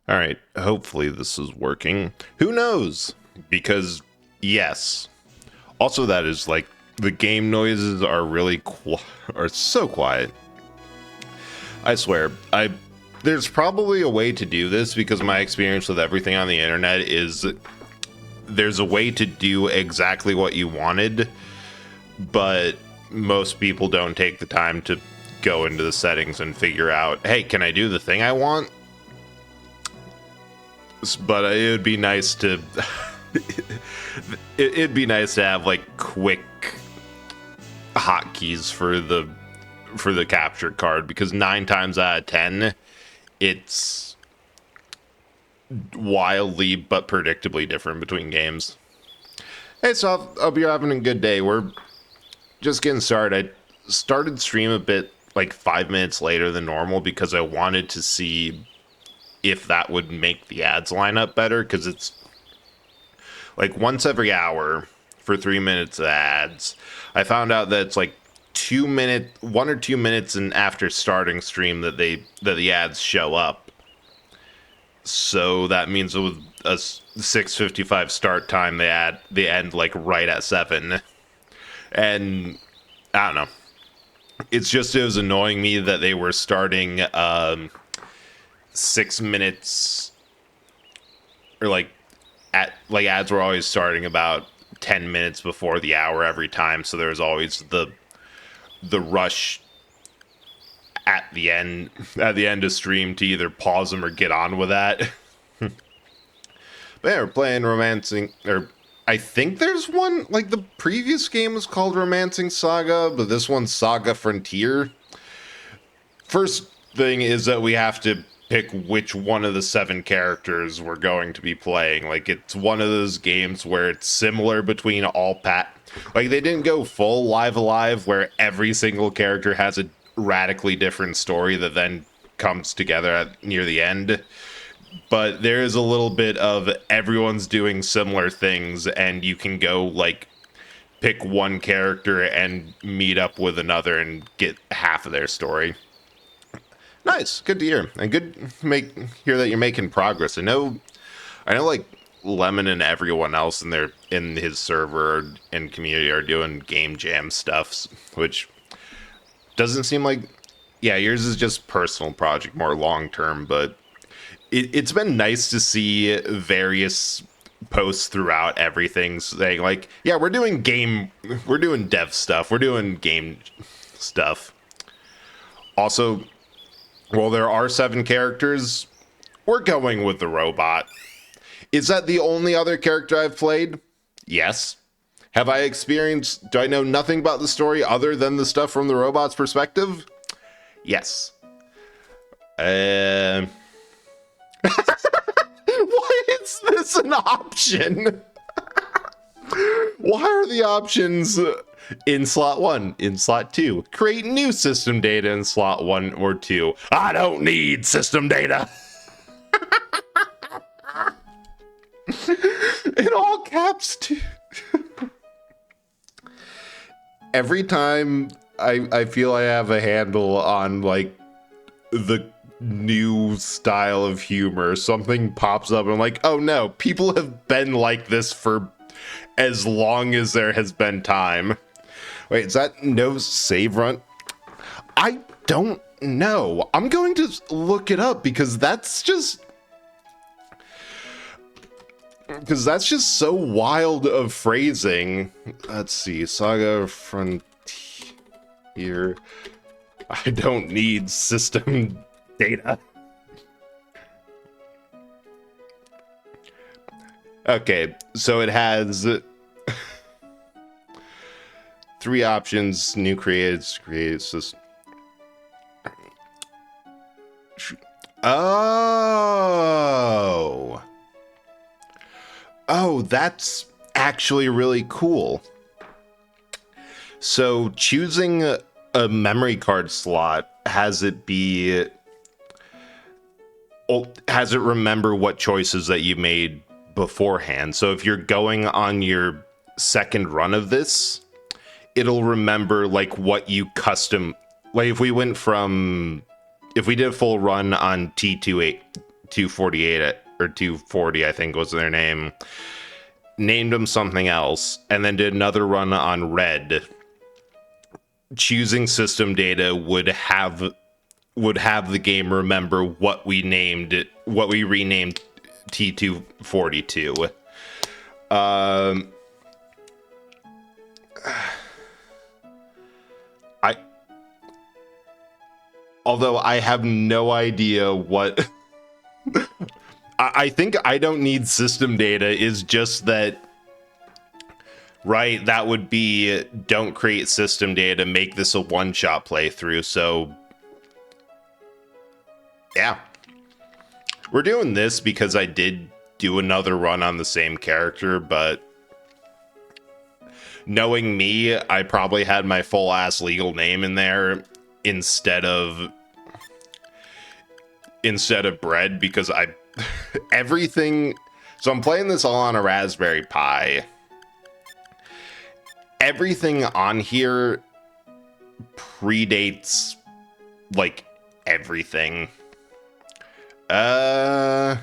All right, hopefully this is working. Who knows? Because yes. Also, that is like the game noises are really are so quiet. I swear, there's probably a way to do this because my experience with everything on the internet is there's a way to do exactly what you wanted, but most people don't take the time to go into the settings and figure out, hey, can I do the thing I want? But it would be nice to it'd be nice to have like quick hotkeys for the capture card, because 9 times out of 10 it's wildly but predictably different between games. Hey, so I hope you're having a good day. We're just getting started. I started stream a bit like 5 minutes later than normal because I wanted to see if that would make the ads line up better, because it's like once every hour for 3 minutes of ads. I found out that it's like 1 or 2 minutes and after starting stream that the ads show up. So that means with a 6:55 start time, they end like right at 7. And I don't know. It was annoying me that they were starting 6 minutes, or like ads were always starting about 10 minutes before the hour every time, so there was always the rush at the end of stream to either pause them or get on with that. But yeah, we're playing Romancing, or I think there's one, like the previous game was called Romancing Saga, but this one's Saga Frontier. First thing is that we have to pick which one of the 7 characters we're going to be playing. Like, it's one of those games where it's similar between all like, they didn't go full Live Alive where every single character has a radically different story that then comes together near the end. But there is a little bit of everyone's doing similar things, and you can go like pick one character and meet up with another and get half of their story. Nice, good to hear, and good to hear that you're making progress. I know, like Lemon and everyone else in his server and community are doing game jam stuff, which doesn't seem like, yeah, yours is just personal project, more long term, but it's been nice to see various posts throughout everything saying like, yeah, we're doing dev stuff, we're doing game stuff. Also, while there are 7 characters, we're going with the robot. Is that the only other character I've played? Yes. Do I know nothing about the story other than the stuff from the robot's perspective? Yes. Why is this an option? Why are the options in slot 1, in slot 2? Create new system data in slot 1 or 2. I don't need system data. In all caps, too. Every time I feel I have a handle on like the new style of humor, something pops up and I'm like, oh no, people have been like this for as long as there has been time. Wait, is that no save run? I don't know. I'm going to look it up because that's just so wild of phrasing. Let's see, Saga Frontier. I don't need system data. Okay, so it has 3 options: new created system. Oh, that's actually really cool. So choosing a memory card slot has it remember what choices that you made beforehand. So if you're going on your second run of this, it'll remember like what you custom, like if we did a full run on T248 or 240, I think was their name, named them something else, and then did another run on red, choosing system data would have the game remember what we renamed T242. Although I have no idea what I think I don't need system data is just that, right? That would be don't create system data, make this a one-shot playthrough. So yeah, we're doing this because I did do another run on the same character, but knowing me, I probably had my full ass legal name in there instead of Bread, because everything. So I'm playing this all on a Raspberry Pi. Everything on here predates like everything. God,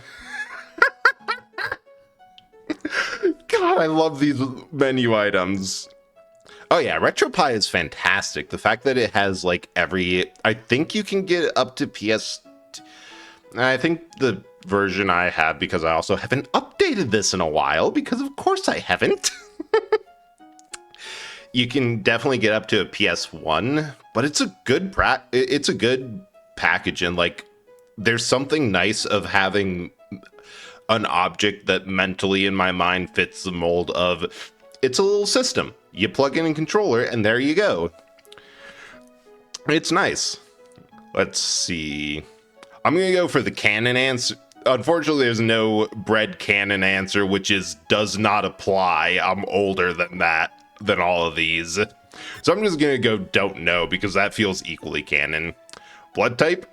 I love these menu items. Oh yeah, RetroPie is fantastic. The fact that it has like I think you can get up to PS. I think the version I have, because I also haven't updated this in a while, because of course I haven't. You can definitely get up to a PS1, but it's a good package, and like there's something nice of having an object that mentally in my mind fits the mold of it's a little system. You plug in a controller and there you go. It's nice. Let's see. I'm going to go for the canon answer. Unfortunately, there's no Bread canon answer, which does not apply. I'm older than all of these. So I'm just going to go don't know, because that feels equally canon. Blood type?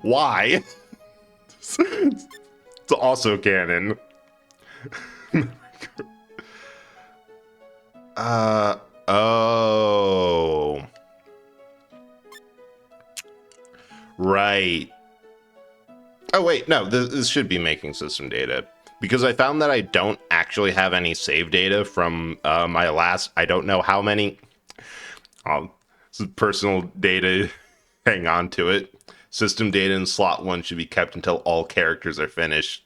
Why? It's also canon. Oh. Right. Oh, wait, no, this should be making system data. Because I found that I don't actually have any save data from my last, I don't know how many. This is personal data. Hang on to it. System data in slot 1 should be kept until all characters are finished.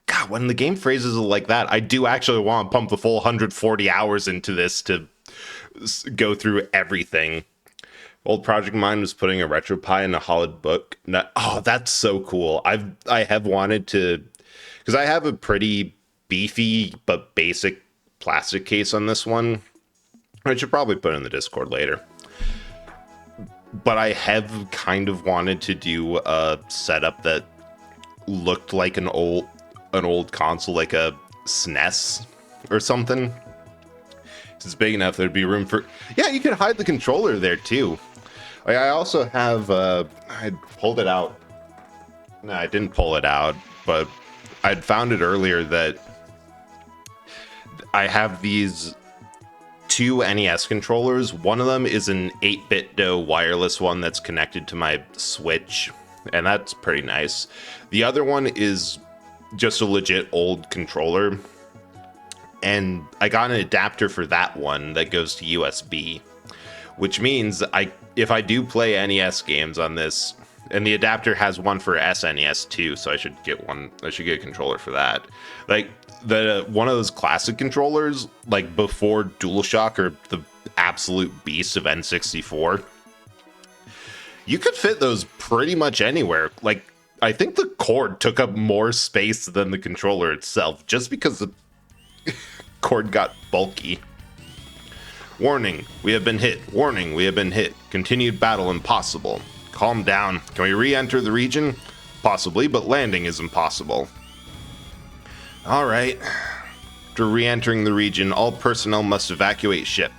God, when the game phrases it like that, I do actually want to pump the full 140 hours into this to go through everything. Old Project Mine was putting a RetroPie in a hollowed book. Oh, that's so cool. I have wanted to, because I have a pretty beefy but basic plastic case on this one. I should probably put it in the Discord later. But I have kind of wanted to do a setup that looked like an old console, like a SNES or something. It's big enough there'd be room for. Yeah, you could hide the controller there too. I also have. I pulled it out. No, I didn't pull it out, but I'd found it earlier that I have these 2 NES controllers. One of them is an 8BitDo wireless one that's connected to my Switch, and that's pretty nice. The other one is just a legit old controller, and I got an adapter for that one that goes to USB, which means if I do play NES games on this, and the adapter has one for SNES too, so I should get a controller for that. Like one of those classic controllers, like before DualShock or the absolute beast of N64, you could fit those pretty much anywhere. Like, I think the cord took up more space than the controller itself, just because the cord got bulky. Warning, we have been hit. Warning, we have been hit. Continued battle impossible. Calm down. Can we re-enter the region? Possibly, but landing is impossible. Alright. After re-entering the region, all personnel must evacuate ship.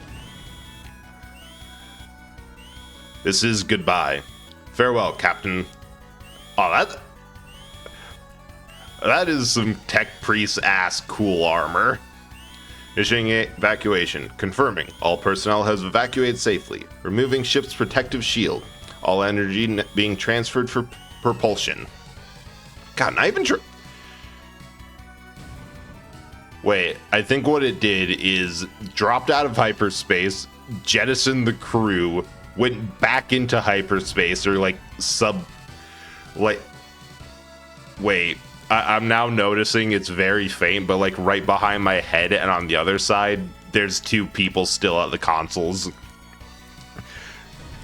This is goodbye. Farewell, Captain. Oh, that is some tech priest ass cool armor. Initiating evacuation. Confirming. All personnel has evacuated safely. Removing ship's protective shield. All energy being transferred for propulsion. God, not even Wait, I think what it did is dropped out of hyperspace, jettisoned the crew, went back into hyperspace, or like like, wait, I'm now noticing it's very faint, but like right behind my head and on the other side, there's two people still at the consoles.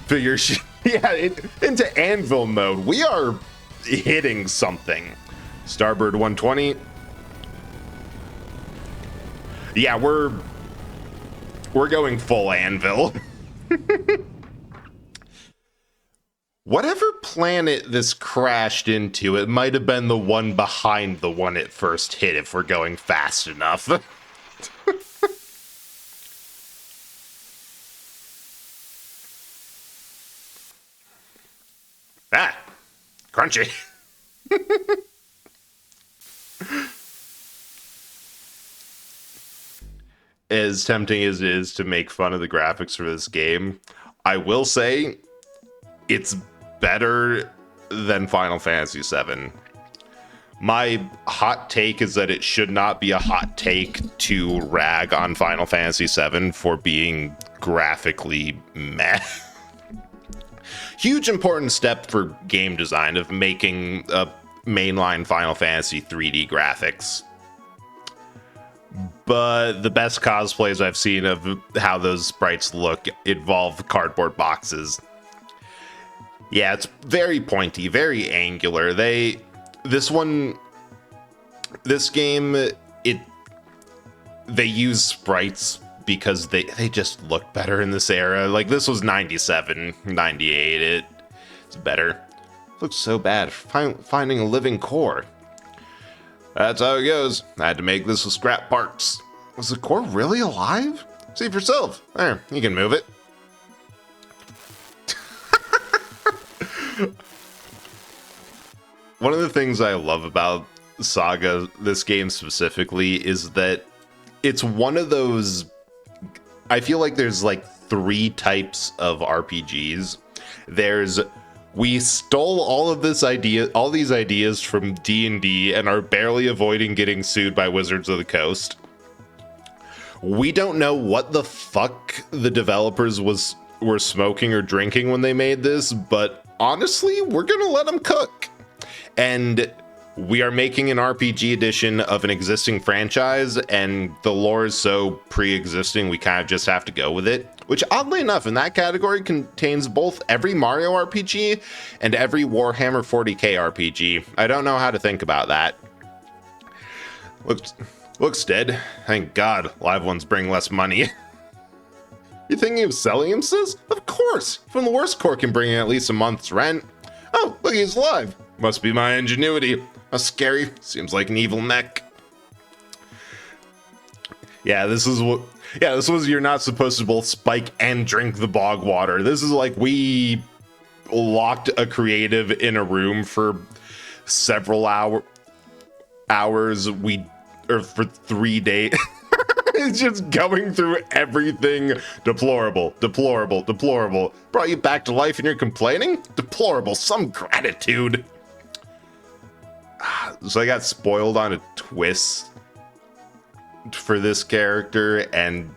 Figure yeah, into anvil mode. We are hitting something. Starbird 120. Yeah, we're going full anvil. Whatever planet this crashed into, it might have been the one behind the one it first hit if we're going fast enough. Ah, crunchy. As tempting as it is to make fun of the graphics for this game, I will say it's better than Final Fantasy VII. My hot take is that it should not be a hot take to rag on Final Fantasy VII for being graphically meh. Huge important step for game design of making a mainline Final Fantasy 3D graphics. But the best cosplays I've seen of how those sprites look involve cardboard boxes. Yeah, it's very pointy, very angular. This game, they use sprites because they just look better in this era. Like, this was 97, 98, it's better. It looks so bad. Finding a living core. That's how it goes. I had to make this with scrap parts. Was the core really alive? See for yourself. There, you can move it. One of the things I love about Saga, this game specifically, is that it's one of those... I feel like there's like 3 types of RPGs. There's... We stole all these ideas from D&D and are barely avoiding getting sued by Wizards of the Coast. We don't know what the fuck the developers were smoking or drinking when they made this, but honestly, we're gonna let them cook. And we are making an RPG edition of an existing franchise, and the lore is so pre-existing, we kind of just have to go with it. Which, oddly enough, in that category contains both every Mario RPG and every Warhammer 40k RPG. I don't know how to think about that. Looks dead. Thank God, live ones bring less money. You thinking of selling him, sis? Of course! From the worst core can bring in at least a month's rent. Oh, look, he's alive. Must be my ingenuity. How scary. Seems like an evil mech. Yeah, this was you're not supposed to both spike and drink the bog water. This is like we locked a creative in a room for several hours. For 3 days. It's just going through everything. Deplorable. Brought you back to life and you're complaining? Deplorable. Some gratitude. So I got spoiled on a twist for this character, and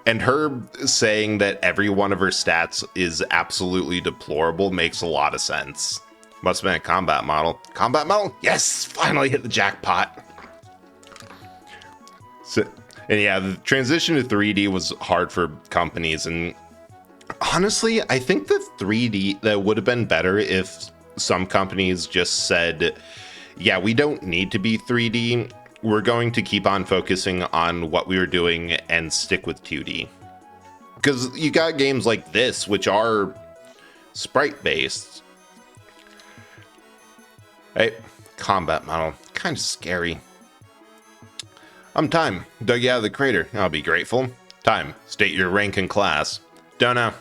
her saying that every one of her stats is absolutely deplorable makes a lot of sense. Must have been a combat model. Combat model? Yes! Finally hit the jackpot. And yeah, the transition to 3D was hard for companies, and honestly, I think that would have been better if some companies just said, yeah, we don't need to be 3D. We're going to keep on focusing on what we were doing and stick with 2D. Because you got games like this, which are sprite-based. Hey, combat model. Kind of scary. Time. Dug you out of the crater. I'll be grateful. Time. State your rank and class. Don't know.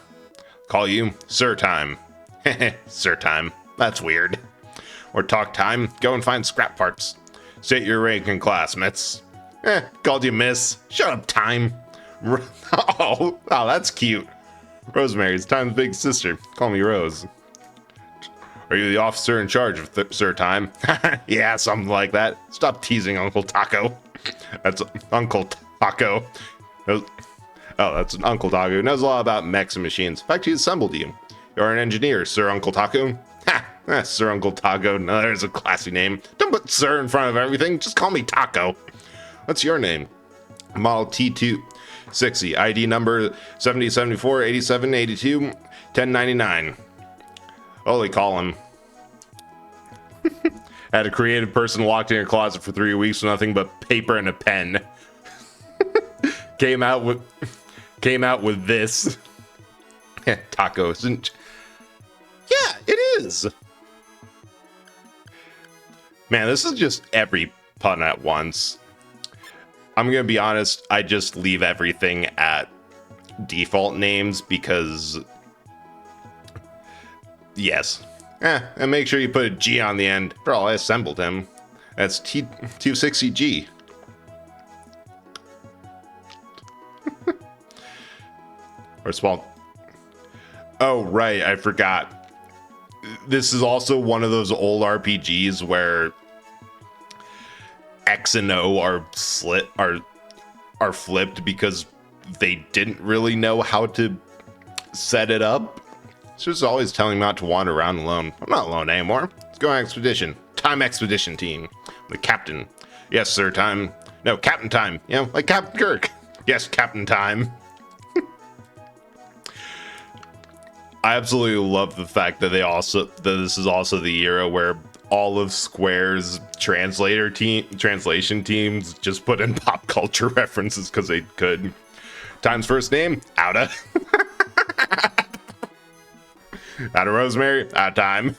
Call you Sir Time. Sir Time. That's weird. Or talk time. Go and find scrap parts. State your rank and class, Mitz. Called you Miss. Shut up, Time. Oh, that's cute. Rosemary's Time's big sister. Call me Rose. Are you the officer in charge of Sir Time? Yeah, something like that. Stop teasing Uncle Taco. That's Uncle Taco. Oh, that's Uncle Taco. He knows a lot about mechs and machines. In fact, he assembled you. You're an engineer, Sir Uncle Taco. Ha! Sir Uncle Taco. No, there's a classy name. Don't put Sir in front of everything. Just call me Taco. What's your name? Model T260. ID number 7074 8782 1099. Holy Colin. Had a creative person locked in a closet for 3 weeks with nothing but paper and a pen. came out with this. Tacos. Yeah, it is. Man, this is just every pun at once. I'm gonna be honest, I just leave everything at default names because yes. And make sure you put a G on the end. After all, I assembled him. That's T260G. Or small. Oh, right, I forgot. This is also one of those old RPGs where X and O are flipped because they didn't really know how to set it up. It's just always telling me not to wander around alone. I'm not alone anymore. Let's go on expedition. Time expedition team. The captain. Yes, sir, time. No, Captain Time. You know, like Captain Kirk. Yes, Captain Time. I absolutely love the fact that this is also the era where all of Square's translation teams just put in pop culture references because they could. Time's first name, Outa. Out of Rosemary, out of Time.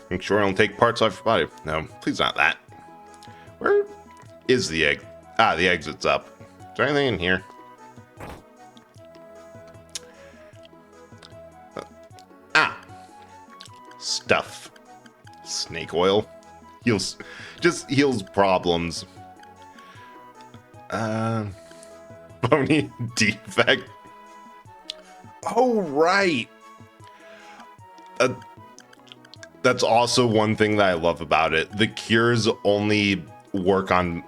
Make sure I don't take parts off your body. No, please not that. Where is the egg? Ah, the exit's up. Is there anything in here? Stuff. Snake oil. Heals problems. Bony defect. Oh, right. That's also one thing that I love about it. The cures only work on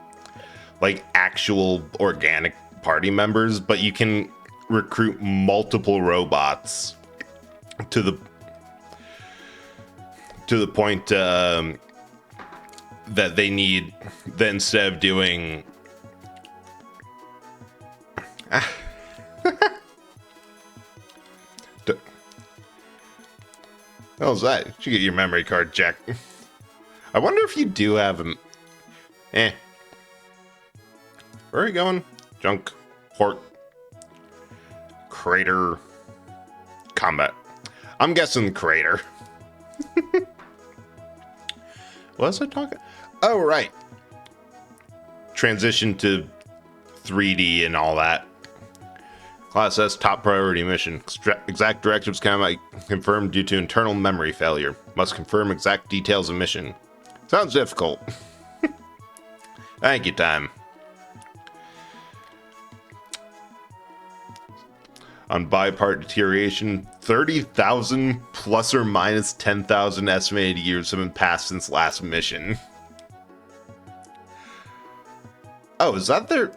like actual organic party members, but you can recruit multiple robots to the point that they need, that instead of doing how's that? You should get your memory card checked. I wonder if you do have them. Where are you going? Junk, port, crater, combat. I'm guessing crater. What was I talking? Oh, right. Transition to 3D and all that. Class S top priority mission. Exact directives cannot be confirmed due to internal memory failure. Must confirm exact details of mission. Sounds difficult. Thank you, Time. On bipart deterioration, 30,000 plus or minus 10,000 estimated years have been passed since last mission. Oh, is that their...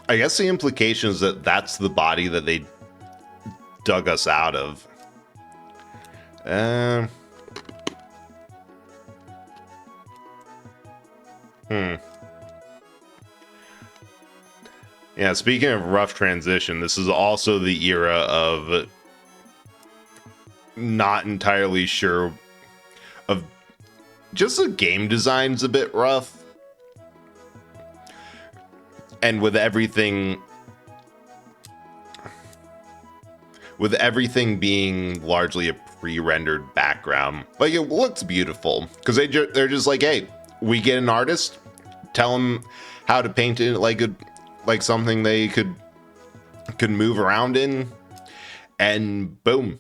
I guess the implication is that that's the body that they dug us out of. Yeah, speaking of rough transition, this is also the era of not entirely sure of just the game design's a bit rough. And with everything being largely a pre-rendered background, like it looks beautiful because they're just like, hey, we get an artist, tell them how to paint it like something they could move around in, and boom,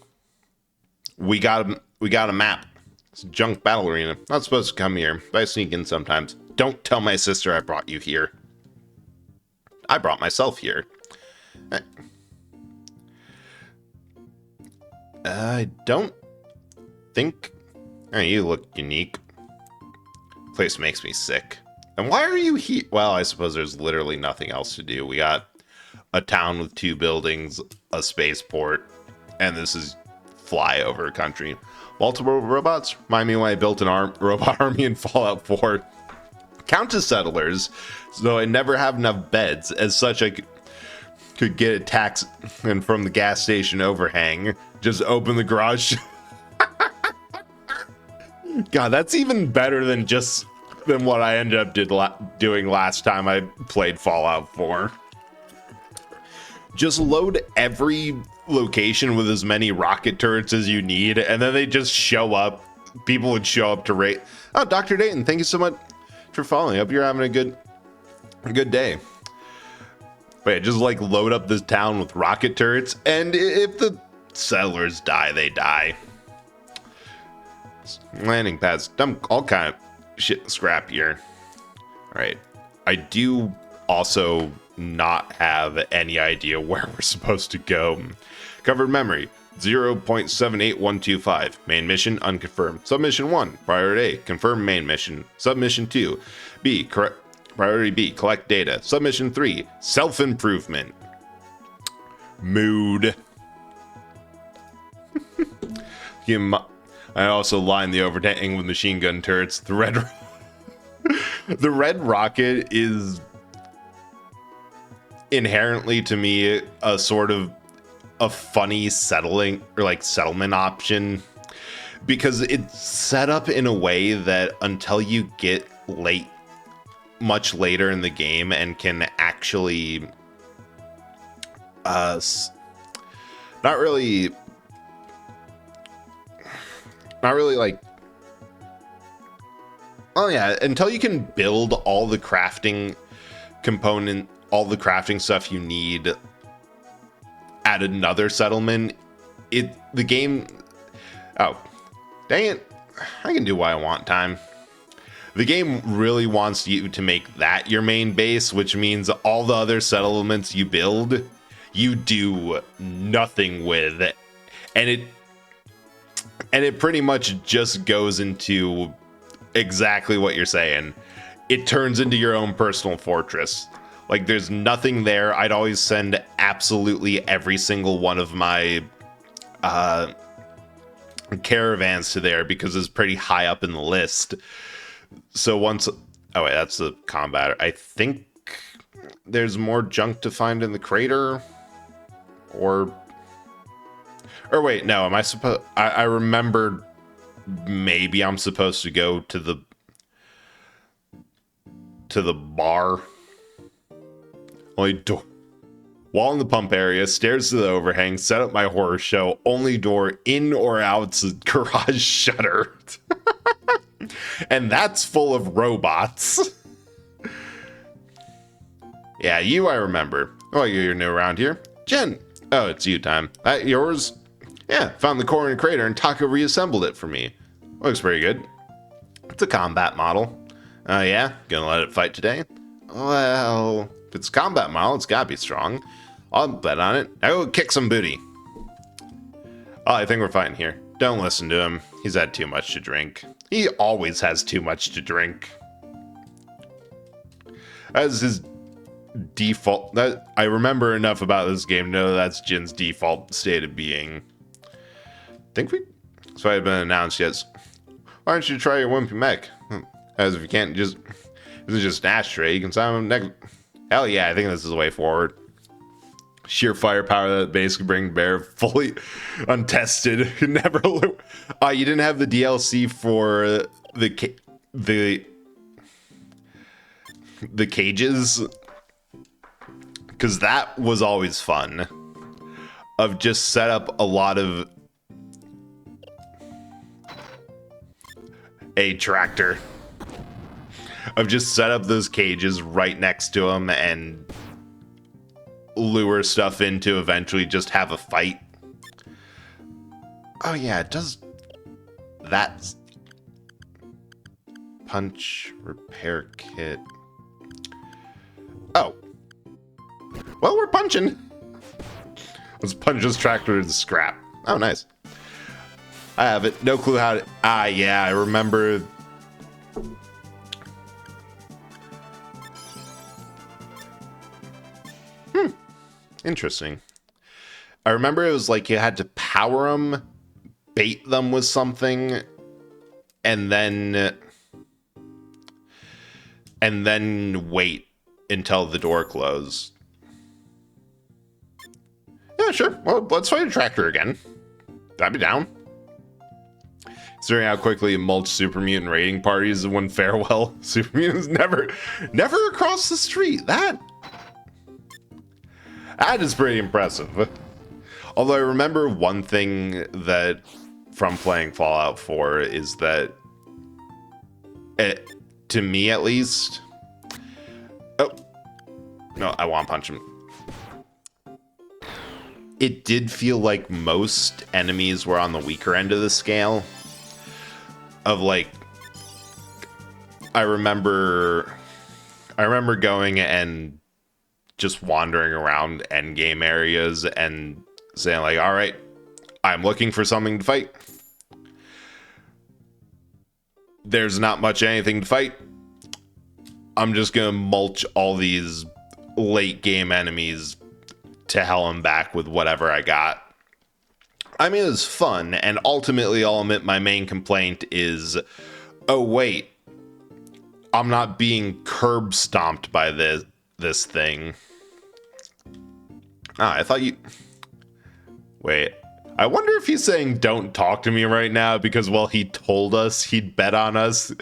we got a map. It's a junk battle arena. Not supposed to come here, but I sneak in sometimes. Don't tell my sister I brought you here. I brought myself here. I don't think... Oh, you look unique. Place makes me sick. And why are you here? Well, I suppose there's literally nothing else to do. We got a town with 2 buildings, a spaceport, and this is flyover country. Multiple robots? Remind me when I built an robot army in Fallout 4. Count as settlers, so I never have enough beds. As such, I could get a tax and from the gas station overhang. Just open the garage. God, that's even better than what I ended up doing last time I played Fallout 4. Just load every location with as many rocket turrets as you need, and then they just show up. People would show up to rate. Oh, Dr. Dayton, thank you so much for following. Hope you're having a good day. But yeah, just like load up this town with rocket turrets, and if the settlers die, they die. Landing pads, dump all kind of shit, scrap here. All right, I do also not have any idea where we're supposed to go. Covered memory 0.78125. Main mission unconfirmed. Submission 1, priority A, confirm main mission. Submission 2, B, priority B, collect data. Submission 3, self-improvement. Mood. I also lined the overhang with machine gun turrets. The red rocket is inherently to me a sort of a funny settlement option, because it's set up in a way that until you get much later in the game and can actually not really like, oh yeah, until you can build all the crafting stuff you need at another settlement, the game, oh, dang it, I can do what I want time. The game really wants you to make that your main base, which means all the other settlements you build, you do nothing with, and it pretty much just goes into exactly what you're saying. It turns into your own personal fortress. Like, there's nothing there. I'd always send absolutely every single one of my caravans to there because it's pretty high up in the list. So once... Oh, wait, that's the combat. I think there's more junk to find in the crater. Or wait, no, am I supposed... I remembered maybe I'm supposed to go to the bar. Only door. Wall in the pump area, stairs to the overhang, set up my horror show, only door in or out's garage shutter. And that's full of robots. Yeah, you I remember. Oh, you're new around here. Jen. Oh, it's you time. That yours? Yeah, found the core in a crater and Taco reassembled it for me. Looks pretty good. It's a combat model. Oh yeah? Gonna let it fight today? Well, if it's a combat model, it's gotta be strong. I'll bet on it. Now go kick some booty. Oh, I think we're fighting here. Don't listen to him. He's had too much to drink. He always has too much to drink. As his default... I remember enough about this game to know that's Jin's default state of being. Think we... So I had been announced yet. Why don't you try your Wimpy Mech? As if you can't just... This is just an ashtray. You can sign him next... Hell yeah, I think this is the way forward. Sheer firepower that base could bring to bear, fully untested. Never. You didn't have the DLC for the cages, because that was always fun. Of just set up a lot of a tractor. Of just set up those cages right next to them and lure stuff in to eventually just have a fight. Oh yeah, it does that. Punch repair kit. Oh. Well, we're punching. Let's punch this tractor to scrap. Oh, nice. I have it. No clue how to... Ah, yeah, I remember... Interesting. I remember it was like you had to power them, bait them with something, and then wait until the door closed. Yeah, sure. Well, let's fight a tractor again. I'd be down. Considering how quickly mulch super mutant raiding parties won farewell, super mutants never across the street. That is pretty impressive. Although I remember one thing that from playing Fallout 4 is that to me at least. Oh no, I want to punch him. It did feel like most enemies were on the weaker end of the scale. Of like, I remember going and just wandering around endgame areas and saying like, all right, I'm looking for something to fight. There's not much anything to fight. I'm just going to mulch all these late game enemies to hell and back with whatever I got. I mean, it was fun, and ultimately I'll admit my main complaint is, oh wait, I'm not being curb stomped by this thing. Ah, I thought you... Wait, I wonder if he's saying don't talk to me right now because, well, he told us he'd bet on us.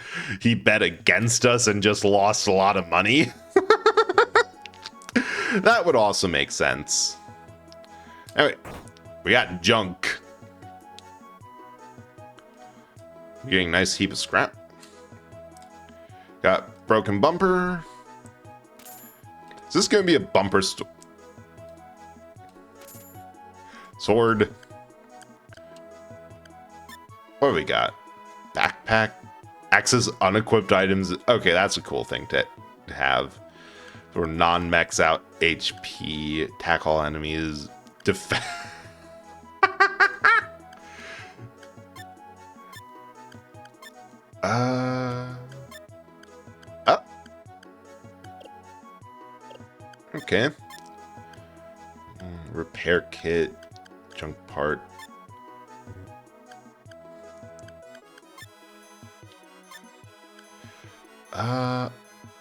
He bet against us and just lost a lot of money. That would also make sense. Anyway, we got junk. Getting a nice heap of scrap. Got broken bumper. Is this going to be a bumper sword? What do we got? Backpack. Access unequipped items. Okay, that's a cool thing to have. For non-max out HP. Attack all enemies. Defense. Oh. Okay. Repair kit. Junk part.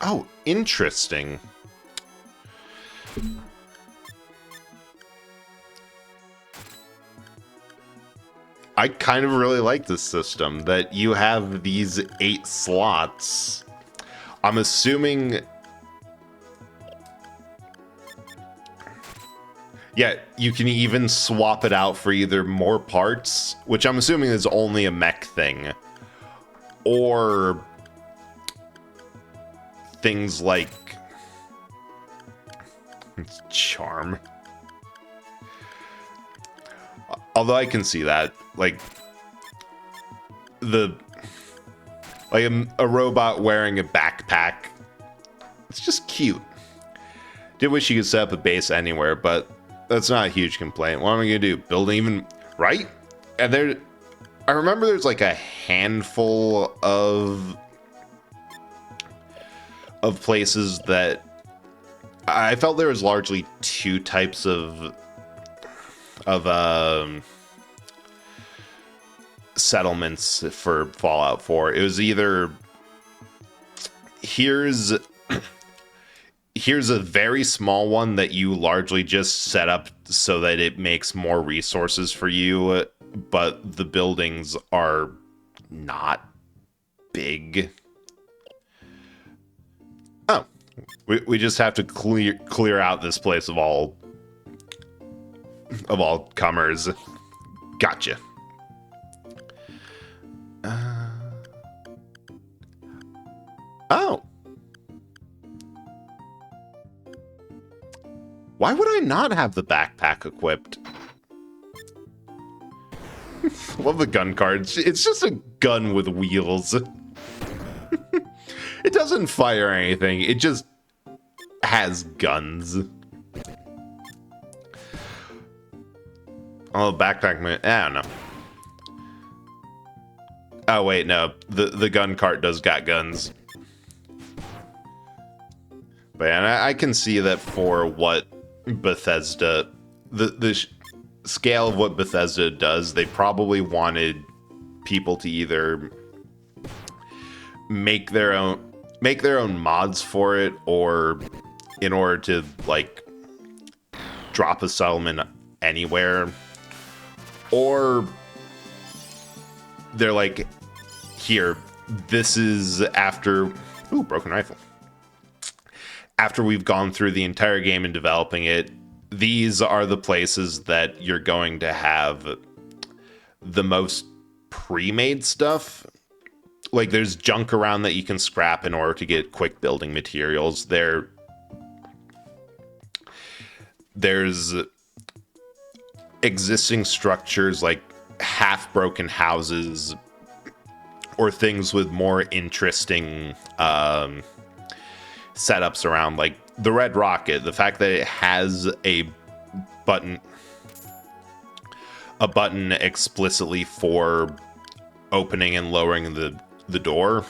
Oh, interesting. I kind of really like this system that you have these 8 slots. I'm assuming... Yeah, you can even swap it out for either more parts, which I'm assuming is only a mech thing, or things like charm. Although I can see that, like a robot wearing a backpack. It's just cute. Did wish you could set up a base anywhere, but that's not a huge complaint. What am I gonna do? Build even right? And I remember there's like a handful of places that I felt there was largely 2 types of settlements for Fallout 4. It was either here's a very small one that you largely just set up so that it makes more resources for you, but the buildings are not big. Oh, we just have to clear out this place of all comers. Gotcha. Oh. Why would I not have the backpack equipped? Love the gun cards. It's just a gun with wheels. It doesn't fire anything. It just has guns. Oh, backpack. I don't know. Oh wait, no. The gun cart does got guns. But yeah, I can see that for what Bethesda, the scale of what Bethesda does, they probably wanted people to either make their own mods for it, or in order to like drop a settlement anywhere, or they're like, here, this is after broken rifle. After we've gone through the entire game and developing it, these are the places that you're going to have the most pre-made stuff. Like, there's junk around that you can scrap in order to get quick building materials. There's existing structures like half-broken houses or things with more interesting setups around, like the Red Rocket. The fact that it has a button explicitly for opening and lowering the door,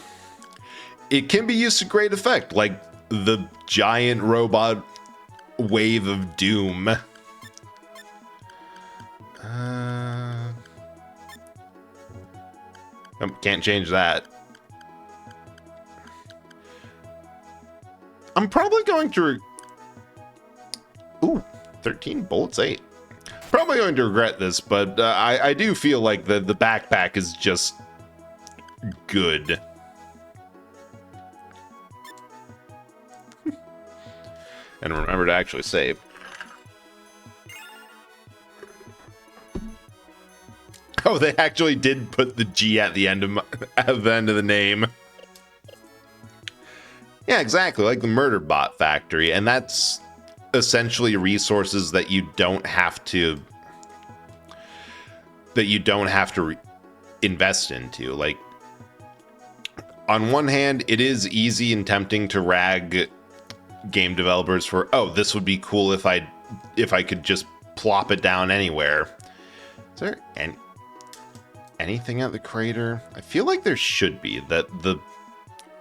it can be used to great effect, like the giant robot wave of doom. Can't change that. I'm probably going to... 13 bullets, 8. Probably going to regret this, but I do feel like the backpack is just good. And remember to actually save. Oh, they actually did put the G at the end of the name. Yeah, exactly, like the Murder Bot Factory, and that's essentially resources that you don't have to invest into. Like, on one hand, it is easy and tempting to rag game developers for, oh, this would be cool if I could just plop it down anywhere. Is there anything at the crater? I feel like there should be. That the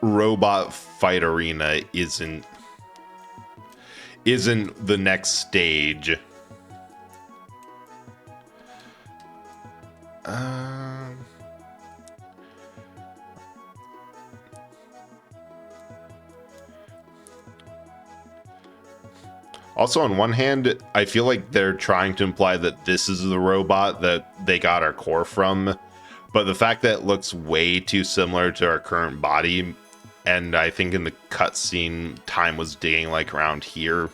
robot fight arena isn't the next stage. Also, on one hand, I feel like they're trying to imply that this is the robot that they got our core from, but the fact that it looks way too similar to our current body, and I think in the cutscene time was digging like around here,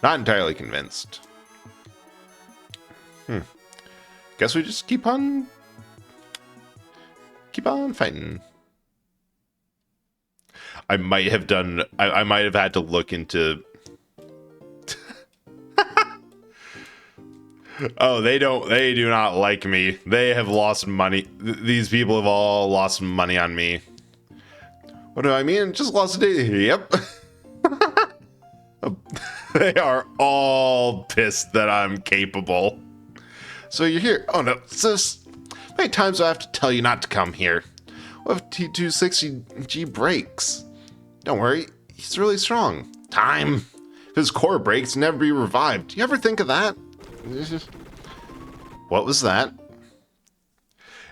not entirely convinced. Guess we just keep on fighting. I might have had to look into... Oh, they do not like me. They have lost money. These people have all lost money on me. What do I mean? Just lost a day. Yep. They are all pissed that I'm capable. So you're here. Oh no, sis. How many times do I have to tell you not to come here? What if T260G breaks? Don't worry, he's really strong. Time. If his core breaks, never be revived. You ever think of that? What was that? And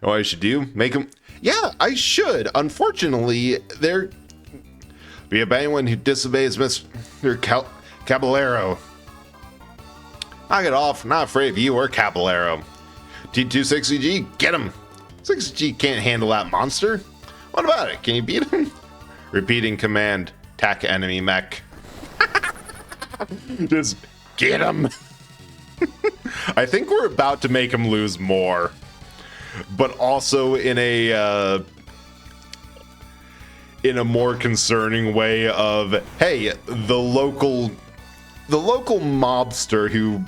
what I should do? Make him... Yeah, I should. Unfortunately, there be anyone who disobeys Mr. Caballero. Knock it off. Not afraid of you or Caballero. T260G, get him. 60G can't handle that monster. What about it? Can you beat him? Repeating command. Attack enemy mech. Just get him. I think we're about to make him lose more, but also in a more concerning way of, hey, the local mobster who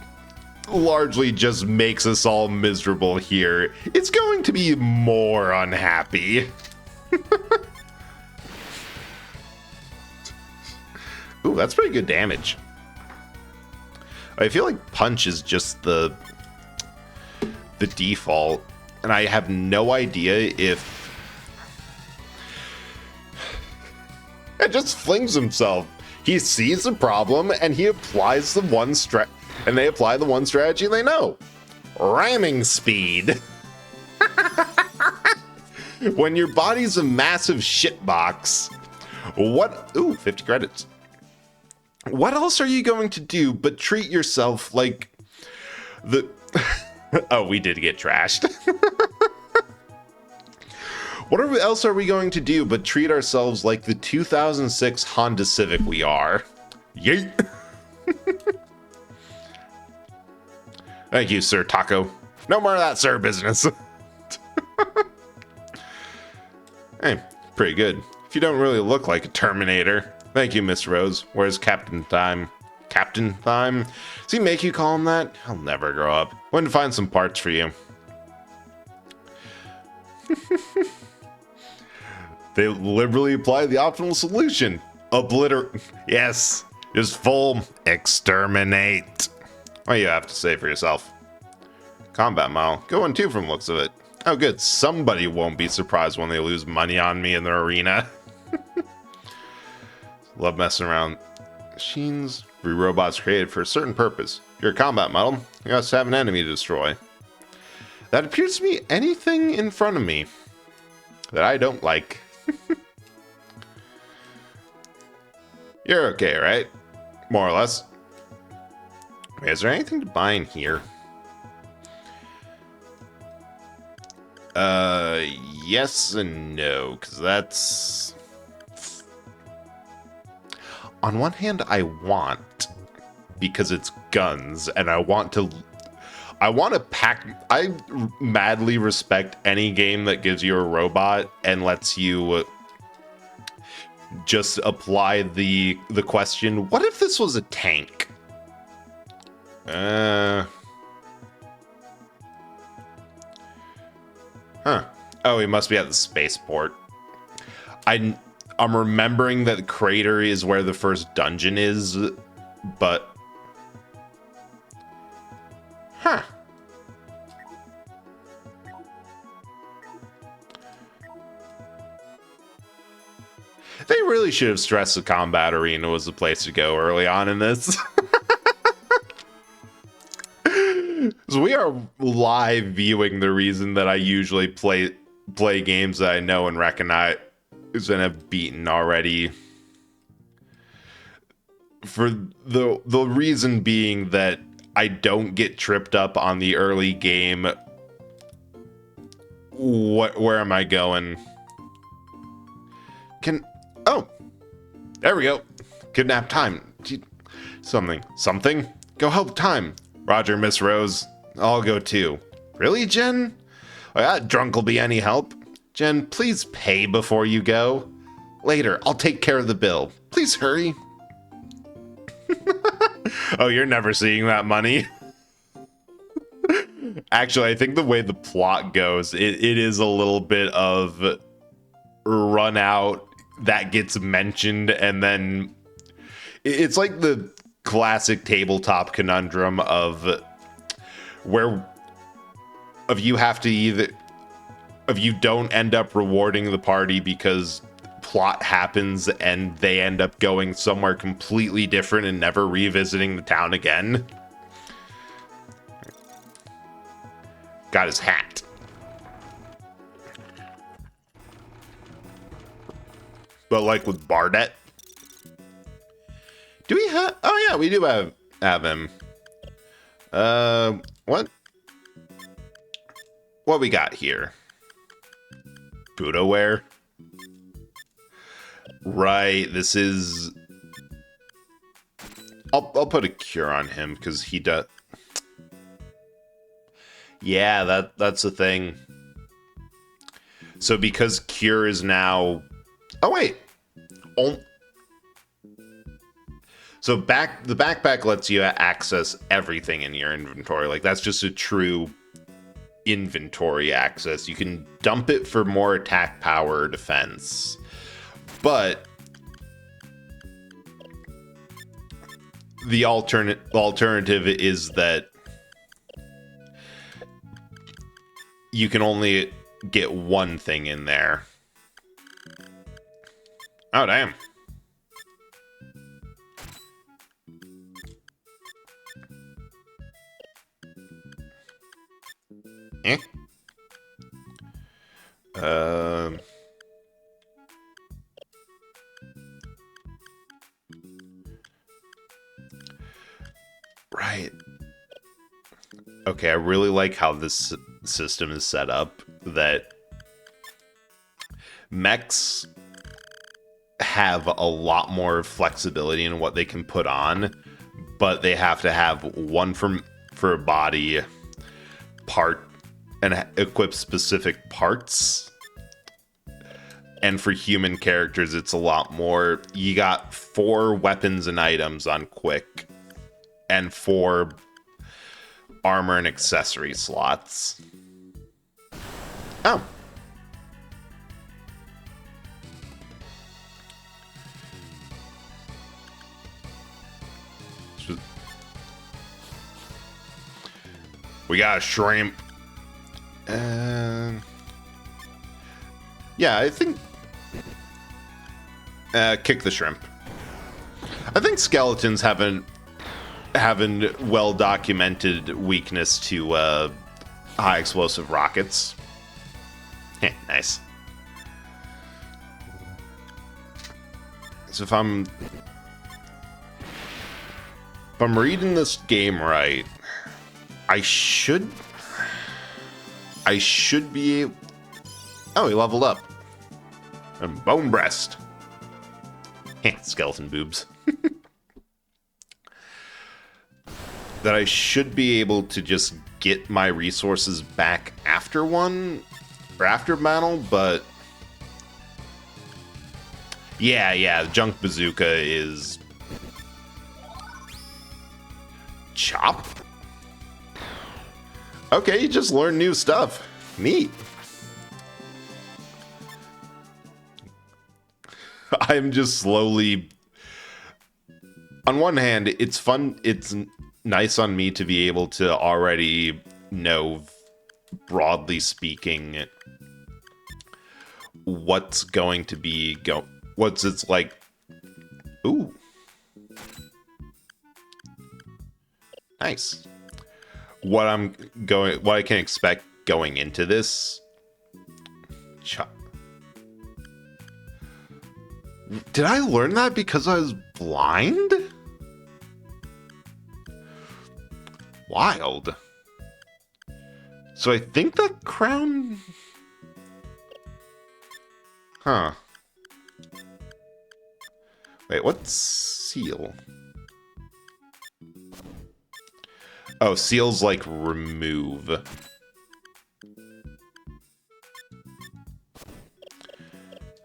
largely just makes us all miserable here, it's going to be more unhappy. Ooh, that's pretty good damage. I feel like punch is just the default, and I have no idea if and just flings himself. He sees the problem and he applies the one and they apply the one strategy they know. Ramming speed. When your body's a massive shitbox, what? Ooh, 50 credits. What else are you going to do but treat yourself like the... Oh, we did get trashed. What else are we going to do but treat ourselves like the 2006 Honda Civic we are? Yeet. Thank you, Sir Taco. No more of that, sir, business. Hey, pretty good. If you don't really look like a Terminator. Thank you, Miss Rose. Where's Captain Time? Captain Time? Does he make you call him that? He'll never grow up. When to find some parts for you. They liberally apply the optimal solution. Yes. Just full exterminate. What do you have to say for yourself? Combat model. Go 1-2 from the looks of it. Oh, good. Somebody won't be surprised when they lose money on me in the arena. Love messing around. Machines. Every robot's created for a certain purpose. You're a combat model. You must have an enemy to destroy. That appears to be anything in front of me that I don't like. You're okay, right? More or less. Wait, is there anything to buy in here? Yes and no, because that's... On one hand, I want, because it's guns, and I want to pack... I madly respect any game that gives you a robot and lets you just apply the question, what if this was a tank? Huh. Oh, he must be at the spaceport. I'm remembering that the crater is where the first dungeon is, but... Huh. They really should have stressed the combat arena was the place to go early on in this. So we are live viewing the reason that I usually play games that I know and recognize and have beaten already. For the reason being that I don't get tripped up on the early game. Where am I going? Oh, there we go. Kidnap time. Something. Go help time. Roger, Miss Rose. I'll go too. Really, Jen? Oh, that drunk will be any help. Jen, please pay before you go. Later, I'll take care of the bill. Please hurry. Oh, you're never seeing that money. Actually, I think the way the plot goes, it is a little bit of run out that gets mentioned, and then it's like the classic tabletop conundrum of you have to if you don't end up rewarding the party because plot happens and they end up going somewhere completely different and never revisiting the town again. Got his hat. But like with Bardet. Do we have... Oh yeah, we do have him. What we got here? Budoware. Right, this is... I'll put a cure on him because he does... Yeah, that's the thing. So because cure is now... Oh wait. So the backpack lets you access everything in your inventory. Like that's just a true inventory access. You can dump it for more attack power or defense. But the alternative is that you can only get one thing in there. Oh, damn. Eh. Um. Right. Okay, I really like how this system is set up, that mechs have a lot more flexibility in what they can put on, but they have to have one for a body part and equip specific parts. And for human characters, it's a lot more. You got 4 weapons and items on quick and 4 armor and accessory slots. Oh. We got a shrimp. Yeah, I think... kick the shrimp. I think skeletons have a well-documented weakness to high-explosive rockets. Nice. So if I'm reading this game right, I should be... Oh, he leveled up. And bone breast. Skeleton boobs. That I should be able to just get my resources back after battle, but... Yeah, Junk Bazooka is... Chop? Okay, you just learn new stuff. Neat. I'm just slowly... On one hand, it's fun. It's nice on me to be able to already know, broadly speaking, what's going to be... What's it's like... Ooh. Nice. What I can expect going into this. Did I learn that because I was blind? Wild. So I think the crown... Huh. Wait, what's seal? Oh, seal's like remove.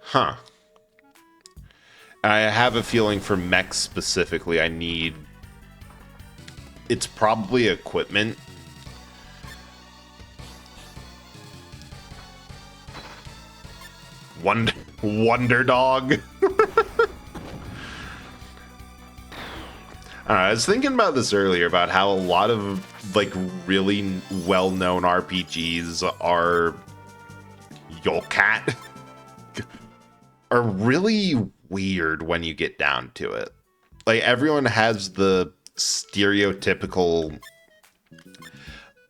Huh. I have a feeling for mechs specifically, I need... It's probably equipment. Wonder Dog. I was thinking about this earlier, about how a lot of like really well-known RPGs are Yolcat are really weird when you get down to it. Like, everyone has the stereotypical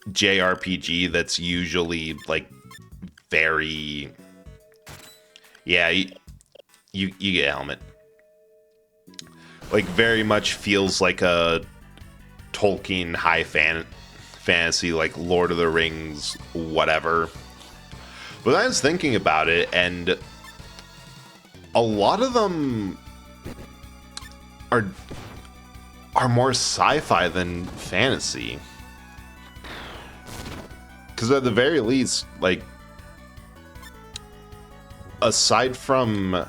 JRPG that's usually like very... Yeah, you get a helmet. Like, very much feels like a Tolkien high fantasy, like Lord of the Rings, whatever. But I was thinking about it, and a lot of them are more sci-fi than fantasy. Because at the very least, like, aside from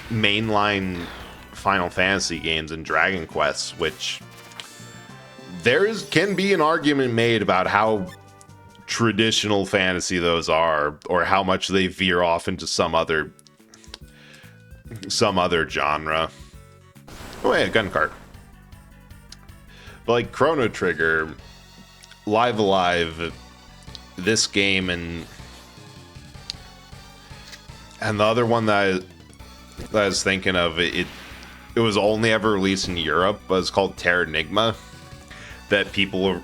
mainline Final Fantasy games and Dragon Quests, which can be an argument made about how traditional fantasy those are, or how much they veer off into some other genre. Oh, yeah, gun cart. But like Chrono Trigger, Live Alive, this game, and the other one that I was thinking of, it was only ever released in Europe, but it's called Terranigma. that people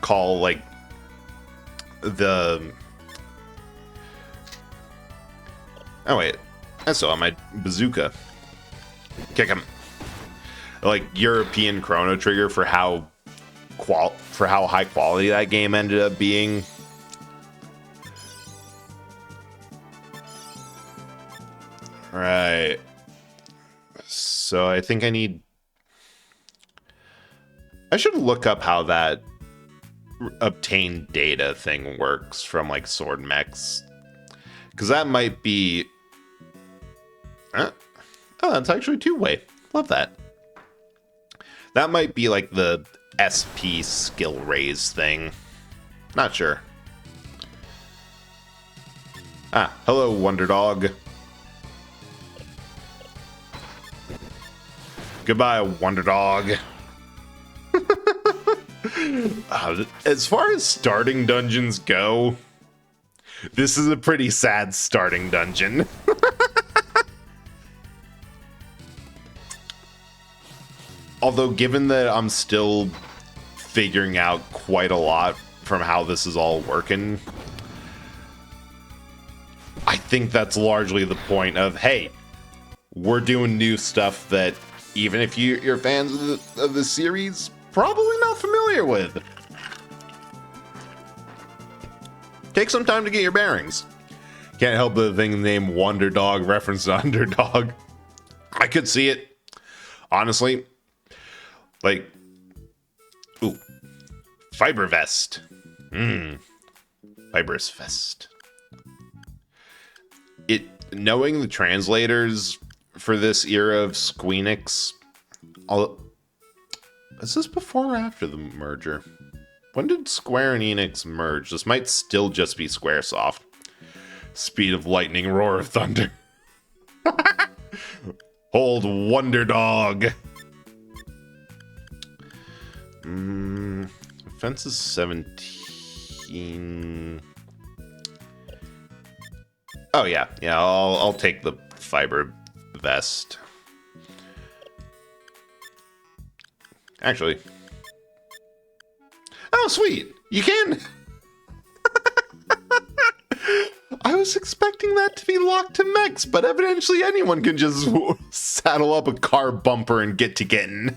call like the... Oh wait, I still have my bazooka. Kick him. Like European Chrono Trigger for how high quality that game ended up being. Right. So I think I should look up how that obtain data thing works from like Sword Mechs. Because that might be... oh, that's actually two-way. Love that. That might be like the SP skill raise thing. Not sure. Ah, hello, Wonder Dog. Goodbye, Wonder Dog. As far as starting dungeons go, this is a pretty sad starting dungeon. Although, given that I'm still figuring out quite a lot from how this is all working, I think that's largely the point of, hey, we're doing new stuff that even if you're fans of the series, probably not familiar with. Take some time to get your bearings. Can't help the thing named Wonder Dog reference to Underdog. I could see it. Honestly. Like, ooh. Fiber Vest. Fibrous Vest. Knowing the translators for this era of Squeenix, is this before or after the merger? When did Square and Enix merge? This might still just be Squaresoft. Speed of lightning, roar of thunder. Hold Wonder Dog. Offense is 17. Oh yeah, I'll take the Fiber Vest. Actually. Oh, sweet. You can. I was expecting that to be locked to mechs, but evidently anyone can just saddle up a car bumper and get to getting.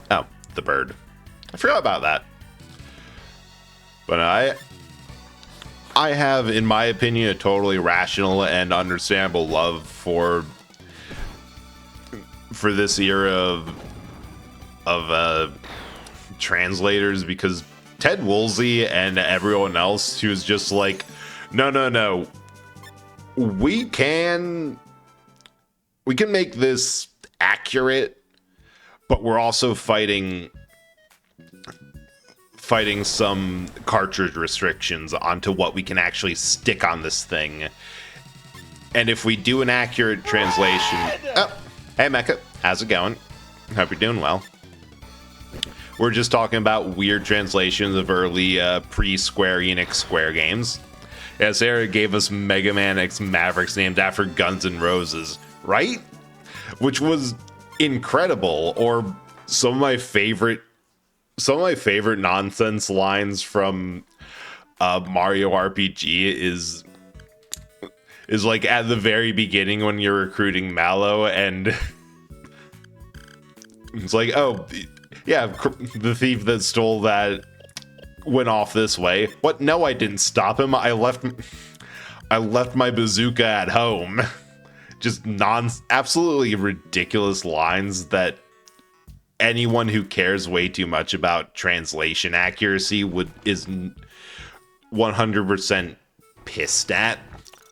Oh, the bird. I forgot about that. But I have, in my opinion, a totally rational and understandable love for this era of translators, because Ted Woolsey and everyone else who is just like, no, we can make this accurate, but we're also fighting some cartridge restrictions onto what we can actually stick on this thing. And if we do an accurate translation... Oh, hey Mecha, how's it going? Hope you're doing well. We're just talking about weird translations of early pre-Square Enix Square games. Yeah, Sarah gave us Mega Man X Mavericks named after Guns N' Roses, right? Which was incredible. Or some of my favorite nonsense lines from Mario RPG is like at the very beginning when you're recruiting Mallow, and it's like, oh yeah, the thief that stole that went off this way. What? No, I didn't stop him. I left my bazooka at home. Just absolutely ridiculous lines that anyone who cares way too much about translation accuracy is 100% pissed at.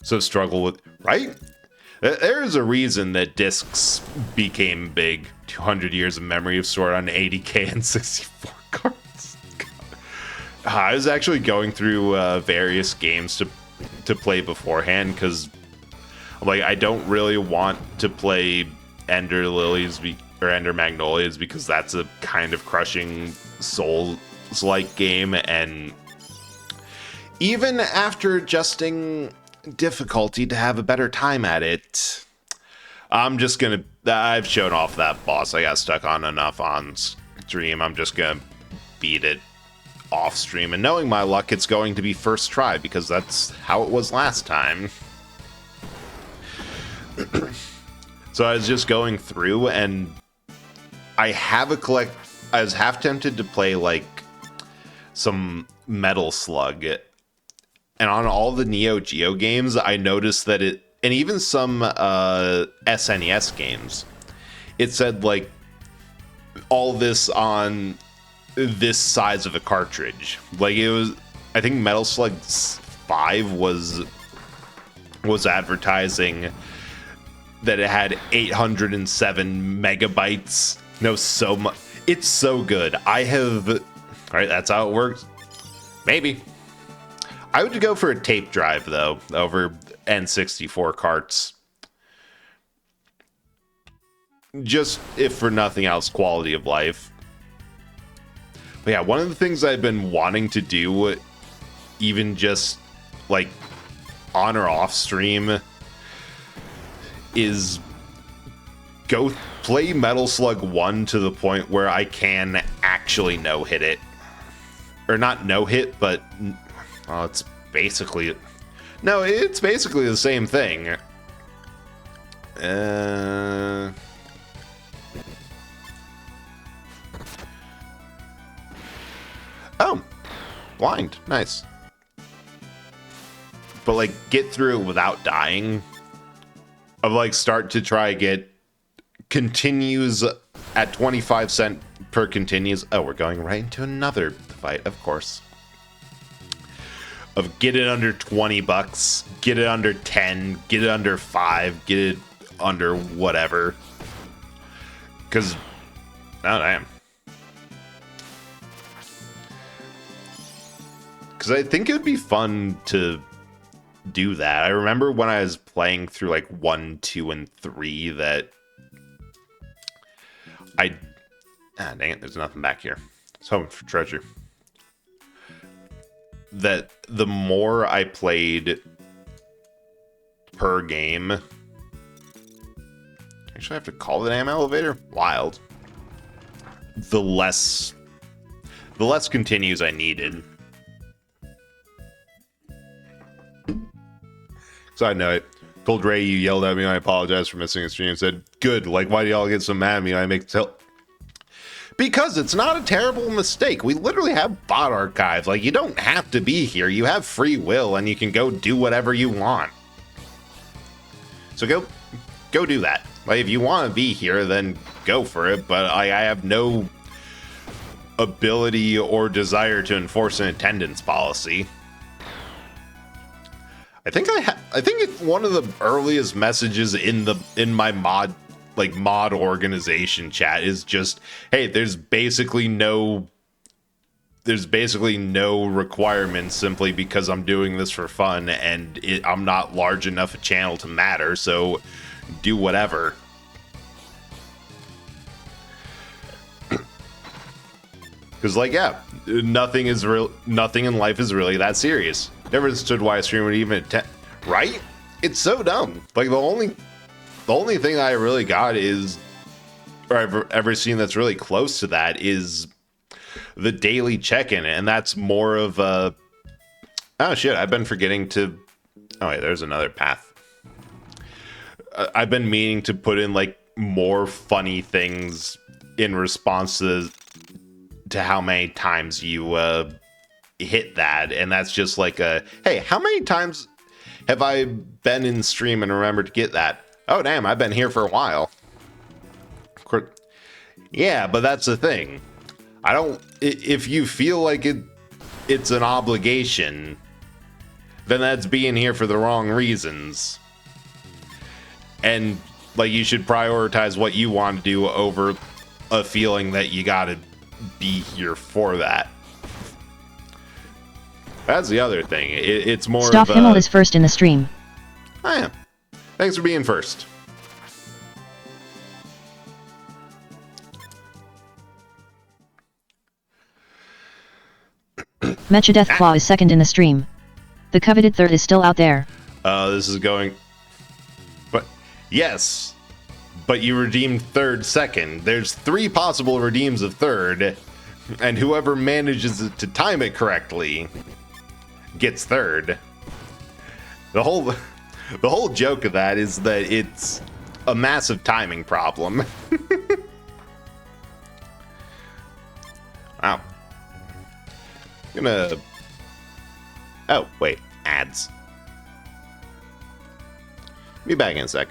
So struggle with, right? There's a reason that discs became big. 200 years of memory of stored on 80K and 64 cards. I was actually going through various games to play beforehand, because like I don't really want to play Ender Lilies or Ender Magnolias, because that's a kind of crushing Souls-like game, and even after adjusting difficulty to have a better time at it, I'm just gonna. I've shown off that boss. I got stuck on enough on stream. I'm just gonna beat it off stream, and knowing my luck, it's going to be first try because that's how it was last time. So I was just going through, and I was half tempted to play like some Metal Slug, and on all the Neo Geo games, I noticed that it, and even some SNES games, it said like all this on this size of a cartridge. Like it was, I think Metal Slug 5 was advertising that it had 807 megabytes. No, so much. It's so good. Right, that's how it works. Maybe. I would go for a tape drive though over N64 carts. Just if for nothing else, quality of life. But yeah, one of the things I've been wanting to do, even just like on or off stream, is go play Metal Slug 1 to the point where I can actually no-hit it. Or not no-hit, but it's basically... No, it's basically the same thing. Oh, blind. Nice. But, like, get through it without dying. Of, like, start to try get continues at 25 cents per continues. Oh, we're going right into another fight, of course. Of get it under 20 bucks, get it under 10, get it under 5, get it under whatever. Because, oh, damn. Because I think it would be fun to do that. I remember when I was playing through like 1, 2, and 3 that dang it, there's nothing back here. I was hoping for treasure. That the more I played per game, actually I have to call the damn elevator? Wild. The less continues I needed. Side note, told Ray you yelled at me and I apologize for missing a stream. Said, good, like why do y'all get so mad at me? I make because it's not a terrible mistake. We literally have bot archive. Like, you don't have to be here. You have free will, and you can go do whatever you want. So go do that. Like, if you want to be here, then go for it. But I have no ability or desire to enforce an attendance policy. I think it's one of the earliest messages in my mod organization chat is just, hey, there's basically no requirements simply because I'm doing this for fun and I'm not large enough a channel to matter, so do whatever. Because like, yeah, nothing in life is really that serious. Never understood why a streamer would even attempt, right? It's so dumb. Like the only thing I really got is, or I've ever seen that's really close to that is the daily check-in, and that's more of a, oh shit, I've been forgetting to, oh wait, there's another path. I've been meaning to put in like more funny things in response to how many times you hit that, and that's just like a, hey, how many times have I been in stream and remembered to get that? Oh damn, I've been here for a while. Yeah, but that's the thing. If you feel like it's an obligation, then that's being here for the wrong reasons. And like, you should prioritize what you want to do over a feeling that you gotta be here for that. That's the other thing. It's more Stop of Himmel is first in the stream. I am. Thanks for being first. Mecha Deathclaw is second in the stream. The coveted third is still out there. This is going... But, yes. but you redeemed third second. There's 3 possible redeems of third, and whoever manages to time it correctly gets third. The whole joke of that is that it's a massive timing problem. Wow. I'm gonna... Oh, wait. Ads. Be back in a sec.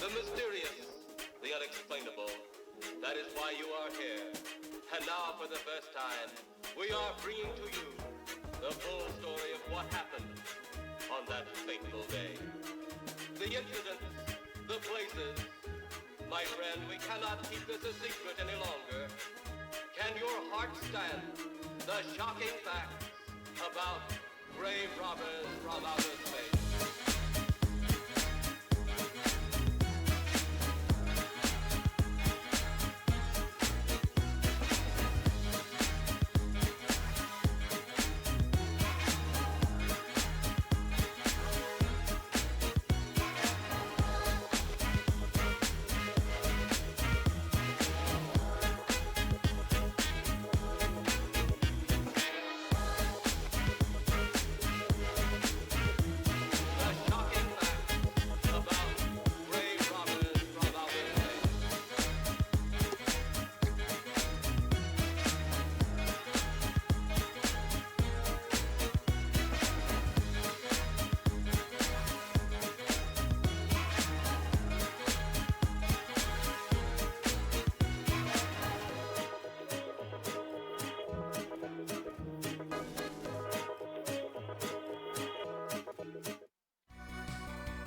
The mysterious, the unexplainable. That is why you are here. And now, for the first time, we are bringing to you the full story of what happened on that fateful day. The incidents, the places. My friend, we cannot keep this a secret any longer. Can your heart stand the shocking facts about grave robbers from outer space?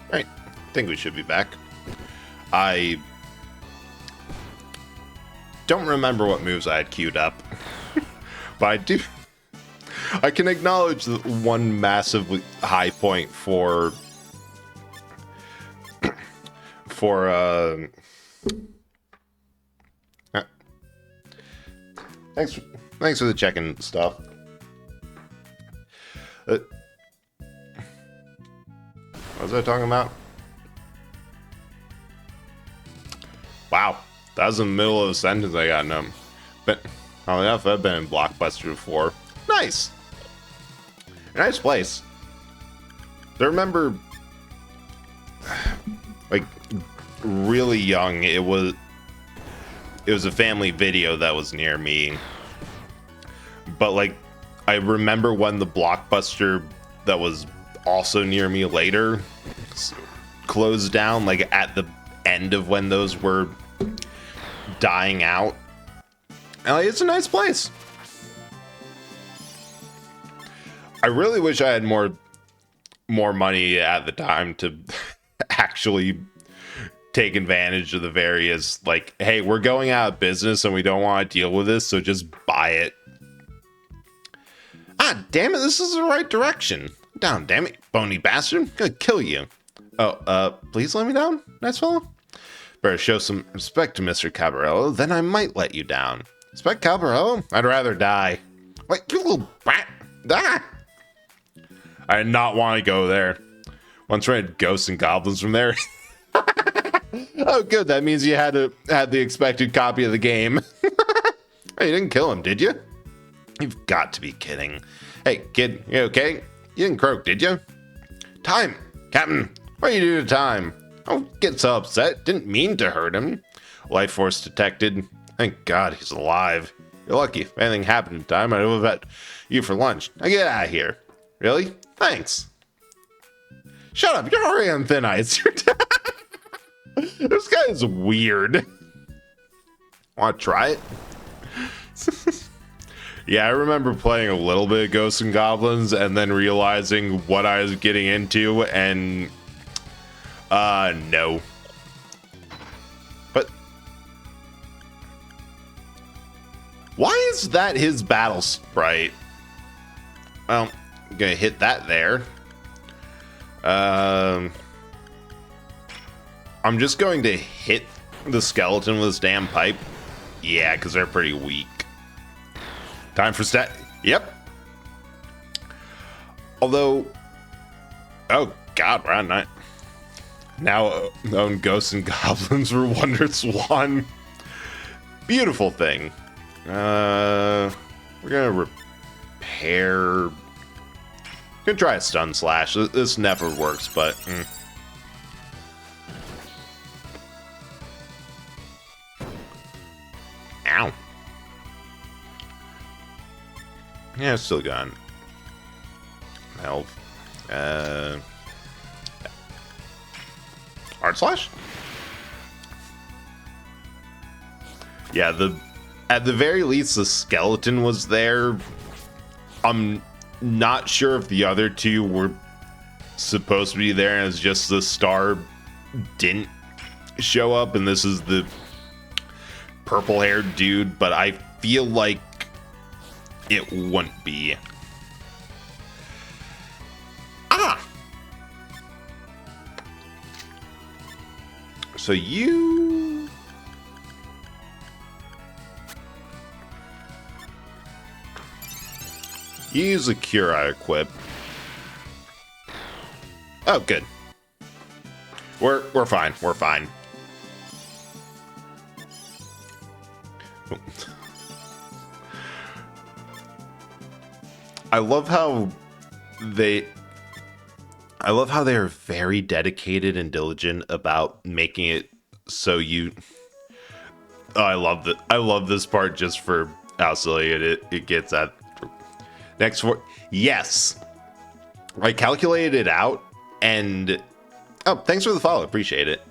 Alright, I think we should be back. I don't remember what moves I had queued up, but I can acknowledge that one massive high point for thanks for the check-in stuff. What was I talking about? Wow, that was in the middle of a sentence I got no. But oh yeah, I've been in Blockbuster before. Nice, nice place. I remember, like, really young. It was a family video that was near me. But like, I remember when the Blockbuster that was also near me later closed down, like at the end of when those were dying out. And like, it's a nice place. I really wish I had more money at the time to actually take advantage of the various, like, hey, we're going out of business and we don't want to deal with this, so just buy it. Ah, damn it, this is the right direction. Down, damn it, bony bastard. I'm gonna kill you. Oh, please let me down, nice fellow. Better show some respect to Mr. Cabarello, then I might let you down. Respect Cabarello? I'd rather die. Wait, you little brat. Die! I did not want to go there. Once we had ghosts and goblins from there. Oh, good. That means you had the expected copy of the game. Hey, you didn't kill him, did you? You've got to be kidding. Hey, kid, you okay? You didn't croak, did you? Time! Captain, what do you do to Time? Don't get so upset. Didn't mean to hurt him. Life force detected. Thank God he's alive. You're lucky. If anything happened to Time, I'd have had you for lunch. Now get out of here. Really? Thanks. Shut up. You're already on thin ice. This guy is weird. Want to try it? Yeah, I remember playing a little bit of Ghosts and Goblins and then realizing what I was getting into, and no. But why is that his battle sprite? Well, I'm gonna hit that there. I'm just going to hit the skeleton with this damn pipe. Yeah, because they're pretty weak. Time for stat. Yep. Although, oh god, we're on night. Now own Ghosts and Goblins for Wonder Swan. Beautiful thing. We're gonna repair. Gonna try a stun slash. This never works, but. Ow. Yeah, it's still gone. Health. Art slash? Yeah, at the very least the skeleton was there. I'm not sure if the other two were supposed to be there, and it's just the star didn't show up, and this is the purple-haired dude, but I feel like it wouldn't be. So you... use a cure I equip. Oh, good. We're fine. We're fine. I love how they are very dedicated and diligent about making it so you. Oh, I love this part just for how silly it gets at. Next for yes, I calculated it out, and oh, thanks for the follow, appreciate it.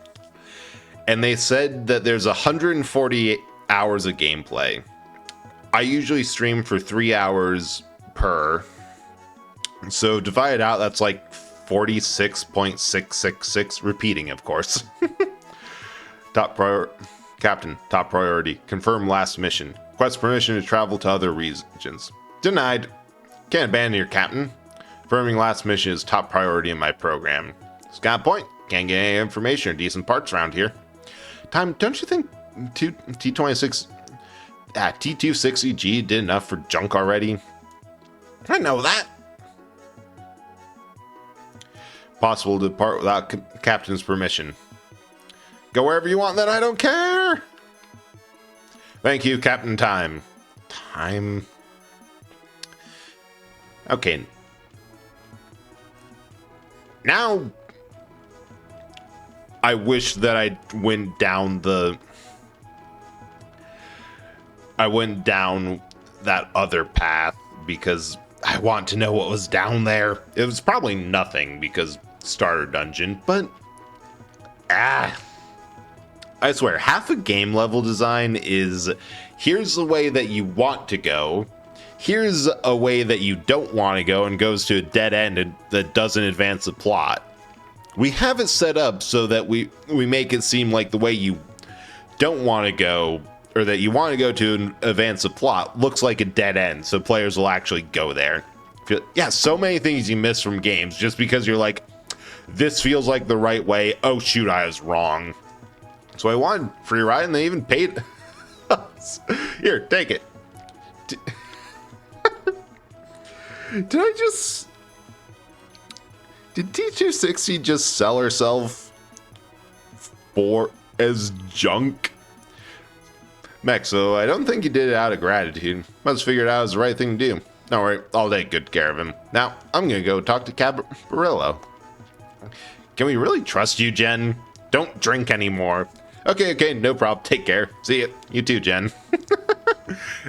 And they said that there's 148 hours of gameplay. I usually stream for 3 hours per, so divide it out, that's like 46.666, repeating of course. Captain, top priority, confirm last mission, request permission to travel to other regions, denied. Can't abandon your captain. Confirming last mission is top priority in my program. Scout point, can't get any information or decent parts around here. Time, don't you think T26 T260G did enough for junk already? I know that. Possible to depart without captain's permission. Go wherever you want, then I don't care. Thank you, Captain Time. Time. Okay. Now, I wish that I went down that other path, because I want to know what was down there. It was probably nothing because starter dungeon, but I swear, half a game level design is here's the way that you want to go, here's a way that you don't want to go and goes to a dead end and that doesn't advance the plot. We have it set up so that we make it seem like the way you don't want to go, or that you want to go to advance the plot, looks like a dead end, so players will actually go there. Yeah, so many things you miss from games just because you're like, this feels like the right way. Oh shoot, I was wrong. So I wanted free ride, and they even paid us. Here, take it. Did I just... Did T260 just sell herself for as junk? Mech, so I don't think he did it out of gratitude. Must figure it out as the right thing to do. Don't worry, I'll take good care of him. Now, I'm gonna go talk to Cabarillo. Can we really trust you, Jen? Don't drink anymore. Okay, no problem. Take care. See ya. You too, Jen.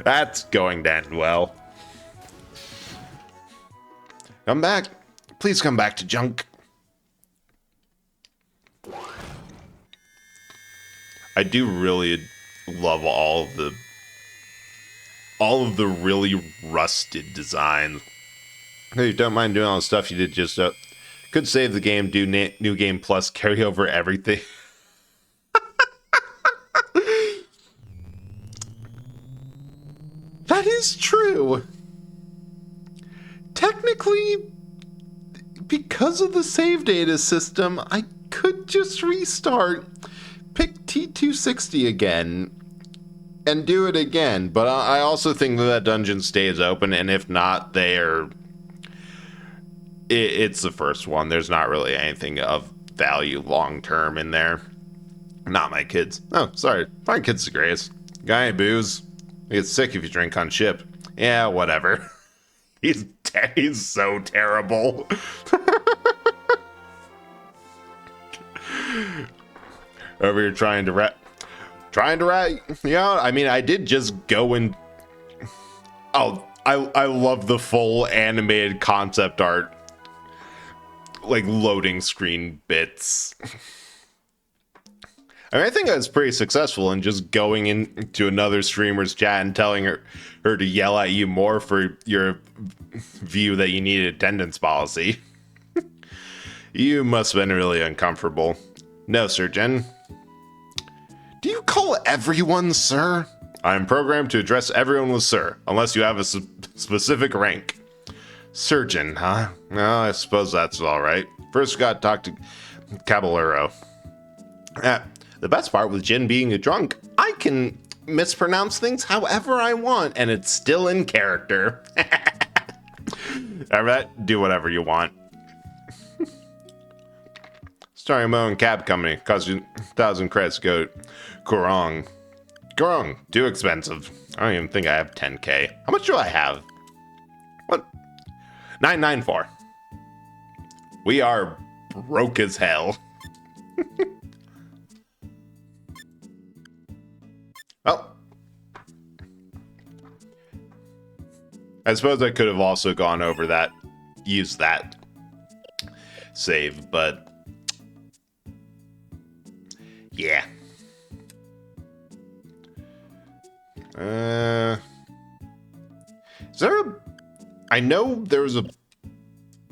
That's going to end well. Come back. Please come back to junk. I do really love all of the really rusted designs. Hey, you don't mind doing all the stuff you did just could save the game, do new game plus, carry over everything. That is true. Technically, because of the save data system, I could just restart, pick T260 again, and do it again. But I also think that dungeon stays open, and if not, it's the first one. There's not really anything of value long term in there. Not my kids. Oh, sorry. My kids the greatest. Guy booze. You get sick if you drink on ship. Yeah, whatever. He's so terrible. Over here trying to rat. Yeah, I mean, I did just go and. Oh, I love the full animated concept art, like loading screen bits. I mean, I think I was pretty successful in just going into another streamer's chat and telling her to yell at you more for your view that you need attendance policy. You must have been really uncomfortable. No, Sir Jen. Do you call everyone sir? I'm programmed to address everyone with sir, unless you have a specific rank. Surgeon, huh? Well, I suppose that's all right. First, got to talk to Caballero. The best part with Jin being a drunk, I can mispronounce things however I want, and it's still in character. Alright, do whatever you want. Starting my own cab company, cost you 1,000 credits to go to Kurong. Kurong, too expensive. I don't even think I have 10k. How much do I have? What? 994. We are broke as hell. Oh. I suppose I could have also gone over that, used that save, but yeah. Is there a... I know there was a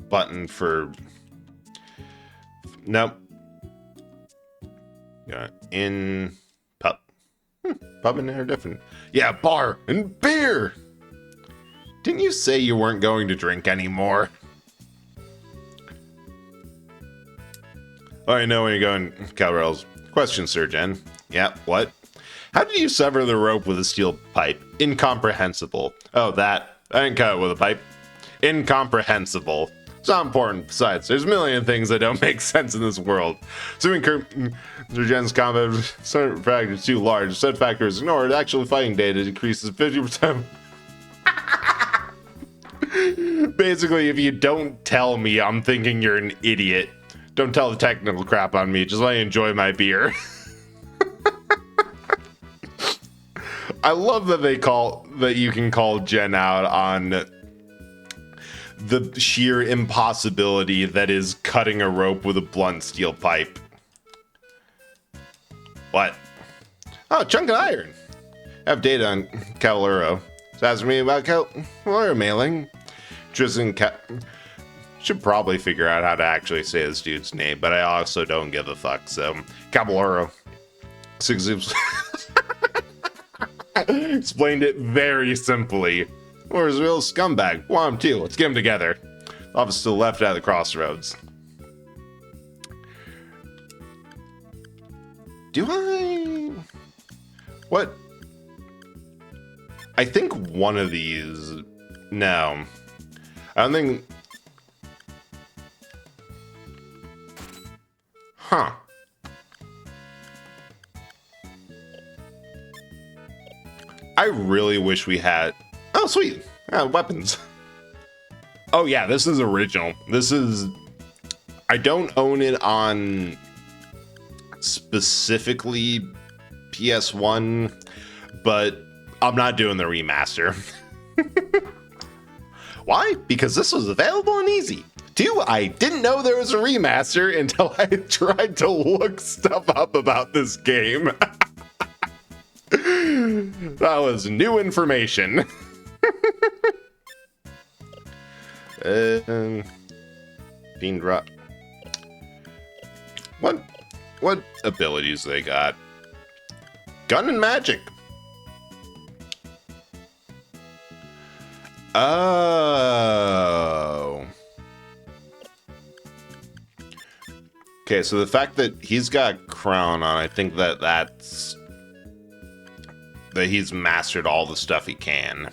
button for... Nope. Yeah, in... Pub. Pub and they're different. Yeah, bar and beer! Didn't you say you weren't going to drink anymore? Oh, I know when you're going, Calrell's. Question, Sir Jen. Yeah, what? How did you sever the rope with a steel pipe? Incomprehensible. Oh, that. I didn't cut it with a pipe. Incomprehensible. It's not important. Besides, there's a million things that don't make sense in this world. Assuming Sir Jen's combat factor is too large, said factor is ignored, actual fighting data decreases 50%. Basically, if you don't tell me, I'm thinking you're an idiot. Don't tell the technical crap on me. Just let me enjoy my beer. I love that you can call Jen out on the sheer impossibility that is cutting a rope with a blunt steel pipe. What? Oh, chunk of iron. I have data on Caballero. It's asking me about Caballero mailing. Tristan should probably figure out how to actually say this dude's name, but I also don't give a fuck. So, Caballero. Explained it very simply. Or is a real scumbag. Want him too. Let's get him together. Office to the left at the crossroads. Do I? What? I think one of these. No. I don't think. Huh. I really wish we had... Oh, sweet. Weapons. Oh, yeah, this is original. This is... I don't own it on specifically PS1, but I'm not doing the remaster. Why? Because this was available and easy. 2, I didn't know there was a remaster until I tried to look stuff up about this game. That was new information. Fiend drop. What abilities they got? Gun and magic. Oh. Okay, so the fact that he's got crown on, I think that's that he's mastered all the stuff he can.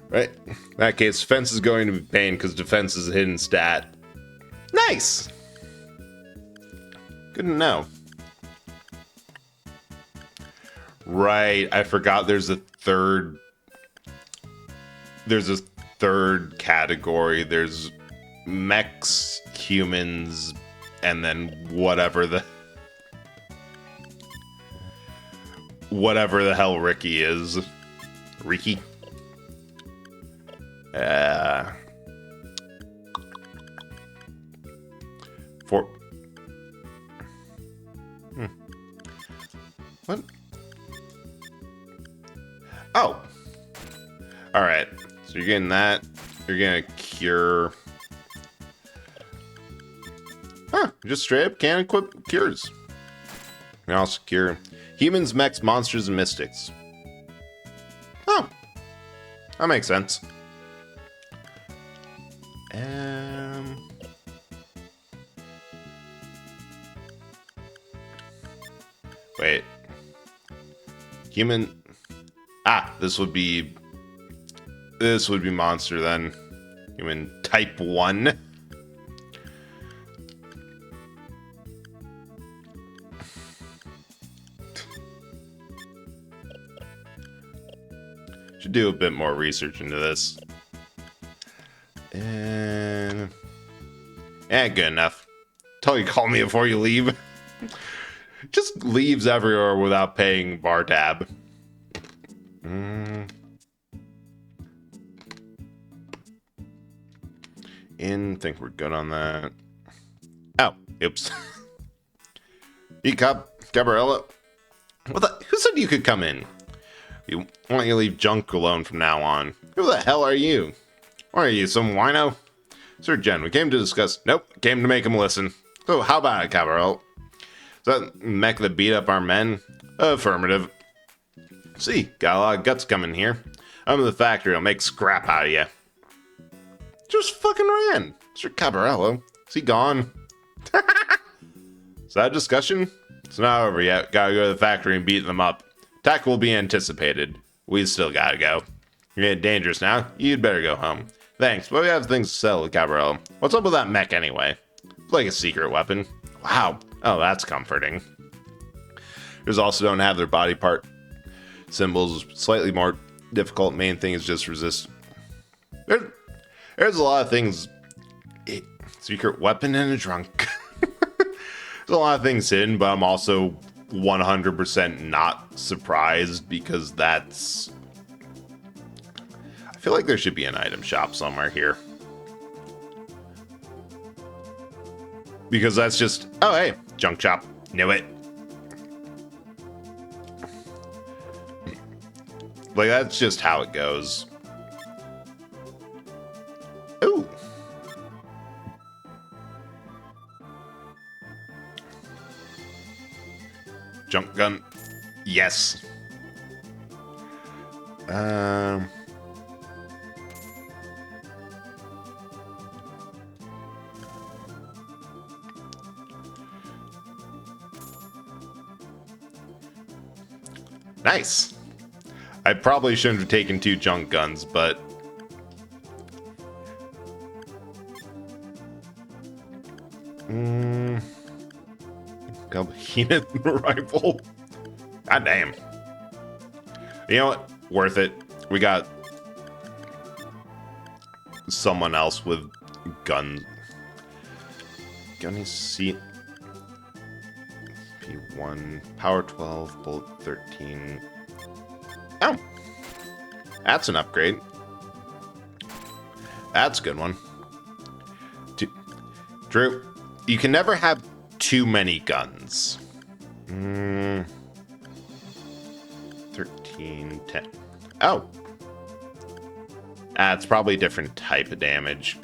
Right? In that case, defense is going to be pain because defense is a hidden stat. Nice! Good to know. Right, I forgot there's a third category. There's mechs, humans, and then whatever the hell Ricky is. Ricky? What? Oh. Alright. So you're getting that. You're gonna cure. Huh. Just straight up can't equip cures. You can also cure humans, mechs, monsters, and mystics. Oh. That makes sense. Wait. Human. This would be monster then. Human type 1. Should do a bit more research into this. And good enough. Tell you call me before you leave. Just leaves everywhere without paying bar tab. Think we're good on that. Oh, oops. Gabriella. Who said you could come in? Why don't you leave junk alone from now on? Who the hell are you? Or are you some wino? Sir Jen, we came to discuss... Nope, came to make him listen. So how about it, Gabrielle? Is that mech that beat up our men? Affirmative. See, got a lot of guts coming here. I'm in the factory, I'll make scrap out of you. Just fucking ran. Mr. Cabarello. Is he gone? Is that a discussion? It's not over yet. Gotta go to the factory and beat them up. Attack will be anticipated. We still gotta go. You're getting dangerous now. You'd better go home. Thanks, but we have things to settle, Cabarello. What's up with that mech anyway? It's like a secret weapon. Wow. Oh, that's comforting. Yours also don't have their body part symbols. Slightly more difficult. Main thing is just resist. There's a lot of things. Secret weapon and a drunk. There's a lot of things hidden, but I'm also 100% not surprised because that's... I feel like there should be an item shop somewhere here. Because that's just... Oh, hey, junk shop. Knew it. Like, that's just how it goes. Ooh. Junk gun. Yes. Nice. I probably shouldn't have taken 2 junk guns, but... behemoth rifle. God damn. You know what? Worth it. We got someone else with guns. Gunny seat. P1. Power 12. Bullet 13. Oh. That's an upgrade. That's a good one. Drew, you can never have too many guns. 13, 10. Oh. It's probably a different type of damage.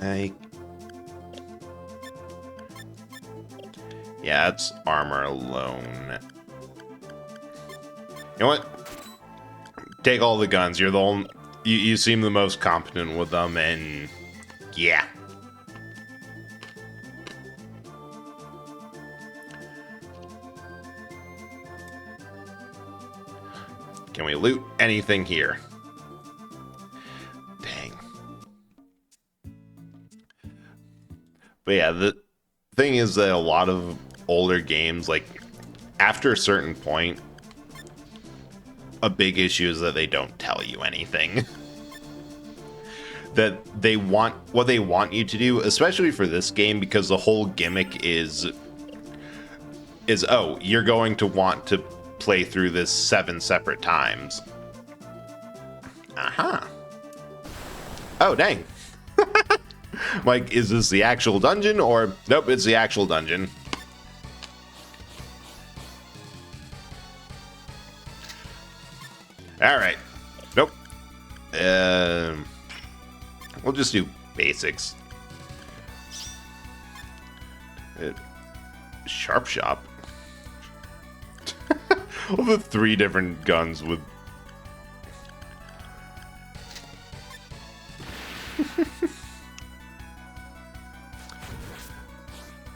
Yeah, that's armor alone. You know what? Take all the guns. You're the only... You seem the most competent with them, and... Yeah. Can we loot anything here? Dang. But yeah, the thing is that a lot of older games, like, after a certain point, a big issue is that they don't tell you anything. That they want, what they want you to do, especially for this game, because the whole gimmick is, oh, you're going to want to play through this 7 separate times. Aha. Oh, dang. Like, is this the actual dungeon, or... Nope, it's the actual dungeon. Alright. Nope. We'll just do basics. Sharp shop. All the 3 different guns with...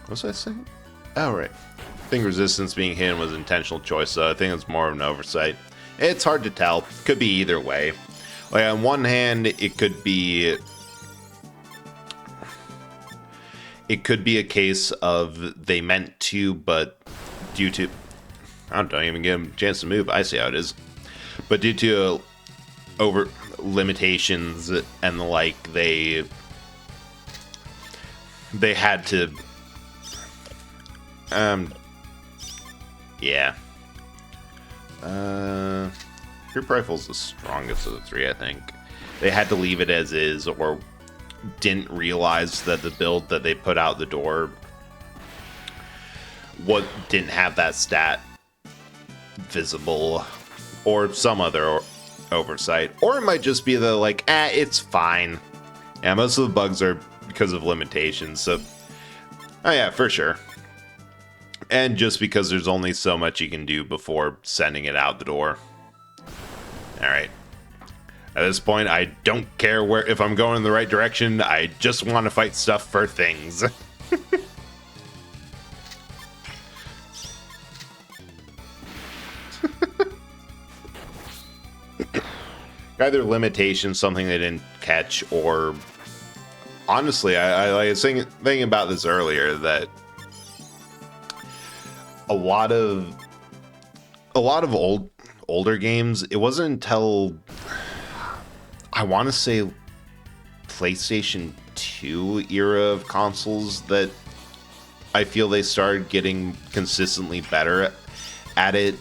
What was I saying? Oh, right. I think resistance being hidden was an intentional choice, so I think it's more of an oversight. It's hard to tell. Could be either way. Like, on one hand, it could be... It could be a case of they meant to, but due to... I don't even give them a chance to move. I see how it is. But due to over limitations and the like, they had to... Yeah. Group rifle's the strongest of the 3, I think. They had to leave it as is, or didn't realize that the build that they put out the door didn't have that stat visible, or some other oversight. Or it might just be the, like, it's fine. Yeah, most of the bugs are because of limitations, so... Oh yeah, for sure. And just because there's only so much you can do before sending it out the door. Alright. At this point, I don't care if I'm going in the right direction. I just want to fight stuff for things. Either limitation, something they didn't catch, or... Honestly, I was thinking about this earlier, that a lot of older games, it wasn't until I want to say PlayStation 2 era of consoles that I feel they started getting consistently better at it.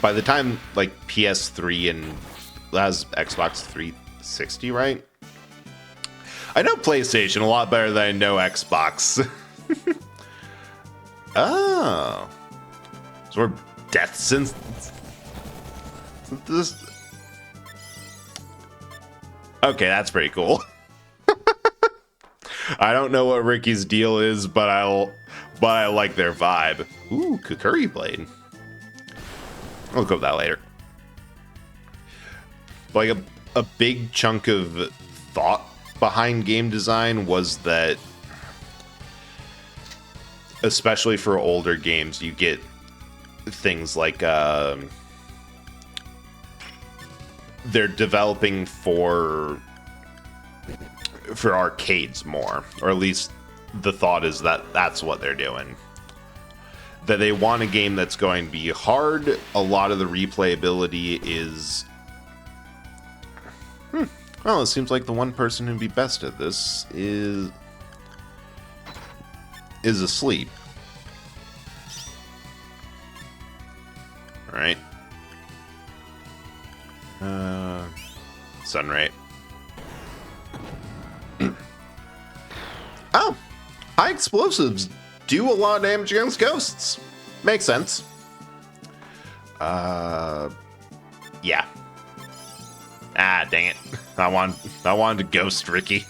By the time like PS3 and that's Xbox 360, right? I know PlayStation a lot better than I know Xbox. Oh. So we're death sentence. Okay, that's pretty cool. I don't know what Ricky's deal is, but I like their vibe. Ooh, Kukuri blade. I'll look up that later. Like a big chunk of thought behind game design was that, especially for older games, you get things like they're developing for arcades more, or at least the thought is that that's what they're doing. that they want a game that's going to be hard. A lot of the replayability is... Well, it seems like the one person who'd be best at this is asleep. Alright. Sunray. Oh! High explosives do a lot of damage against ghosts. Makes sense. Yeah. Ah, dang it. I wanted to ghost Ricky.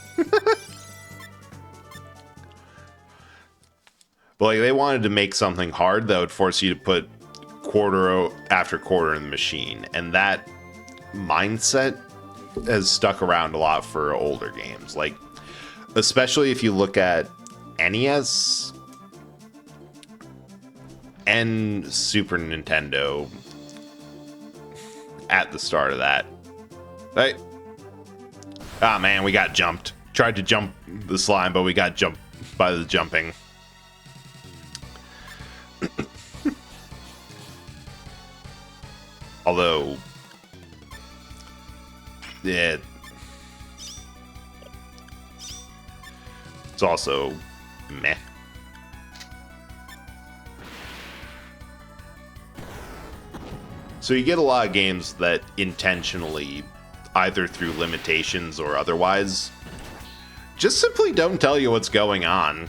But like, they wanted to make something hard that would force you to put quarter after quarter in the machine. And that mindset has stuck around a lot for older games. Like, especially if you look at NES and Super Nintendo at the start of that. Right? Ah, man, we got jumped. Tried to jump the slime, but we got jumped by the jumping. Although, yeah, it's also meh. So you get a lot of games that intentionally, either through limitations or otherwise, just simply don't tell you what's going on.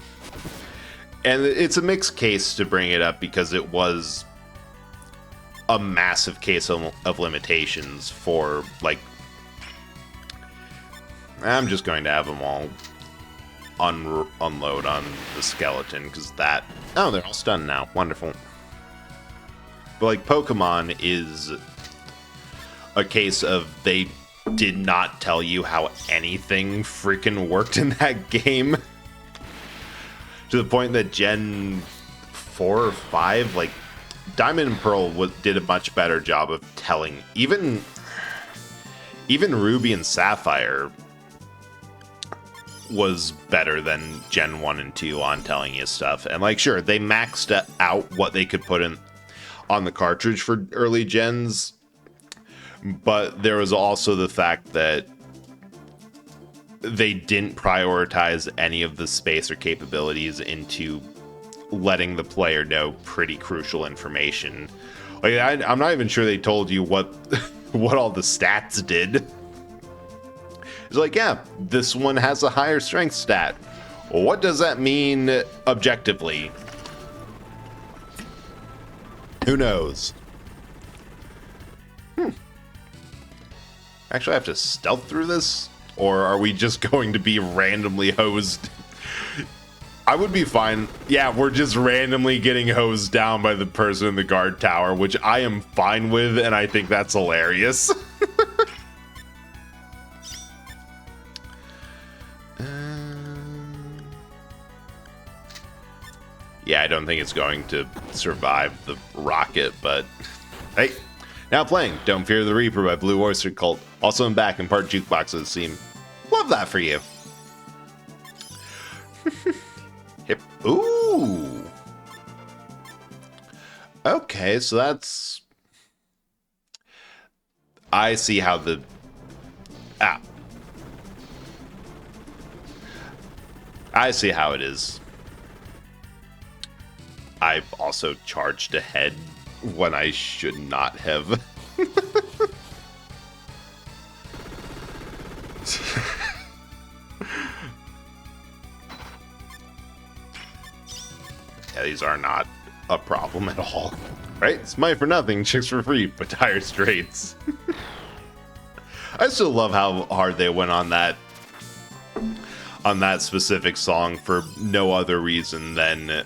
And it's a mixed case to bring it up because it was a massive case of limitations for, like, I'm just going to have them all unload on the skeleton because that... Oh, they're all stunned now. Wonderful. But, like, Pokemon is a case of they did not tell you how anything freaking worked in that game. To the point that Gen 4 or 5, like, Diamond and Pearl did a much better job of telling. Even Ruby and Sapphire was better than Gen 1 and 2 on telling you stuff. And, like, sure, they maxed out what they could put in on the cartridge for early gens, but there was also the fact that they didn't prioritize any of the space or capabilities into letting the player know pretty crucial information. Like, I'm not even sure they told you what what all the stats did. It's like, yeah, this one has a higher strength stat. What does that mean objectively? Who knows? Actually, I have to stealth through this? Or are we just going to be randomly hosed? I would be fine. Yeah, we're just randomly getting hosed down by the person in the guard tower, which I am fine with, and I think that's hilarious. Yeah, I don't think it's going to survive the rocket, but hey. Now playing Don't Fear the Reaper by Blue Oyster Cult. Also in back and part jukebox of the scene. Love that for you. Hip. Ooh. Okay, so that's... I see how the... I see how it is. I've also charged ahead when I should not have. Yeah, these are not a problem at all. Right? Smite for nothing, chicks for free, but dire straits. I still love how hard they went on that specific song for no other reason than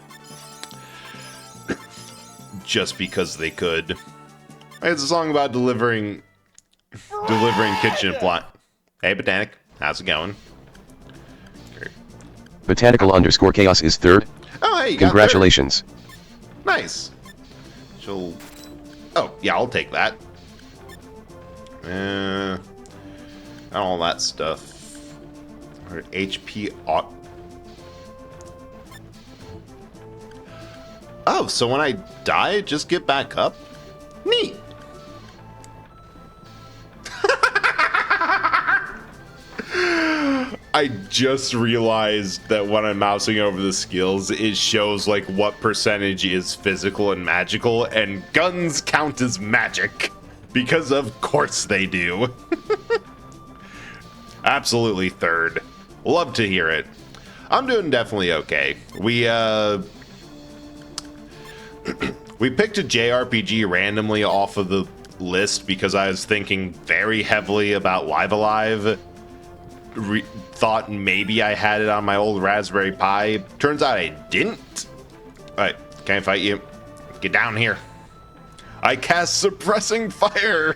just because they could. It's a song about delivering kitchen appliance. Hey, Botanic, how's it going? Botanical_chaos is third. Oh, hey, you Congratulations. got third. Nice. Oh, yeah, I'll take that. All that stuff. HP Oh, so when I die, just get back up? Neat. I just realized that when I'm mousing over the skills, it shows like what percentage is physical and magical, and guns count as magic. Because of course they do. Absolutely third. Love to hear it. I'm doing definitely okay. We picked a JRPG randomly off of the list because I was thinking very heavily about Live Alive. Thought maybe I had it on my old Raspberry Pi. Turns out I didn't. Alright, can't fight you. Get down here. I cast Suppressing Fire.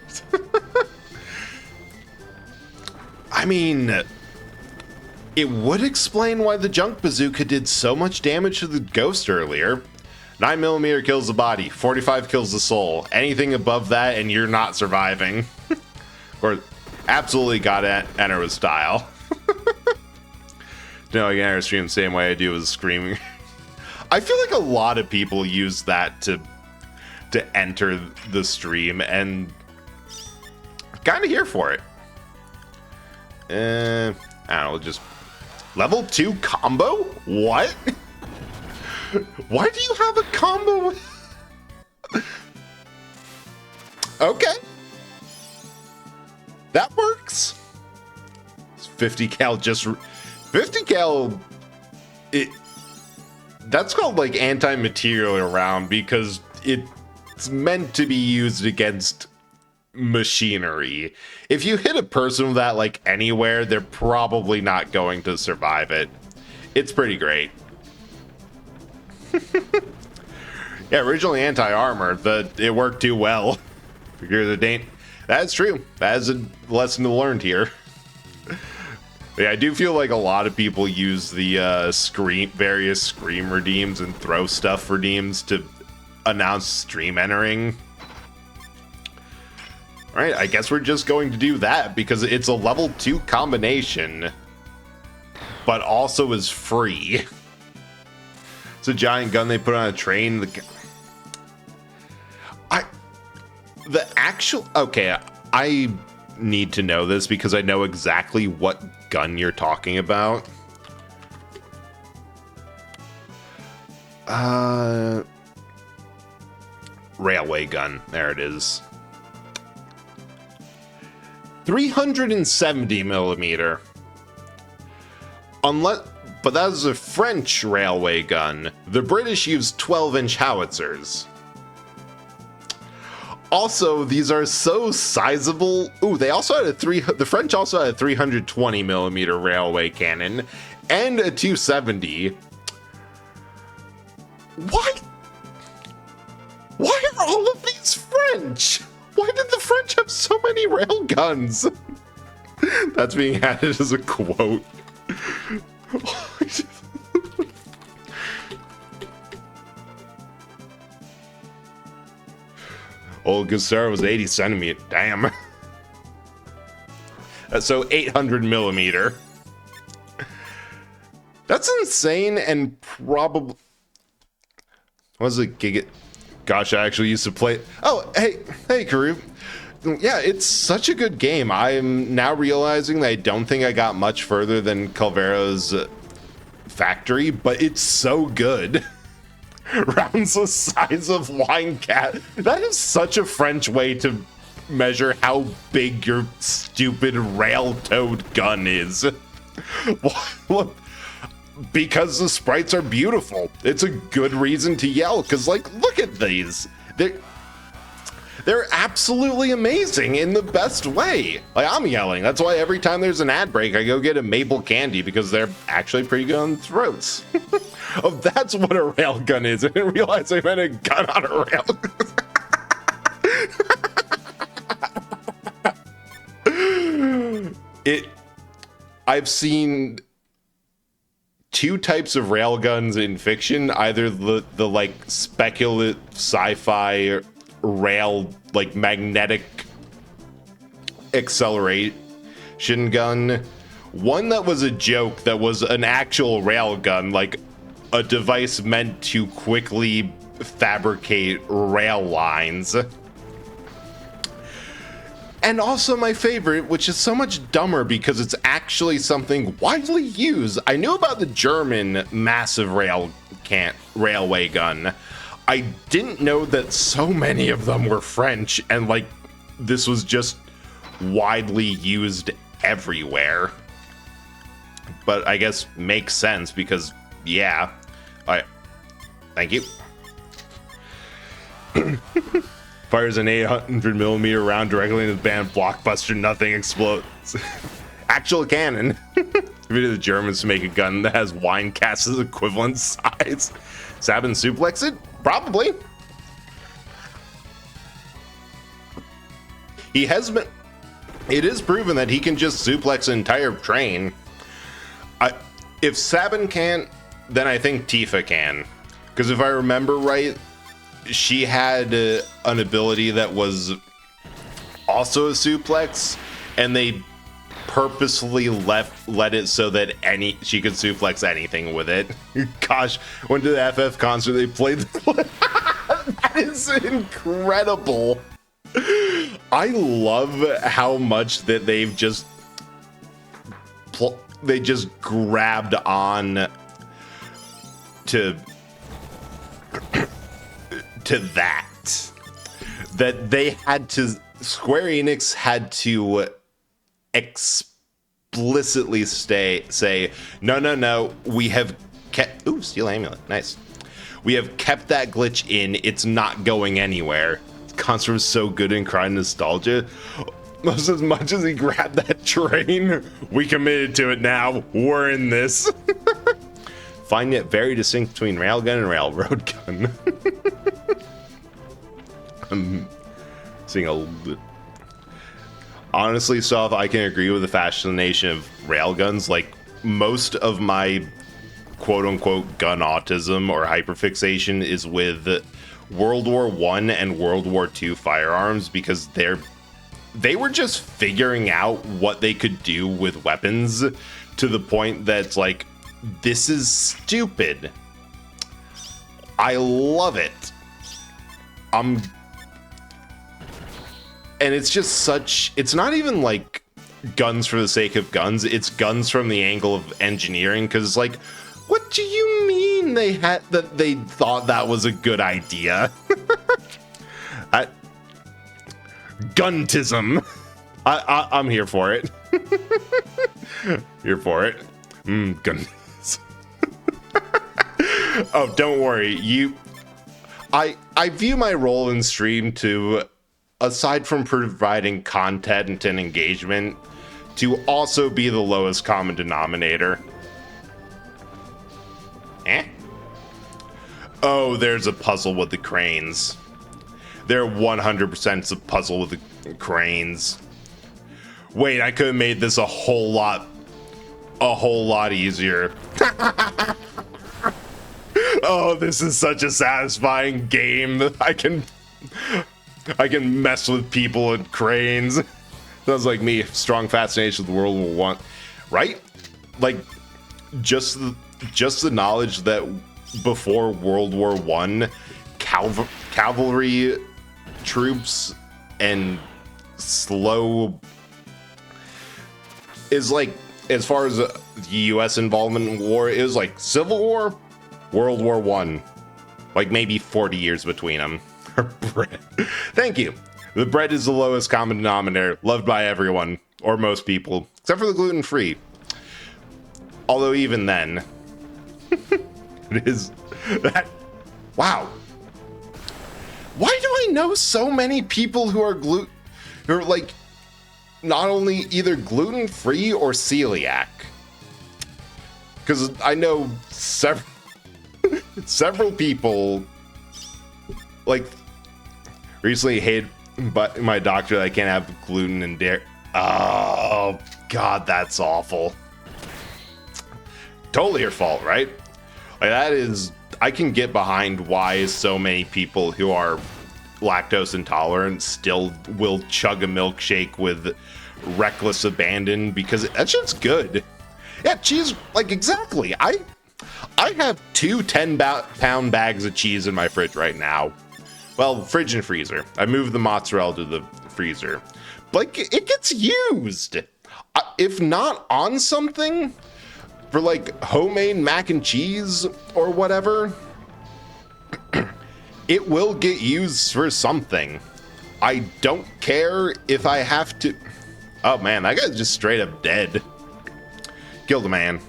I mean, it would explain why the Junk Bazooka did so much damage to the ghost earlier. 9mm kills the body, 45 kills the soul. Anything above that and you're not surviving. Or absolutely gotta enter with style. No, I can enter stream the same way I do with screaming. I feel like a lot of people use that to enter the stream, and kind of here for it. I don't know, just level 2 combo? What? Why do you have a combo? Okay. That works. 50 cal just 50 cal that's called like anti-material around because it's meant to be used against machinery. If you hit a person with that like anywhere, they're probably not going to survive it. It's pretty great. Yeah, originally anti-armor, but it worked too well. Figure that ain't. That's true. That is a lesson learned here. Yeah, I do feel like a lot of people use the various Scream redeems and throw stuff redeems to announce stream entering. All right, I guess we're just going to do that because it's a level 2 combination, but also is free. It's a giant gun they put on a train. Okay, I need to know this because I know exactly what gun you're talking about. Railway gun. There it is. 370mm. But that is a French railway gun. The British used 12-inch howitzers. Also, these are so sizable. Ooh, they also had the French also had a 320mm railway cannon and a 270. Why are all of these French? Why did the French have so many rail guns? That's being added as a quote. Old Gustaro was 80cm. Damn. So 800mm. That's insane, and probably was it Giga? Gosh, I actually used to play. Oh, hey, Karu. Yeah, it's such a good game. I'm now realizing that I don't think I got much further than Calvero's factory, but it's so good. Rounds the size of wine cat. That is such a French way to measure how big your stupid rail-toed gun is. Look, because the sprites are beautiful. It's a good reason to yell, because, like, look at these. They're absolutely amazing in the best way. Like, I'm yelling. That's why every time there's an ad break, I go get a maple candy, because they're actually pretty good on throats. Oh, that's what a railgun is. I didn't realize I meant a gun on a rail. I've seen two types of railguns in fiction, either the like speculative sci-fi rail, like magnetic acceleration gun, one that was a joke that was an actual rail gun, like a device meant to quickly fabricate rail lines. And also my favorite, which is so much dumber because it's actually something widely used. I knew about the German massive railway gun. I didn't know that so many of them were French, and like this was just widely used everywhere. But I guess makes sense because yeah. Thank you. Fires an 800mm round directly into the band blockbuster, nothing explodes. Actual cannon. Maybe the Germans to make a gun that has wine casks equivalent size. Sabin suplex it? Probably. He has been. It is proven that he can just suplex an entire train. If Sabin can't, then I think Tifa can. Because if I remember right, she had an ability that was also a suplex, and they purposely let it so that she could suplex anything with it. Gosh, went to the FF concert, they played the that is incredible. I love how much that they've just grabbed on to that they had to, Square Enix had to explicitly say no, we have kept, steel amulet, nice, we have kept that glitch in, it's not going anywhere. Concert was so good and crying nostalgia. Most as much as he grabbed that train, we committed to it now, we're in this. Find it very distinct between railgun and railroad gun. I'm seeing a little. Honestly, Soph, I can agree with the fascination of railguns. Like, most of my quote-unquote gun autism or hyperfixation is with World War I and World War II firearms, because they were just figuring out what they could do with weapons to the point that's like, this is stupid. I love it. And it's just such, it's not even like guns for the sake of guns, it's guns from the angle of engineering, because it's like, what do you mean they thought that was a good idea? Guntism. I'm here for it. Here for it. Gun. Oh, don't worry. I view my role in stream to, aside from providing content and engagement, to also be the lowest common denominator. Oh, there's a puzzle with the cranes. There 100% a puzzle with the cranes. Wait, I could have made this a whole lot easier. Oh, this is such a satisfying game. I can mess with people and cranes. Sounds like me. Strong fascination with World War I, right? Like, just the knowledge that before World War I, cavalry troops and slow is like, as far as the U.S. involvement in war, it was like Civil War, World War I, like maybe 40 years between them. Bread. Thank you. The bread is the lowest common denominator, loved by everyone, or most people, except for the gluten-free. Although even then, it is that. Wow. Why do I know so many people who are like not only either gluten-free or celiac? Because I know several people, like, recently hated my doctor that I can't have gluten and dairy. Oh God, that's awful. Totally your fault, right? Like, that is, I can get behind why so many people who are lactose intolerant still will chug a milkshake with reckless abandon, because that shit's good. Yeah, cheese, like, exactly. I have two 10-pound bags of cheese in my fridge right now. Well, fridge and freezer. I moved the mozzarella to the freezer. But it gets used. If not on something, for like homemade mac and cheese or whatever, it will get used for something. I don't care if I have to... Oh man, that guy's just straight up dead. Killed a man.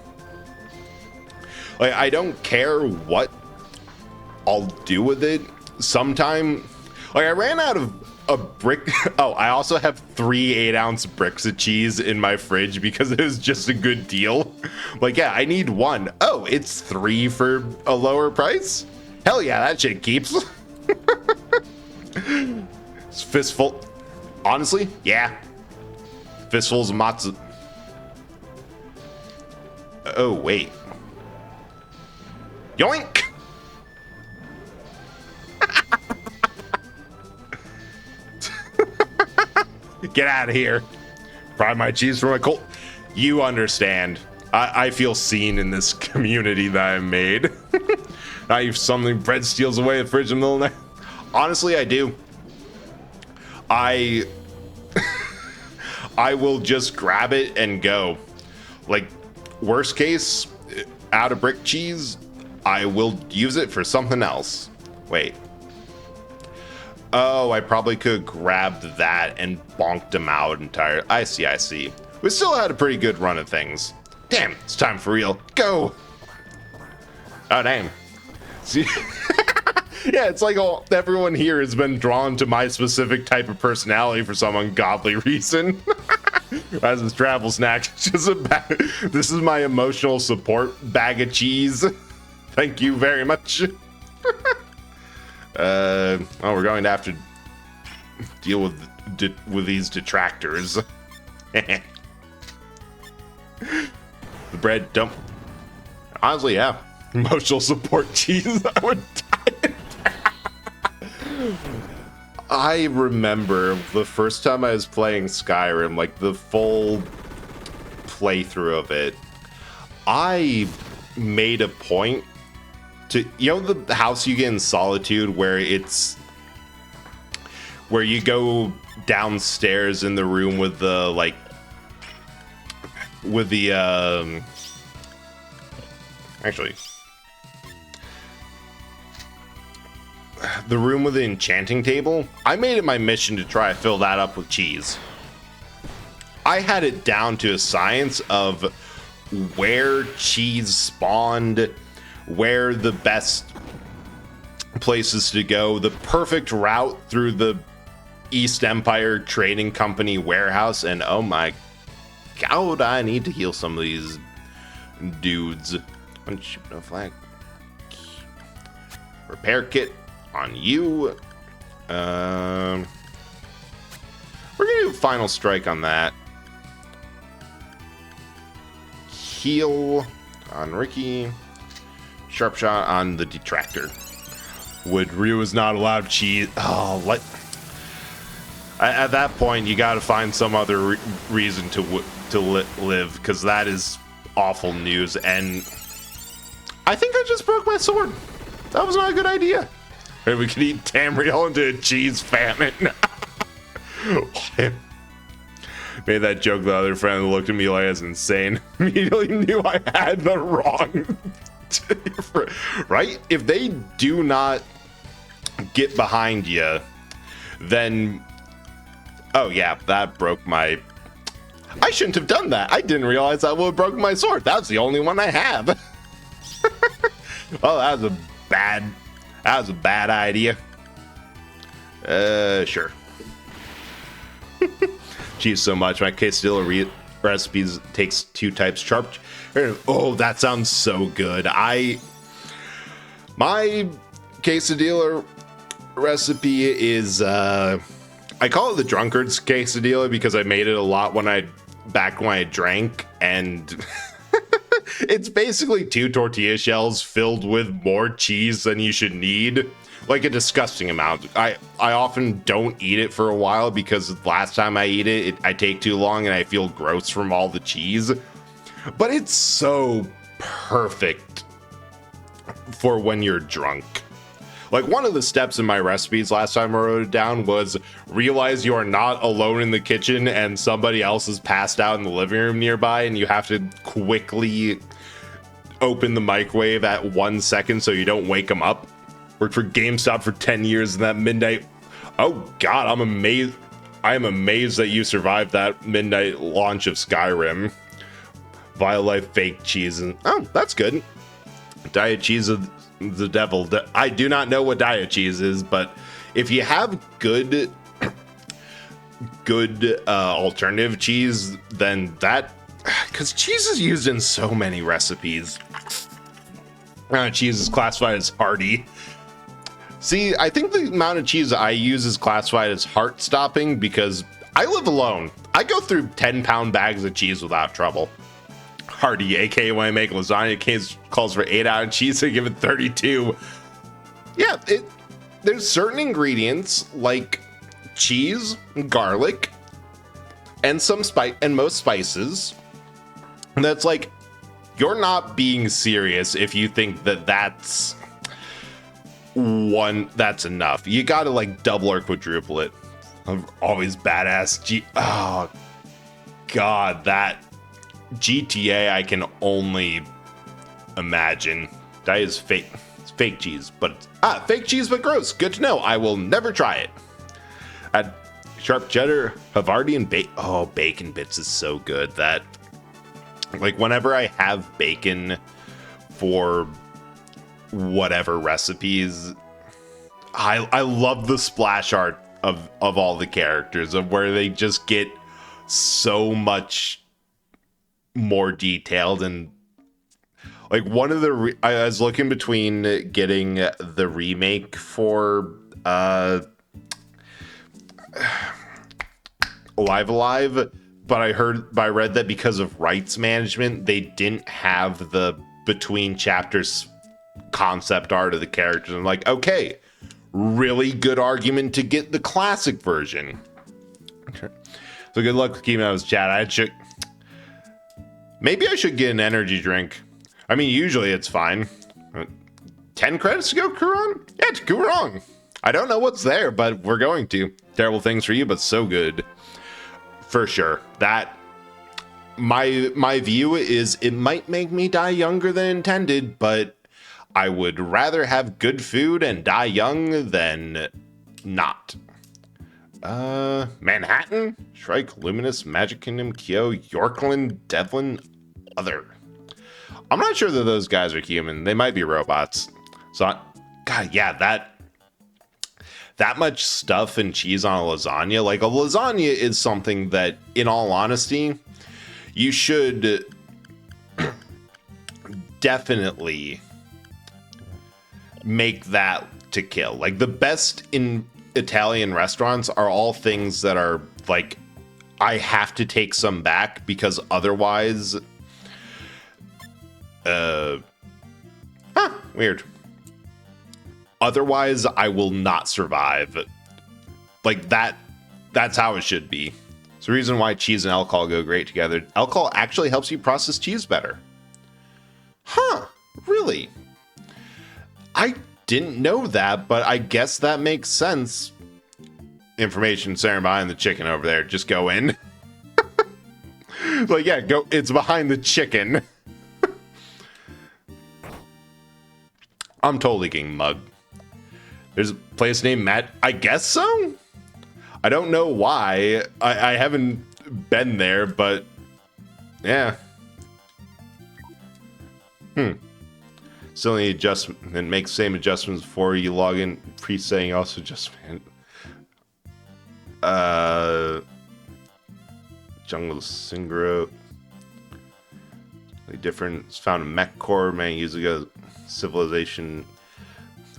Like, I don't care what I'll do with it. Sometime, like, I ran out of a brick. Oh, I also have 3 8-ounce bricks of cheese in my fridge because it was just a good deal. Like, yeah, I need 1. Oh, it's 3 for a lower price? Hell yeah, that shit keeps. It's fistful. Honestly, yeah. Fistfuls of matzo. Oh, wait. Yoink! Get out of here. Fry my cheese for my cold. You understand. I feel seen in this community that I've made. Now if something bread steals away the fridge in the middle of the night. Honestly, I do. I will just grab it and go. Like, worst case, out of brick cheese, I will use it for something else. Wait. Oh, I probably could have grabbed that and bonked them out entirely. I see. We still had a pretty good run of things. Damn, it's time for real. Go! Oh, damn. See? Yeah, it's like everyone here has been drawn to my specific type of personality for some ungodly reason. As this travel snack, just this is my emotional support bag of cheese. Thank you very much. Oh, we're going to have to deal with these detractors. The bread dump. Honestly, yeah. Emotional support cheese. I would die. I remember the first time I was playing Skyrim, like the full playthrough of it, I made a point to, you know, the house you get in Solitude where you go downstairs in the room with the actually the room with the enchanting table. I made it my mission to try to fill that up with cheese. I had it down to a science of where cheese spawned, where the best places to go, the perfect route through the East Empire Trading Company warehouse, and oh my god, I need to heal some of these dudes. No flag. Repair kit on you. We're gonna do final strike on that. Heal on Ricky. Sharp shot on the detractor. Wood Ryu is not allowed cheese. Oh, what? At that point, you got to find some other reason to live, because that is awful news. And I think I just broke my sword. That was not a good idea. Maybe we could eat Tamriel into a cheese famine. Made that joke. The other friend looked at me like I was insane. Immediately knew I had the wrong. Right? If they do not get behind you, then oh yeah, that broke my. I shouldn't have done that. I didn't realize that would have broken my sword. That's the only one I have. Oh, that was a bad idea. Sure. Cheese so much. My quesadilla recipes takes 2 types sharp. Oh, that sounds so good. My quesadilla recipe is I call it the drunkard's quesadilla because I made it a lot back when I drank, and it's basically 2 tortilla shells filled with more cheese than you should need. Like a disgusting amount. I often don't eat it for a while because last time I eat it, I take too long and I feel gross from all the cheese. But it's so perfect for when you're drunk. Like, one of the steps in my recipes last time I wrote it down was realize you are not alone in the kitchen and somebody else is passed out in the living room nearby, and you have to quickly open the microwave at 1 second so you don't wake them up. Worked for GameStop for 10 years in that midnight. Oh God, I'm amazed. I am amazed that you survived that midnight launch of Skyrim. Violife fake cheese. And oh, that's good. Diet cheese of the devil. I do not know what diet cheese is, but if you have good alternative cheese, then that, because cheese is used in so many recipes. Cheese is classified as hearty. See, I think the amount of cheese I use is classified as heart stopping because I live alone. I go through 10-pound bags of cheese without trouble. Hearty, aka when I make lasagna, case calls for 8 ounce cheese, I give it 32. Yeah, there's certain ingredients like cheese, garlic, and some spice, and most spices. And that's like, you're not being serious if you think that that's enough. You gotta like double or quadruple it. I'm always badass. Oh God, that GTA I can only imagine. That is fake. It's fake cheese, but fake cheese but gross. Good to know. I will never try it. Add sharp cheddar, Havarti, and bacon. Oh, bacon bits is so good. That, like, whenever I have bacon for whatever recipes, I love the splash art of all the characters, of where they just get so much more detailed. And like, one of the I was looking between getting the remake for Alive, but I read that because of rights management they didn't have the between chapters concept art of the characters. I'm like, okay, really good argument to get the classic version. So good luck with keeping out his chat. Maybe I should get an energy drink. I mean, usually it's fine. 10 credits to go Kuron? Yeah, it's Kuron. I don't know what's there, but we're going to. Terrible things for you, but so good. For sure. That, my view is it might make me die younger than intended, but I would rather have good food and die young than not. Manhattan, Shrike, Luminous, Magic Kingdom, Kyo, Yorkland, Devlin, other. I'm not sure that those guys are human. They might be robots. So, God, yeah, that much stuff and cheese on a lasagna. Like, a lasagna is something that, in all honesty, you should definitely make that to kill. Like, the best in Italian restaurants are all things that are like, I have to take some back because otherwise weird. Otherwise I will not survive. Like, that's how it should be. It's the reason why cheese and alcohol go great together. Alcohol actually helps you process cheese better. Huh, really? I didn't know that, but I guess that makes sense. Information center behind the chicken over there. Just go in. Like, yeah, go. It's behind the chicken. I'm totally getting mugged. There's a place named Matt. I guess so. I don't know why. I haven't been there, but yeah. Still need adjustment and make same adjustments before you log in. Pre-setting also adjustment. Jungle Singro. Different. It's found in Mech Core many years ago. Civilization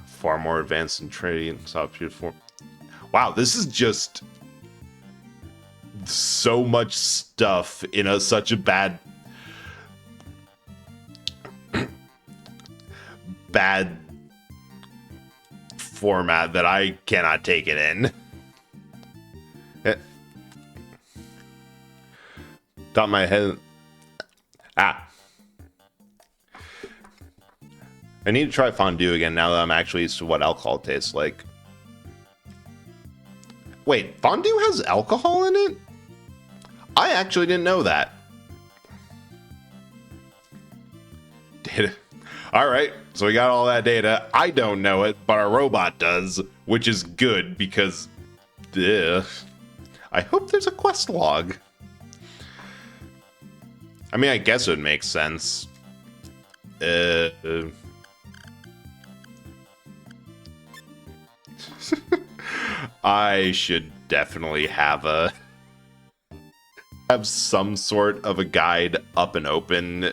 far more advanced than Trinity and Software form. Wow, this is just so much stuff in such a bad format that I cannot take it in. Top of my head. I need to try fondue again now that I'm actually used to what alcohol tastes like. Wait, fondue has alcohol in it? I actually didn't know that. Data. All right, so we got all that data. I don't know it, but our robot does, which is good because... I hope there's a quest log. I mean, I guess it would make sense. I should definitely have some sort of a guide up and open,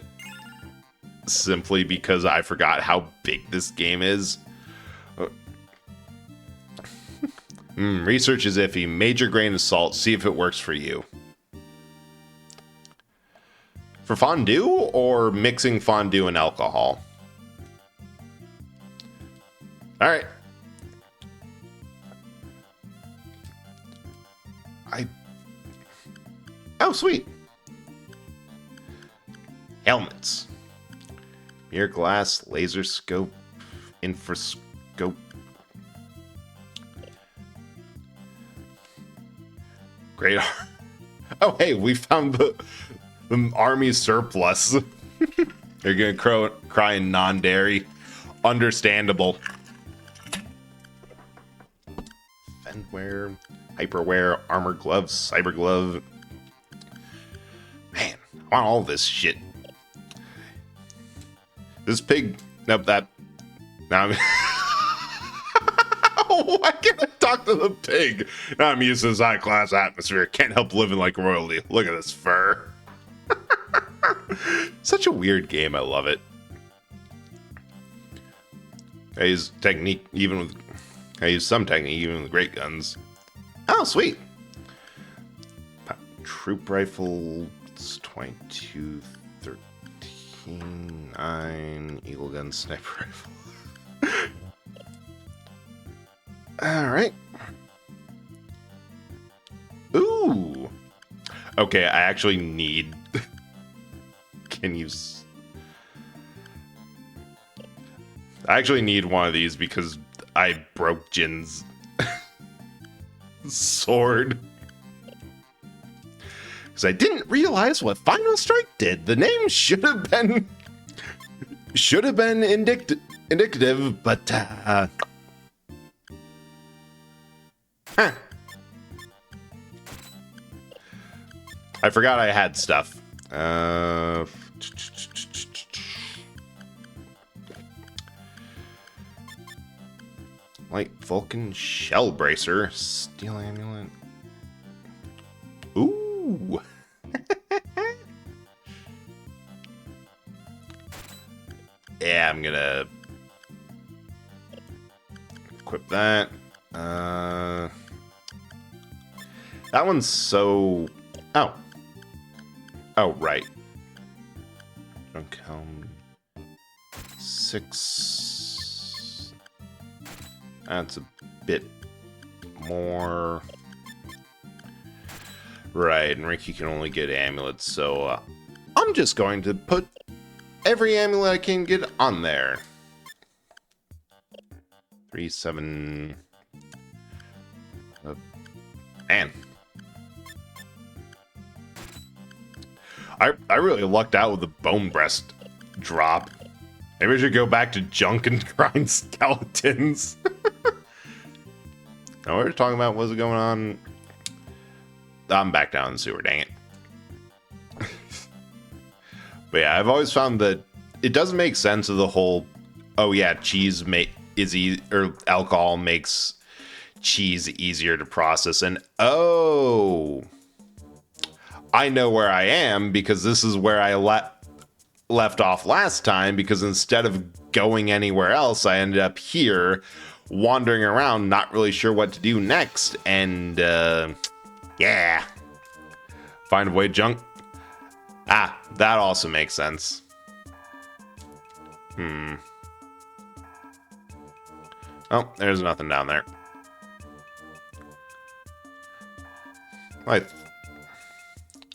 simply because I forgot how big this game is. Research is iffy. Major grain of salt. See if it works for you. For fondue or mixing fondue and alcohol? All right. Oh, sweet. Helmets. Mirror glass, laser scope, infrascope. Great. Oh, hey, we found the army surplus. They're gonna cry in non-dairy. Understandable. Fendwear, hyperwear, armor gloves, cyber glove. Man, I want all this shit. This pig. Nope, that. Now why can't I talk to the pig? Now I'm used to this high-class atmosphere. Can't help living like royalty. Look at this fur. Such a weird game. I love it. I use technique even with. I use some technique even with great guns. Oh, sweet. Troop rifle. It's 22, 13, 9. Eagle gun, sniper rifle. All right. Ooh. Okay, I actually need. Can you? I actually need one of these because I broke Jin's sword. Because I didn't realize what Final Strike did. The name should have been indicative, but huh. I forgot I had stuff. Light Vulcan Shell Bracer. Steel Amulet. Ooh. Yeah, I'm gonna equip that. That one's so... Oh. Oh, right. Junk helm. 6. That's a bit more. Right, and Ricky can only get amulets, so I'm just going to put every amulet I can get on there. 3, 7. Man. I really lucked out with the bone breast drop. Maybe I should go back to junk and grind skeletons. Now, what we're talking about, what's going on? I'm back down in the sewer, dang it. But yeah, I've always found that it doesn't make sense of the whole, oh yeah, alcohol makes cheese easier to process. And oh, I know where I am because this is where I left off last time, because instead of going anywhere else, I ended up here wandering around, not really sure what to do next. And yeah, find a way junk. Ah, that also makes sense. Oh, there's nothing down there.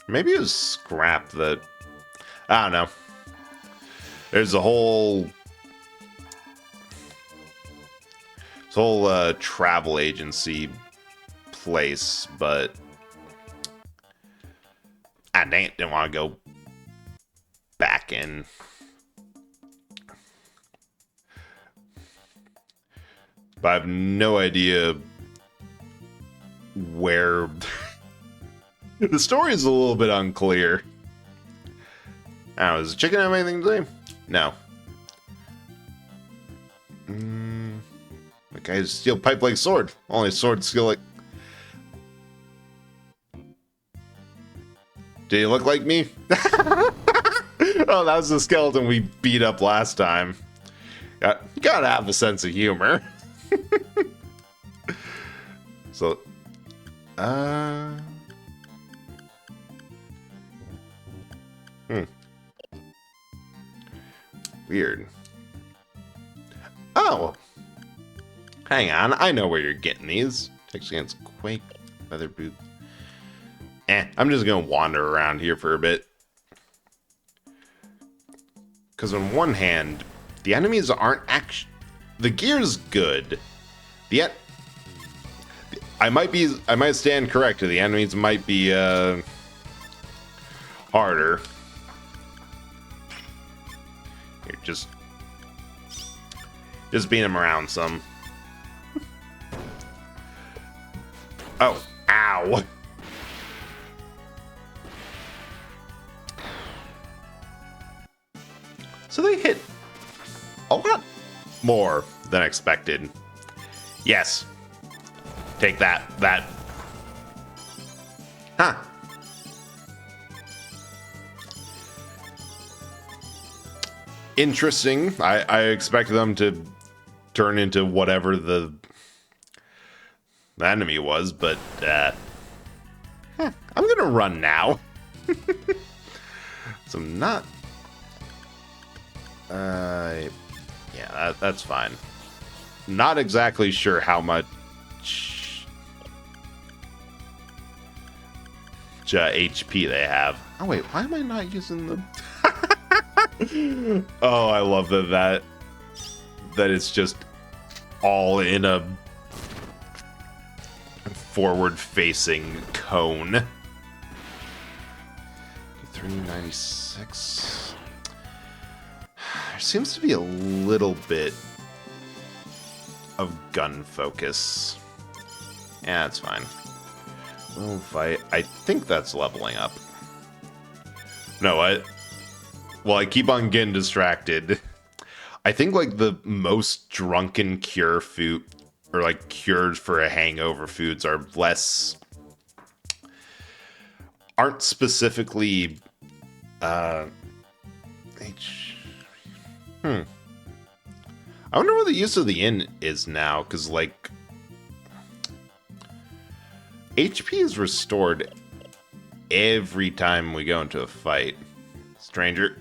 Maybe it was scrap that... I don't know. There's a whole this whole travel agency place, but I didn't want to go back in. But I have no idea where the story is a little bit unclear. I don't know, does the chicken have anything to say? No. The guy's steel pipe like sword. Only sword skill like. Did he look like me? Oh, that was the skeleton we beat up last time. You gotta have a sense of humor. So, weird. Oh, hang on. I know where you're getting these. Text against Quake, Feather Boot. I'm just gonna wander around here for a bit. Because on one hand, the enemies aren't actually... The gear's good. I might stand corrected. The enemies might be harder. Here, just beat them around some. Oh, ow. So they hit a lot more than expected. Yes. Take that. Huh. Interesting. I expected them to turn into whatever the enemy was, but I'm gonna run now. So I'm not... yeah, that's fine. Not exactly sure how much HP they have. Oh wait, why am I not using the... Oh, I love that it's just all in a forward-facing cone. 396. There seems to be a little bit of gun focus. Yeah, that's fine. Well, fight. I think that's leveling up. No, I keep on getting distracted. I think like the most drunken cure food, or like cures for a hangover foods, aren't specifically I wonder what the use of the inn is now, because like HP is restored every time we go into a fight. Stranger.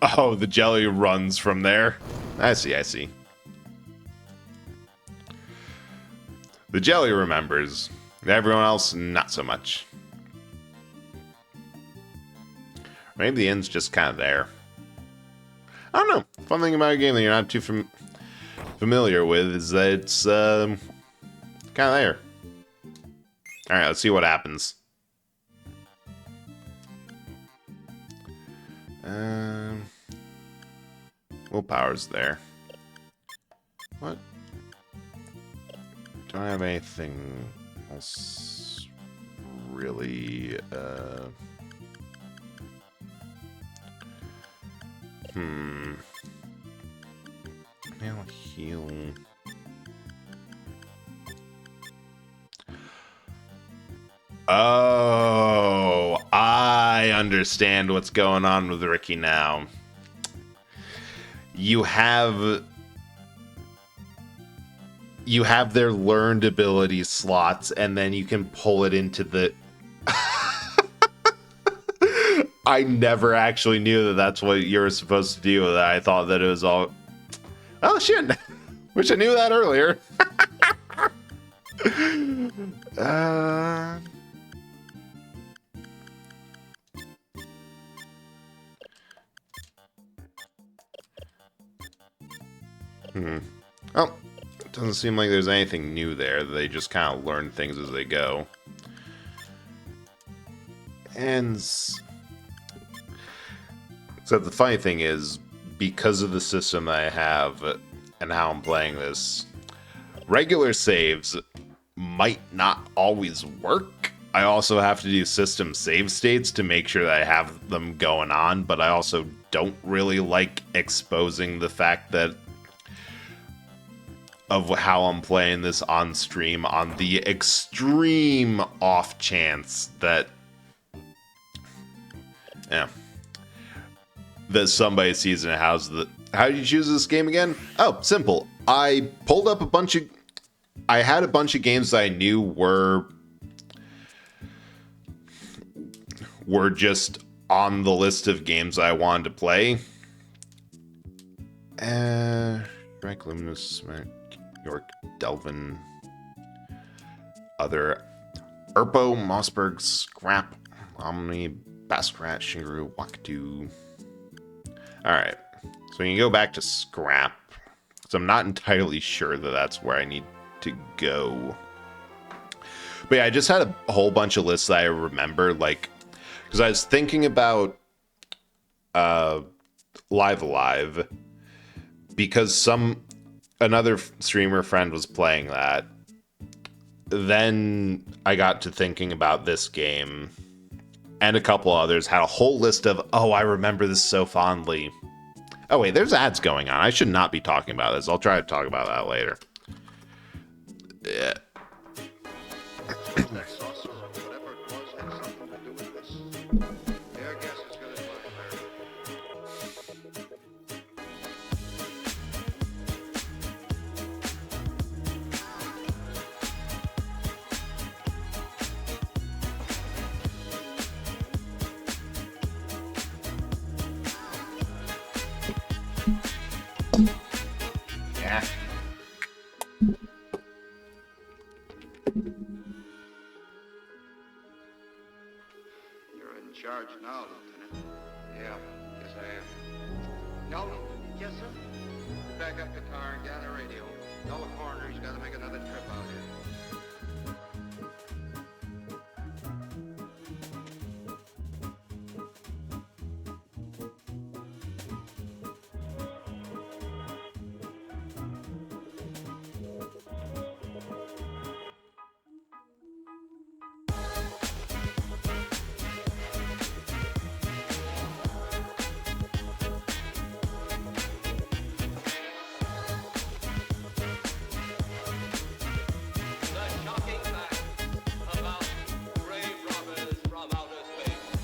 Oh, the jelly runs from there. I see. The jelly remembers. Everyone else, not so much. Maybe the end's just kind of there. I don't know. Fun thing about a game that you're not too familiar with is that it's kind of there. Alright, let's see what happens. Willpower's there. What? Don't have anything else really, Now heal. Oh, I understand what's going on with Ricky now. You have their learned ability slots, and then you can pull it into the... I never actually knew that that's what you were supposed to do with that. I thought that it was all... Oh, shit. Wish I knew that earlier. Oh, it doesn't seem like there's anything new there. They just kind of learn things as they go. And so the funny thing is, because of the system that I have and how I'm playing this, regular saves might not always work. I also have to do system save states to make sure that I have them going on, but I also don't really like exposing the fact that of how I'm playing this on stream on the extreme off chance that that somebody sees in a house that... How did you choose this game again? Oh, simple. I pulled up I had a bunch of games that I knew were just on the list of games I wanted to play. Frank Luminous, York, Delvin, other Erpo, Mossberg, Scrap, Omni, Baskrat, Shinguru, Waktu. Alright, so we can go back to Scrap. So I'm not entirely sure that that's where I need to go. But yeah, I just had a whole bunch of lists that I remember, like, because I was thinking about Live Alive, because another streamer friend was playing that. Then I got to thinking about this game, and a couple others, had a whole list of, oh, I remember this so fondly. Oh wait, there's ads going on. I should not be talking about this. I'll try to talk about that later. Yeah. That saucer or whatever it was had something to do with this. Their guess is good as Yeah. You're in charge now, Lieutenant. Yeah, yes I am. Dalton? Yes, sir? Back up the car and get on the radio. Tell the coroner he's got to make another trip out here. The shocking fact about grave robbers from outer space.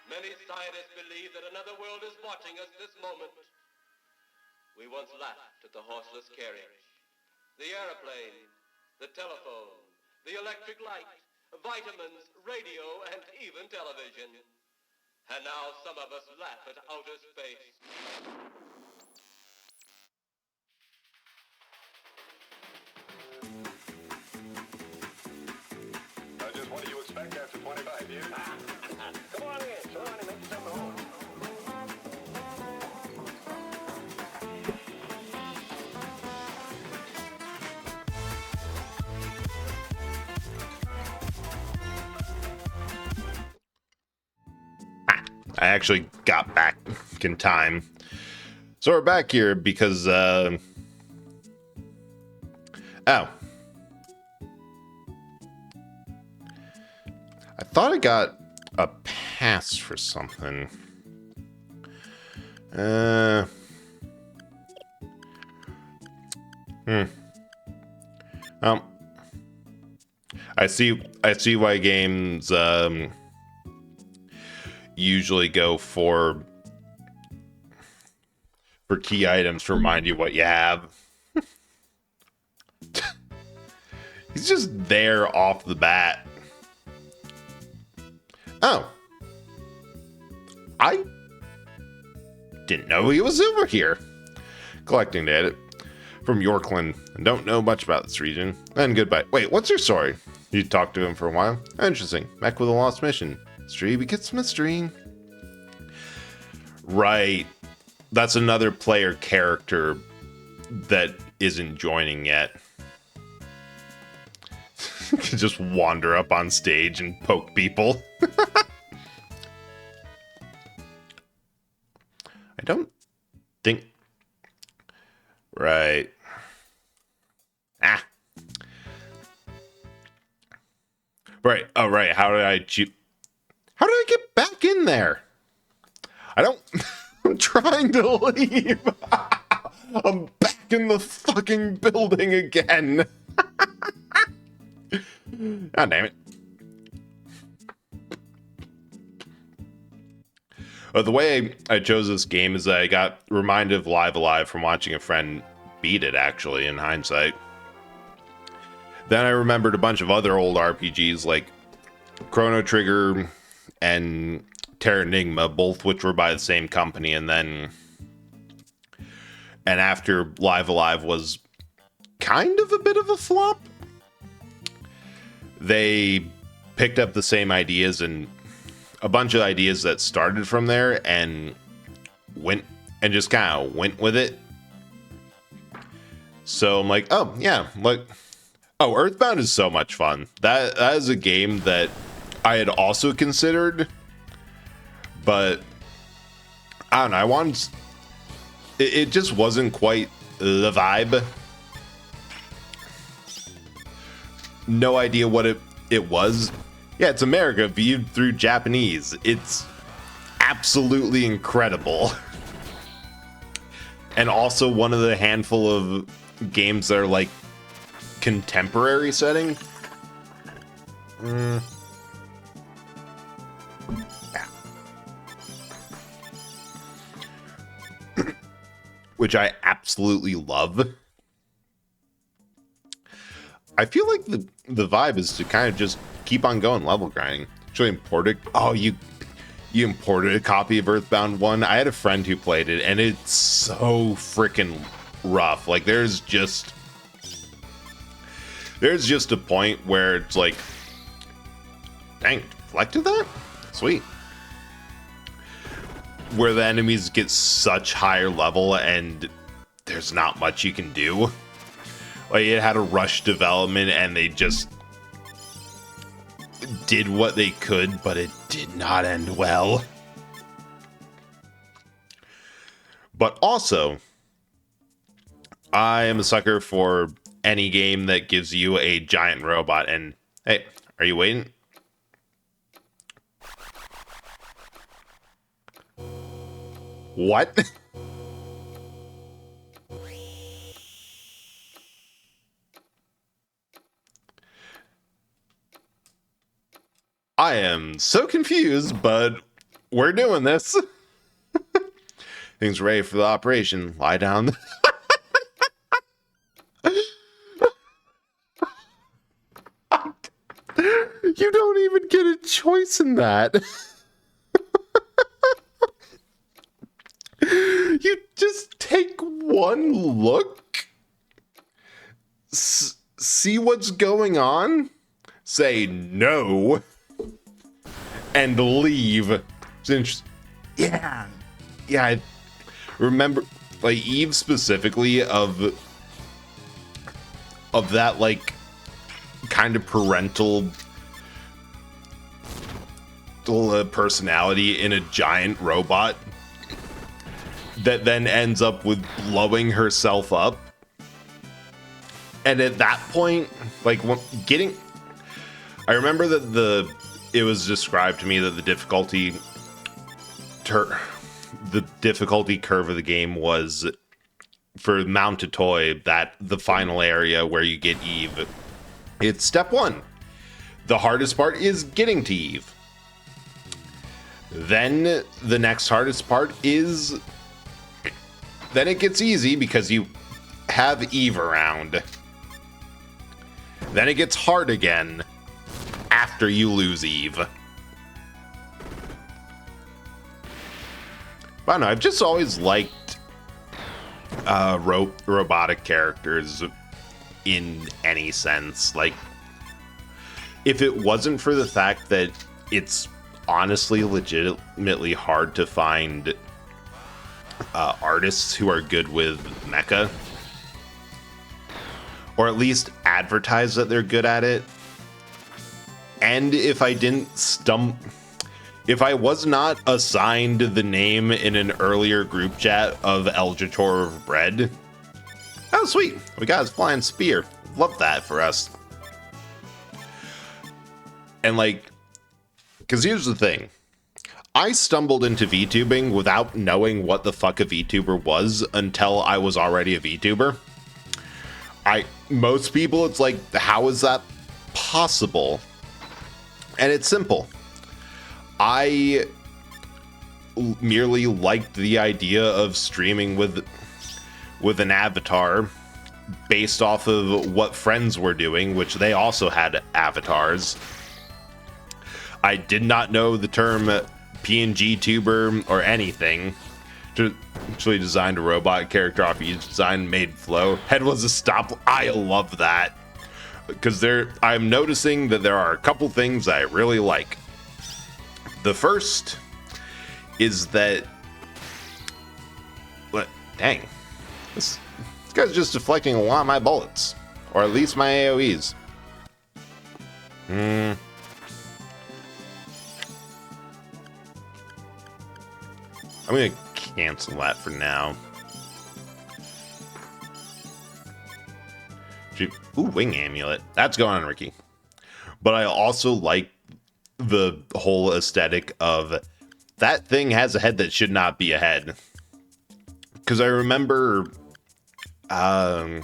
Many scientists believe that another world is watching us this moment. We once laughed at the horseless carriage, the airplane, the telephone, the electric light, vitamins, radio, and even television. And now some of us laugh at outer space. Just what do you expect after 25 years? Come on in. Come on and make yourself at home. I actually got back in time. So we're back here because, oh. I thought I got a pass for something. I see why games, usually go for key items to remind you what you have. He's just there off the bat. Oh. Didn't know he was over here. Collecting data from Yorkland. Don't know much about this region. And goodbye. Wait, what's your story? You talked to him for a while. Interesting. Mech with a lost mission. Mystery begets mystery. Right. That's another player character that isn't joining yet. Could just wander up on stage and poke people. I don't think... Right. Ah. Right. Oh, right. How did I get back in there? I don't... I'm trying to leave. I'm back in the fucking building again. God damn it. The way I chose this game is that I got reminded of Live Alive from watching a friend beat it, actually, in hindsight. Then I remembered a bunch of other old RPGs like Chrono Trigger and Terranigma, both which were by the same company, and after Live Alive was kind of a bit of a flop, they picked up the same ideas and a bunch of ideas that started from there and just kind of went with it. So I'm like, oh yeah, Earthbound is so much fun. That is a game that I had also considered, but I don't know. It just wasn't quite the vibe. No idea what it was. Yeah, it's America viewed through Japanese. It's absolutely incredible. And also one of the handful of games that are like contemporary setting. Which I absolutely love. I feel like the vibe is to kind of just keep on going level grinding. Actually imported. Oh, you imported a copy of Earthbound 1. I had a friend who played it, and it's so freaking rough. Like there's just a point where it's like, dang, deflected that? Sweet. Where the enemies get such higher level and there's not much you can do. Like it had a rush development and they just did what they could, but it did not end well. But also, I am a sucker for any game that gives you a giant robot. And hey, are you waiting? What? I am so confused, but we're doing this. Things ready for the operation. Lie down. You don't even get a choice in that. You just take one look, see what's going on, say no, and leave. Yeah. I remember, like, Eve specifically of that, like, kind of parental personality in a giant robot that then ends up with blowing herself up. And at that point, like, I remember that it was described to me that the difficulty curve of the game was, for Mount Toy, that the final area where you get Eve, it's step 1. The hardest part is getting to Eve. Then the next hardest part is, then it gets easy because you have Eve around. Then it gets hard again after you lose Eve. I don't know. I've just always liked robotic characters in any sense. Like, if it wasn't for the fact that it's honestly legitimately hard to find artists who are good with mecha, or at least advertise that they're good at it, and if I didn't if I was not assigned the name in an earlier group chat of Eljator of Bread, oh sweet, we got his flying spear. Love that for us. And like, because here's the thing. I stumbled into VTubing without knowing what the fuck a VTuber was until I was already a VTuber. Most people, it's like, how is that possible? And it's simple. I merely liked the idea of streaming with an avatar based off of what friends were doing, which they also had avatars. I did not know the term PNG tuber or anything. Actually designed a robot character off each design, made flow. Head was a stop. I love that. Because I'm noticing that there are a couple things I really like. The first is that, dang, this guy's just deflecting a lot of my bullets, or at least my AoEs. I'm gonna cancel that for now. Ooh, wing amulet. That's going on, Ricky. But I also like the whole aesthetic of that thing has a head that should not be a head. Because I remember... oh,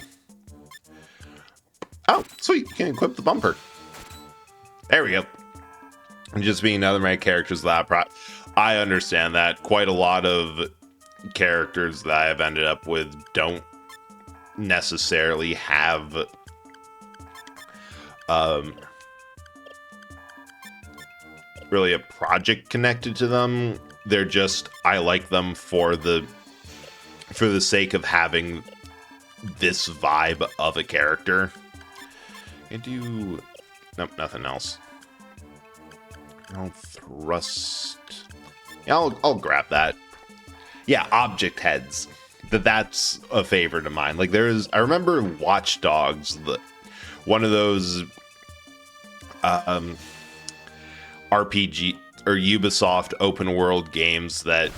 sweet. You can equip the bumper. There we go. And just being another of my characters that I understand that. Quite a lot of characters that I have ended up with don't necessarily have really a project connected to them. They're just, I like them for the sake of having this vibe of a character. Nope, nothing else. I'll thrust. Yeah, I'll grab that. Yeah, object heads. That's a favorite of mine. Like I remember Watch Dogs, one of those RPG or Ubisoft open world games that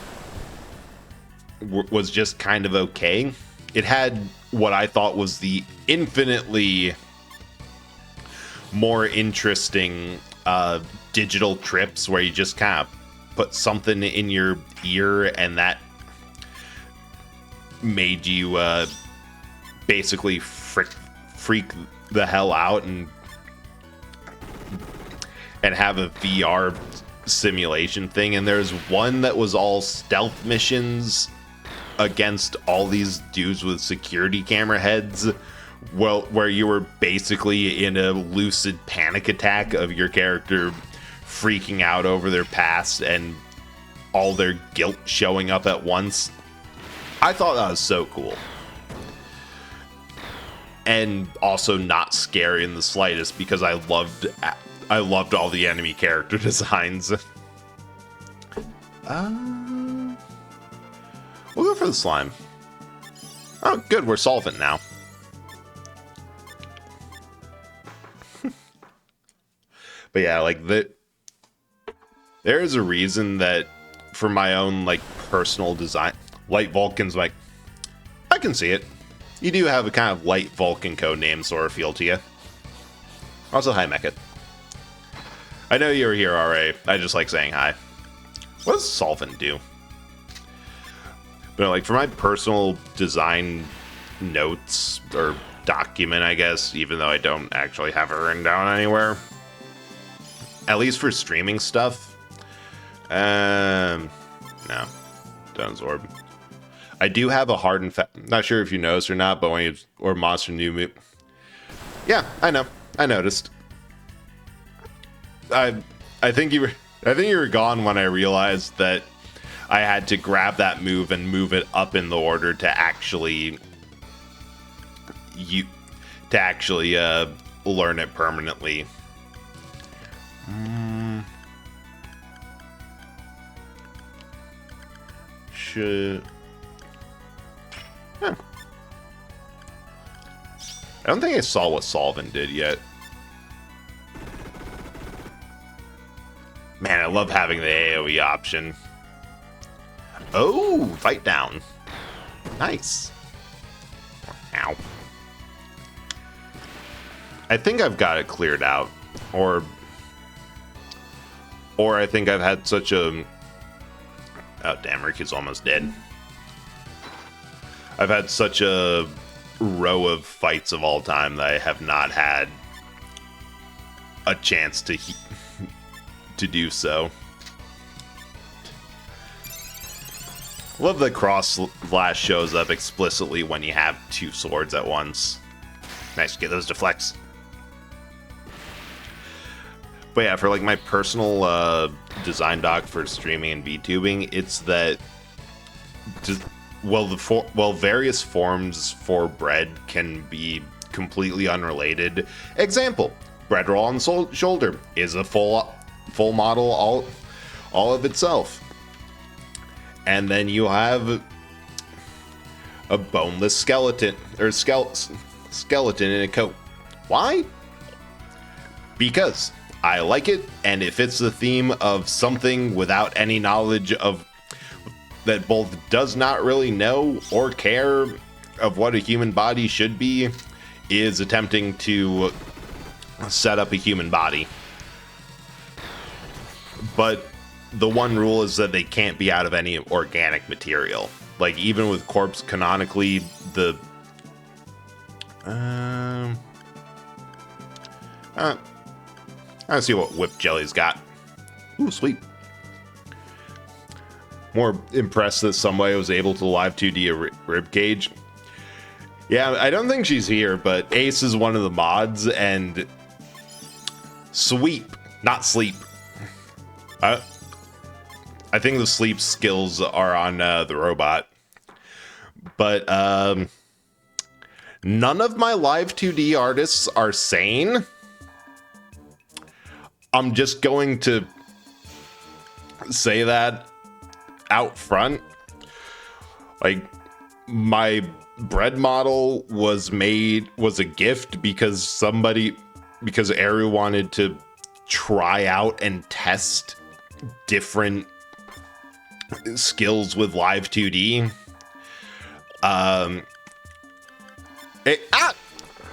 was just kind of okay. It had what I thought was the infinitely more interesting digital trips where you just kind of put something in your ear and that made you basically freak the hell out and have a VR simulation thing. And there's one that was all stealth missions against all these dudes with security camera heads, where you were basically in a lucid panic attack of your character freaking out over their past and all their guilt showing up at once. I thought that was so cool. And also not scary in the slightest, because I loved all the enemy character designs. We'll go for the slime. Oh, good, we're solvent now. But yeah, like there is a reason that for my own like personal design, Light Vulcan's like, I can see it. You do have a kind of Light Vulcan code name sort of feel to you. Also, hi, Mecca. I know you were here already. I just like saying hi. What does Solvent do? But like for my personal design notes or document, I guess, even though I don't actually have it written down anywhere, at least for streaming stuff, no, don't absorb. I do have a hard and fast. Not sure if you noticed or not, but when you or Monster New, yeah, I know, I noticed. I think you were gone when I realized that I had to grab that move and move it up in the order to actually learn it permanently. Should. Huh. I don't think I saw what Solvent did yet. Man, I love having the AoE option. Oh, fight down. Nice. Ow. I think I've got it cleared out. Or I think I've had such a... Oh, damn, Riku's almost dead. I've had such a row of fights of all time that I have not had a chance to do so. Love that Cross Blast shows up explicitly when you have two swords at once. Nice to get those deflects. But yeah, for like my personal design doc for streaming and VTubing, it's that various forms for bread can be completely unrelated. Example, bread roll on the shoulder is a full model all of itself. And then you have a boneless skeleton or skeleton in a coat. Why? Because I like it, and it fits the theme of something without any knowledge of that both does not really know or care of what a human body should be, is attempting to set up a human body. But the one rule is that they can't be out of any organic material. Like, even with corpse, canonically, the... Let's see what Whip Jelly's got. Ooh, sweet. More impressed that somebody was able to live 2D a ribcage. Yeah, I don't think she's here, but Ace is one of the mods, and... Sweep, not sleep. I think the sleep skills are on the robot. But none of my live 2D artists are sane. I'm just going to say that out front. Like, my bread model was a gift because Eru wanted to try out and test different skills with live 2D.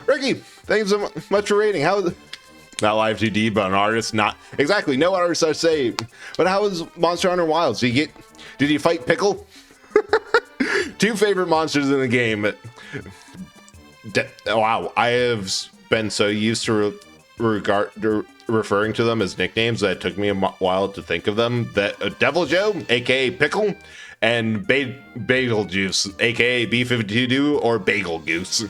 Ricky, thank you so much for rating. How is not live 2D, but an artist? Not exactly. No artists are saved. But how was Monster Hunter Wilds? Did you fight Pickle? Two favorite monsters in the game. Wow, I have been so used to referring to them as nicknames that it took me a while to think of them. That Devil Joe, aka Pickle, and Bagel Juice, aka B52 or Bagel Goose.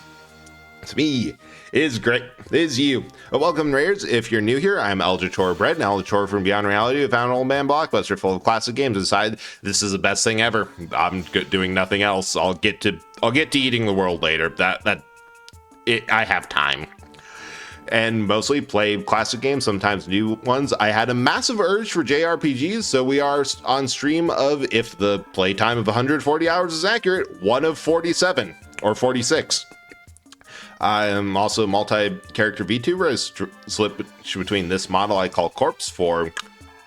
It's me. It is great. It is you. Welcome, Rares. If you're new here, I'm Eljator Bread, an Eljator from Beyond Reality. I found an old man blockbuster full of classic games. Decided this is the best thing ever. I'm doing nothing else. I'll get to eating the world later. I have time. And mostly play classic games, sometimes new ones. I had a massive urge for JRPGs, so we are on stream of, if the playtime of 140 hours is accurate, one of 47 or 46. I'm also a multi-character VTuber. I slip between this model I call Corpse for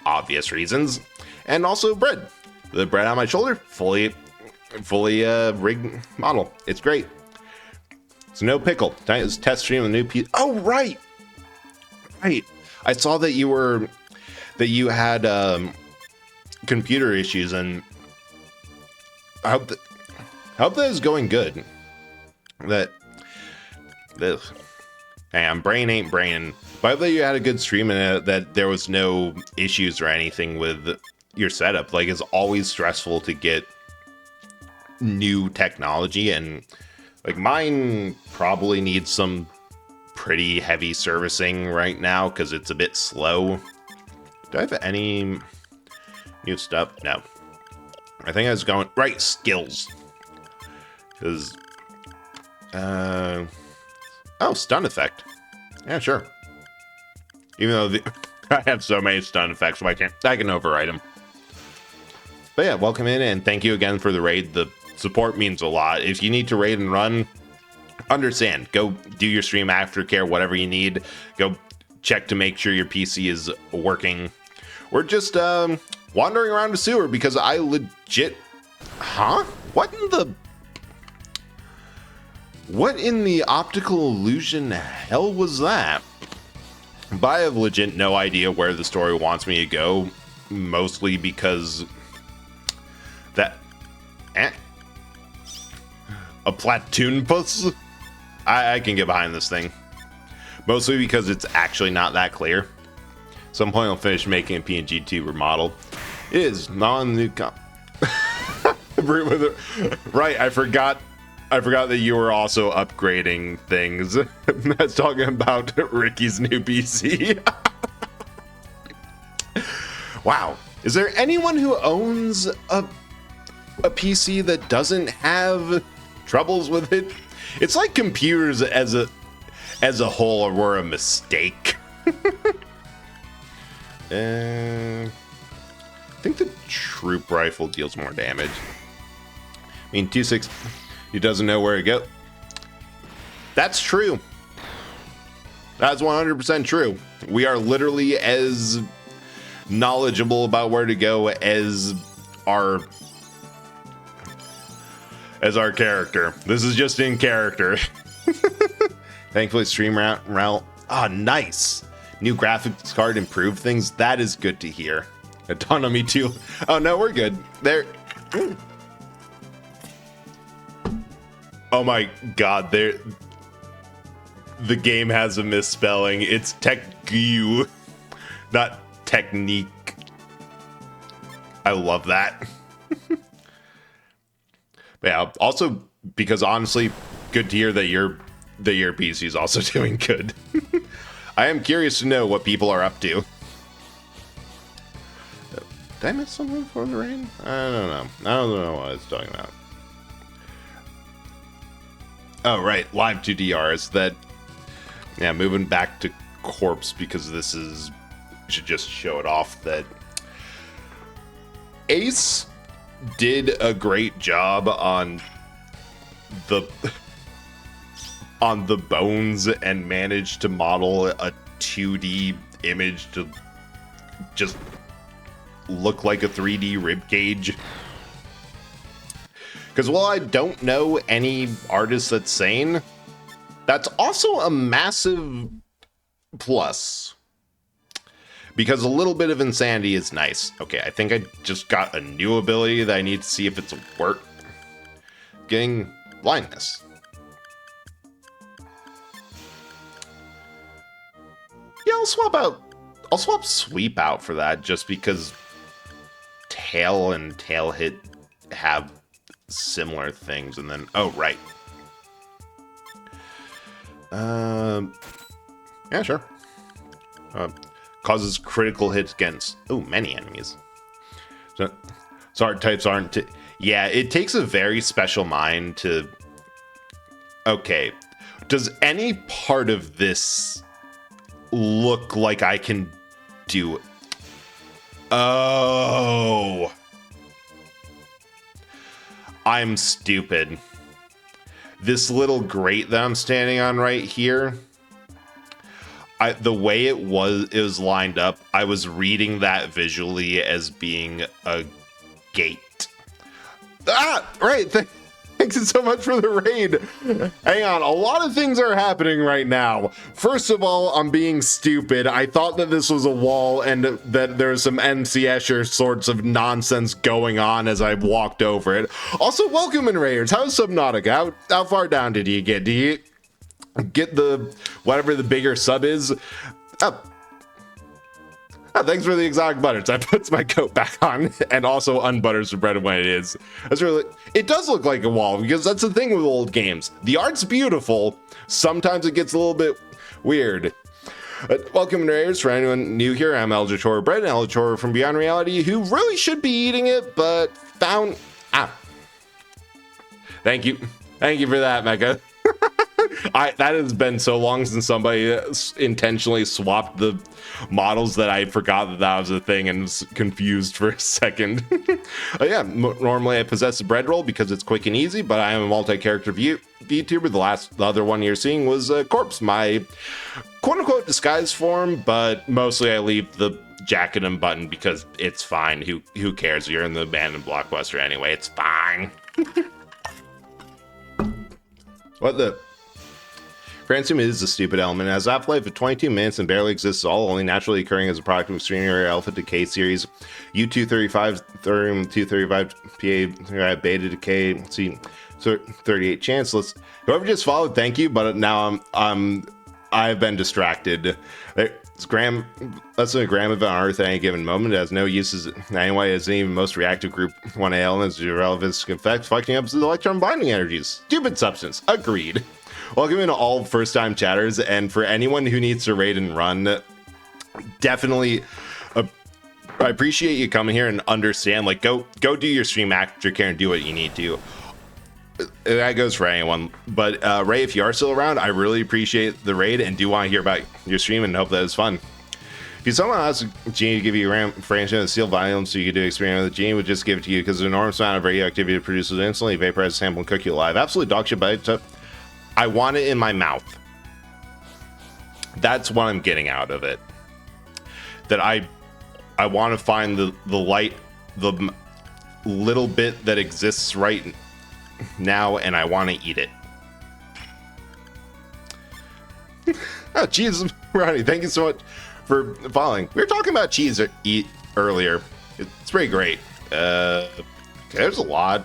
obvious reasons, and also Bread. The bread on my shoulder, fully rigged model. It's great. It's no Pickle. Tonight is test stream of the new piece. Oh, right. I saw that you had computer issues, and I hope that is going good. Brain ain't brain. But I hope that you had a good stream and that there was no issues or anything with your setup. Like, it's always stressful to get new technology, and like mine probably needs some pretty heavy servicing right now because it's a bit slow. Do I have any new stuff? No. I think I was going right skills. Because oh, stun effect. Yeah, sure. Even though I have so many stun effects, so I can override them. But yeah, welcome in and thank you again for the raid. The support means a lot. If you need to raid and run, understand. Go do your stream aftercare, whatever you need. Go check to make sure your PC is working. We're just wandering around the sewer because I legit... Huh? What in the optical illusion hell was that? But I have legit no idea where the story wants me to go, mostly because that a platoon puss. I can get behind this thing, mostly because it's actually not that clear. Some point I'll finish making a PNG 2 remodel. It is not on the right. I forgot that you were also upgrading things. That's talking about Ricky's new PC. Wow. Is there anyone who owns a PC that doesn't have troubles with it? It's like computers as a whole were a mistake. I think the troop rifle deals more damage. I mean, 2.6, he doesn't know where to go. That's true. That's 100% true. We are literally as knowledgeable about where to go as our character. This is just in character. Thankfully, stream route. Ah, nice. New graphics card improved things. That is good to hear. Autonomy 2. Oh no, we're good. There. Oh my god, there. The game has a misspelling. It's Techgu, not technique. I love that. But yeah, also because honestly, good to hear that your PC is also doing good. I am curious to know what people are up to. Did I miss something before the rain? I don't know. I don't know what I was talking about. Oh, right. Live 2DRs. That, yeah, moving back to Corpse because this is... should just show it off that Ace did a great job on the bones and managed to model a 2D image to just look like a 3D rib cage. Because while I don't know any artist that's sane, that's also a massive plus. Because a little bit of insanity is nice. Okay, I think I just got a new ability that I need to see if it's work. Getting blindness. Yeah, I'll swap sweep out for that just because tail and tail hit have similar things. And then, oh, right. Yeah, sure. Causes critical hits against, many enemies. So art types aren't... yeah, it takes a very special mind to... Okay, does any part of this look like I can do it? Oh, I'm stupid. This little grate that I'm standing on right here, the way it was lined up, I was reading that visually as being a gate. Ah, right. Thanks so much for the raid. Hang on, a lot of things are happening right now. First of all, I'm being stupid. I thought that this was a wall and that there was some MC Escher sorts of nonsense going on as I walked over it. Also, welcome in raiders. How's Subnautica? How far down did you get? Do you get the whatever the bigger sub is? Oh, thanks for the exotic butters. I puts my coat back on and also unbutters the bread when it is. That's really, it does look like a wall because that's the thing with old games. The art's beautiful. Sometimes it gets a little bit weird. Welcome, Raiders. For anyone new here, I'm Eldritch Bread, and Eldritch from Beyond Reality, who really should be eating it, but found... Thank you for that, Mecha. That has been so long since somebody intentionally swapped the models that I forgot that was a thing and was confused for a second. Normally I possess a bread roll because it's quick and easy, but I am a multi-character VTuber. The other one you're seeing was Corpse, my quote-unquote disguise form, but mostly I leave the jacket and button because it's fine. Who cares? You're in the abandoned blockbuster anyway. It's fine. What the... Francium is a stupid element. As half-life of 22 minutes and barely exists at all, only naturally occurring as a product of extremely rare alpha decay series, U-235, Thorium-235, PA, beta decay, C, 38 chanceless. Whoever just followed, thank you, but now I've been distracted. It's less than a gram of an Earth at any given moment. It has no uses anyway as even most reactive group 1A elements due to relevance effects, fucking up the electron binding energies. Stupid substance. Agreed. Welcome to all first-time chatters, and for anyone who needs to raid and run, definitely, I appreciate you coming here and understand. Like, go do your stream aftercare and do what you need to. That goes for anyone. But Ray, if you are still around, I really appreciate the raid and do want to hear about your stream and hope that it's fun. If you someone asked Genie to give you a RAM franchise and sealed volume so you could do experiment with the Genie, would just give it to you because the enormous amount of radioactivity it produces instantly vaporize, sample, and cook you alive. Absolutely dog shit, but I want it in my mouth. That's what I'm getting out of it. That I want to find the light, the little bit that exists right now, and I want to eat it. Oh, Jesus, Ronnie, thank you so much for following. We were talking about cheese earlier. It's pretty great. There's a lot.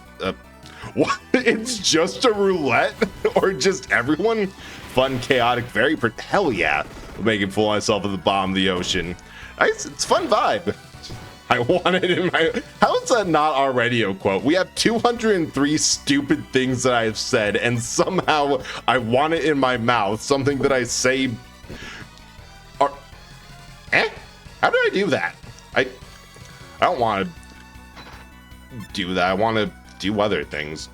What? It's just a roulette? Or just everyone? Fun, chaotic, very... Hell yeah. I'm making fool of myself at the bottom of the ocean. It's fun vibe. I want it in my... How is that not our radio quote? We have 203 stupid things that I've said, and somehow I want it in my mouth. Something that I say... How did I do that? I don't want to do that. I want to do other things.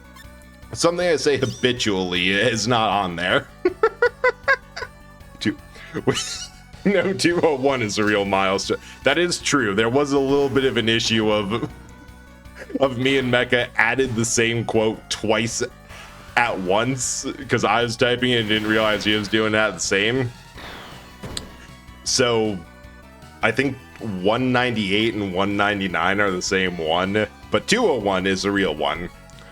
Something I say habitually is not on there. No, 201 is a real milestone. That is true. There was a little bit of an issue of me and Mecha added the same quote twice at once because I was typing it and didn't realize he was doing that the same. So I think 198 and 199 are the same one, but 201 is a real one.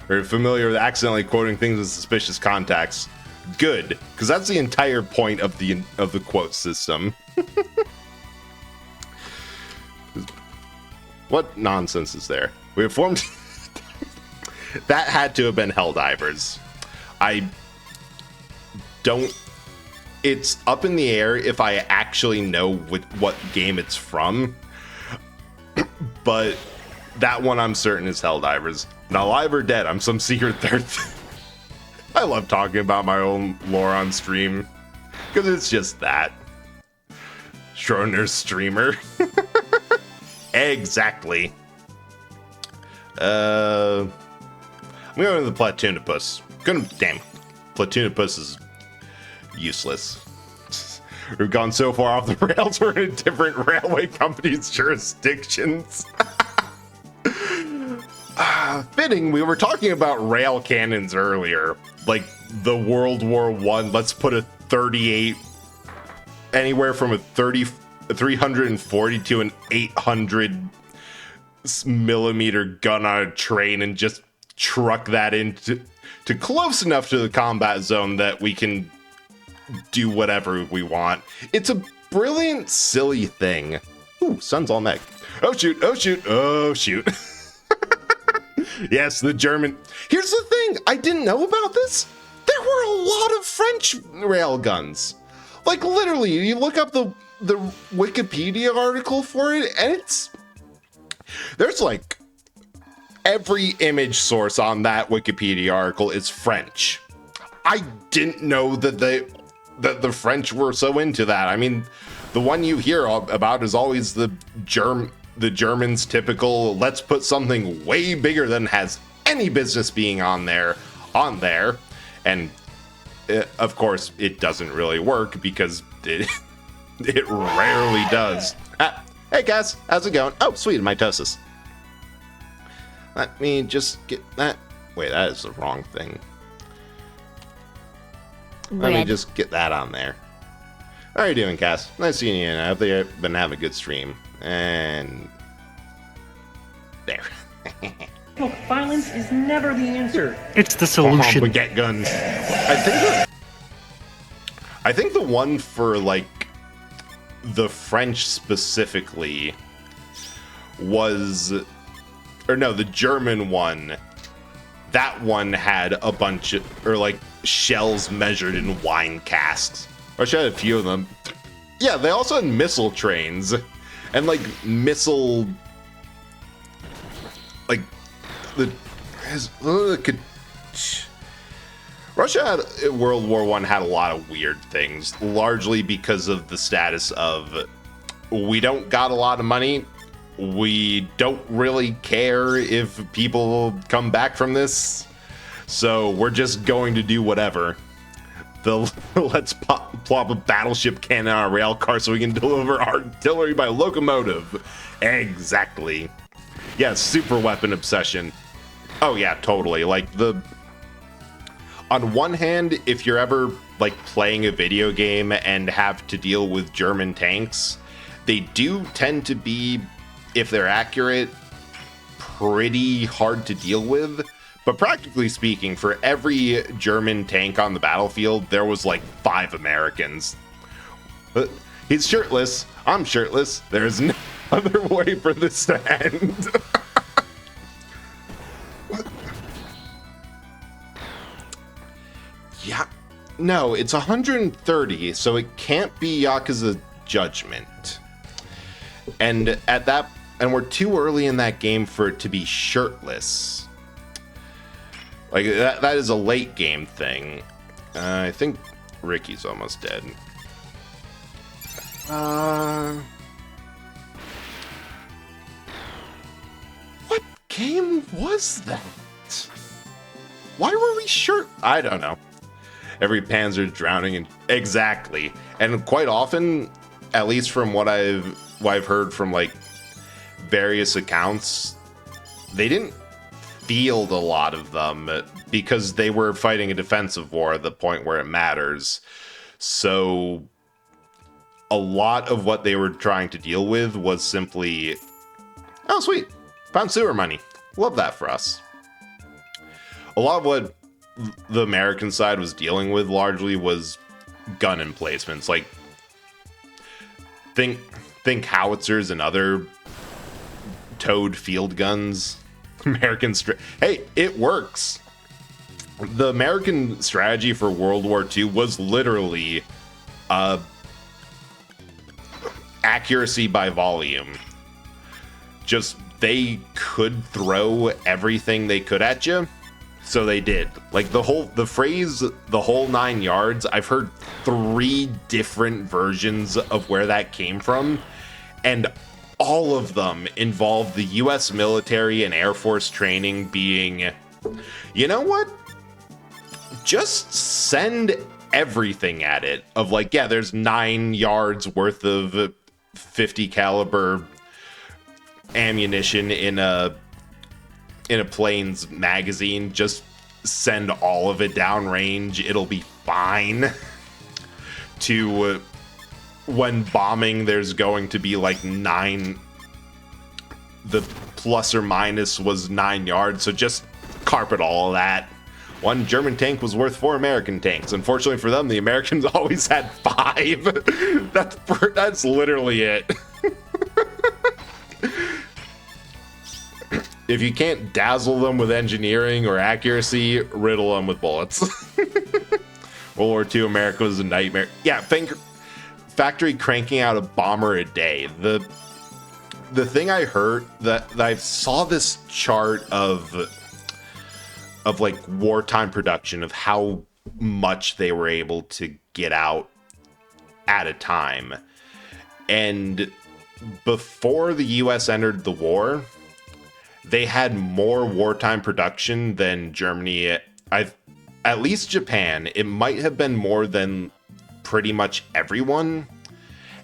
Are you familiar with accidentally quoting things in suspicious context? Good, because that's the entire point of the quote system. What nonsense is there? We have formed... That had to have been Helldivers. I don't... It's up in the air if I actually know what game it's from. But that one I'm certain is Helldivers. Not alive or dead, I'm some secret third thing. I love talking about my own lore on stream. Because it's just that. Schrodinger's streamer. Exactly. I'm going to the Platunipus. Damn. Platunipus is useless. We've gone so far off the rails, we're in different railway companies' jurisdictions. Fitting, we were talking about rail cannons earlier. Like the World War I, let's put a 38, anywhere from a 340 to an 800 millimeter gun on a train and just truck that into to close enough to the combat zone that we can do whatever we want. It's a brilliant, silly thing. Ooh, sun's all mech. Oh shoot, oh shoot, oh shoot. Yes, the German. Here's the thing, I didn't know about this. There were a lot of French railguns. Like literally, you look up the Wikipedia article for it, and there's like every image source on that Wikipedia article is French. I didn't know that the French were so into that. I mean, the one you hear about is always the Germans' typical, let's put something way bigger than has any business being on there. And of course, it doesn't really work because it rarely does. Hey guys, how's it going? Oh, sweet, mitosis. Let me just get that. Wait, that is the wrong thing. Let me just get that on there. How are you doing, Cass? Nice seeing you, and I hope you've been having a good stream. And there. Look, violence is never the answer. It's the solution. We get guns. I think the one for like the French specifically was, or no, the German one. That one had a bunch of, or like shells measured in wine casks. Or I should have a few of them. Yeah, they also had missile trains and like missile, like Russia had World War I had a lot of weird things, largely because of the status of we don't got a lot of money. We don't really care if people come back from this, so we're just going to do whatever. Let's plop a battleship cannon on a rail car so we can deliver artillery by locomotive. Exactly. Yeah, super weapon obsession. Oh yeah, totally. Like on one hand, if you're ever like playing a video game and have to deal with German tanks, they do tend to be, if they're accurate, pretty hard to deal with. But practically speaking, for every German tank on the battlefield, there was like 5 Americans. He's shirtless. I'm shirtless. There's no other way for this to end. Yeah. No, it's 130, so it can't be Yakuza Judgment. And we're too early in that game for it to be shirtless. Like, that is a late game thing. I think Ricky's almost dead. What game was that? Why were we shirt? I don't know. Every Panzer drowning in... Exactly. And quite often, at least from what I've heard from, like, various accounts, they didn't field a lot of them because they were fighting a defensive war at the point where it matters. So a lot of what they were trying to deal with was simply, oh sweet, found sewer money. Love that for us. A lot of what the American side was dealing with largely was gun emplacements. Like think howitzers and other towed field guns. Hey, it works. The American strategy for World War II was literally accuracy by volume. Just they could throw everything they could at you, so they did. Like the phrase "the whole 9 yards." I've heard 3 different versions of where that came from, and all of them involve the U.S. military and Air Force training being, you know what? Just send everything at it. Of like, yeah, there's 9 yards worth of 50 caliber ammunition in a plane's magazine. Just send all of it downrange. It'll be fine. To when bombing, there's going to be like 9. The plus or minus was 9 yards, so just carpet all of that. 1 German tank was worth 4 American tanks. Unfortunately for them, the Americans always had 5. That's literally it. If you can't dazzle them with engineering or accuracy, riddle them with bullets. World War II America was a nightmare. Yeah, factory cranking out a bomber a day. The thing I heard that I saw this chart of like wartime production of how much they were able to get out at a time. And before the US entered the war, they had more wartime production than Germany. At least Japan. It might have been more than pretty much everyone.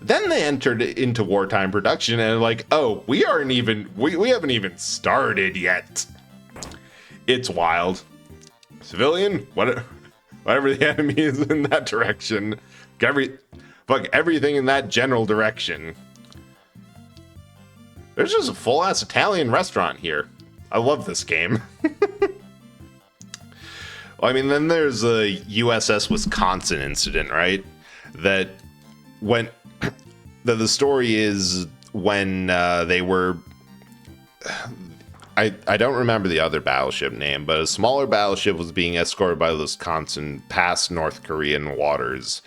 Then they entered into wartime production and like, oh, we haven't even started yet. It's wild. Civilian, whatever the enemy is in that direction, everything in that general direction. There's just a full-ass Italian restaurant here. I love this game. Well, I mean, then there's a USS Wisconsin incident, right? That the story is when they were... I don't remember the other battleship name, but a smaller battleship was being escorted by the Wisconsin past North Korean waters.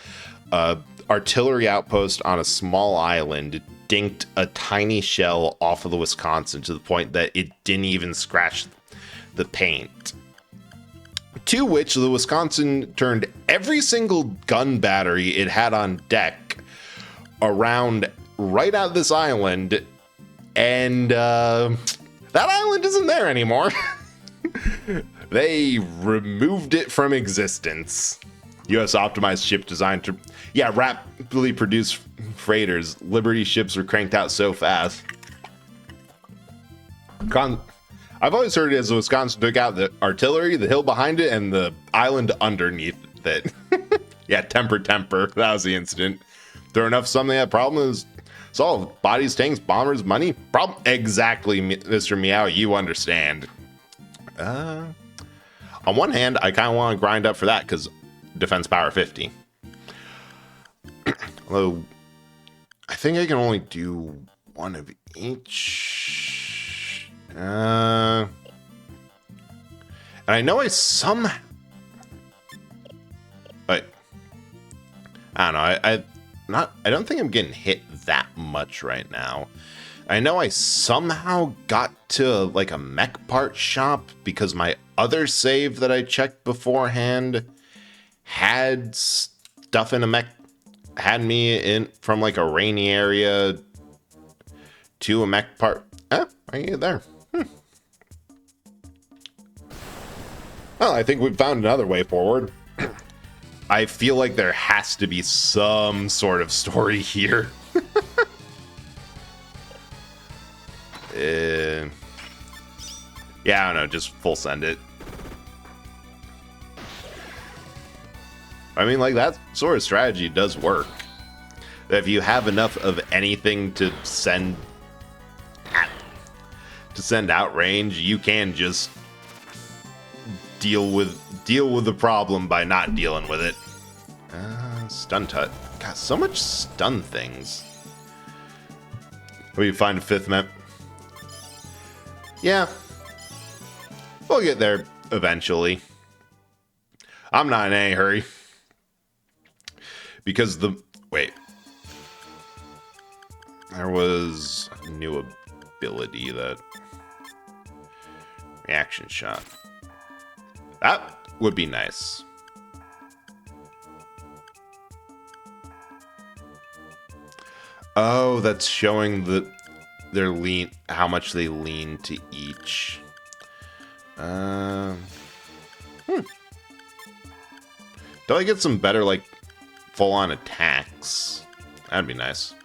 Artillery outpost on a small island dinked a tiny shell off of the Wisconsin to the point that it didn't even scratch the paint. To which the Wisconsin turned every single gun battery it had on deck around right out this island, and that island isn't there anymore. They removed it from existence. U.S. optimized ship designed to, rapidly produce freighters. Liberty ships were cranked out so fast. I've always heard it as the Wisconsin took out the artillery, the hill behind it, and the island underneath it. Yeah, temper. That was the incident. There enough something that problem is solved. Bodies, tanks, bombers, money. Problem exactly, Mr. Meow. You understand. On one hand, I kind of want to grind up for that because defense power 50. Although I think I can only do one of each. And I know I somehow. But I don't know. I don't think I'm getting hit that much right now. I know I somehow got to like a mech part shop because my other save that I checked beforehand had stuff in a mech, had me in from like a rainy area to a mech part. I can get there. Well, I think we've found another way forward. I feel like there has to be some sort of story here. Yeah, I don't know, just full send it. I mean, like, that sort of strategy does work. If you have enough of anything to send outrange, you can just deal with the problem by not dealing with it. Stun tut. Got so much stun things. Will you find a fifth map? Yeah. We'll get there eventually. I'm not in any hurry. Because wait. There was a new ability that... Reaction shot. That would be nice. Oh, that's showing their how much they lean to each. Do I get some better, like, full-on attacks? That'd be nice.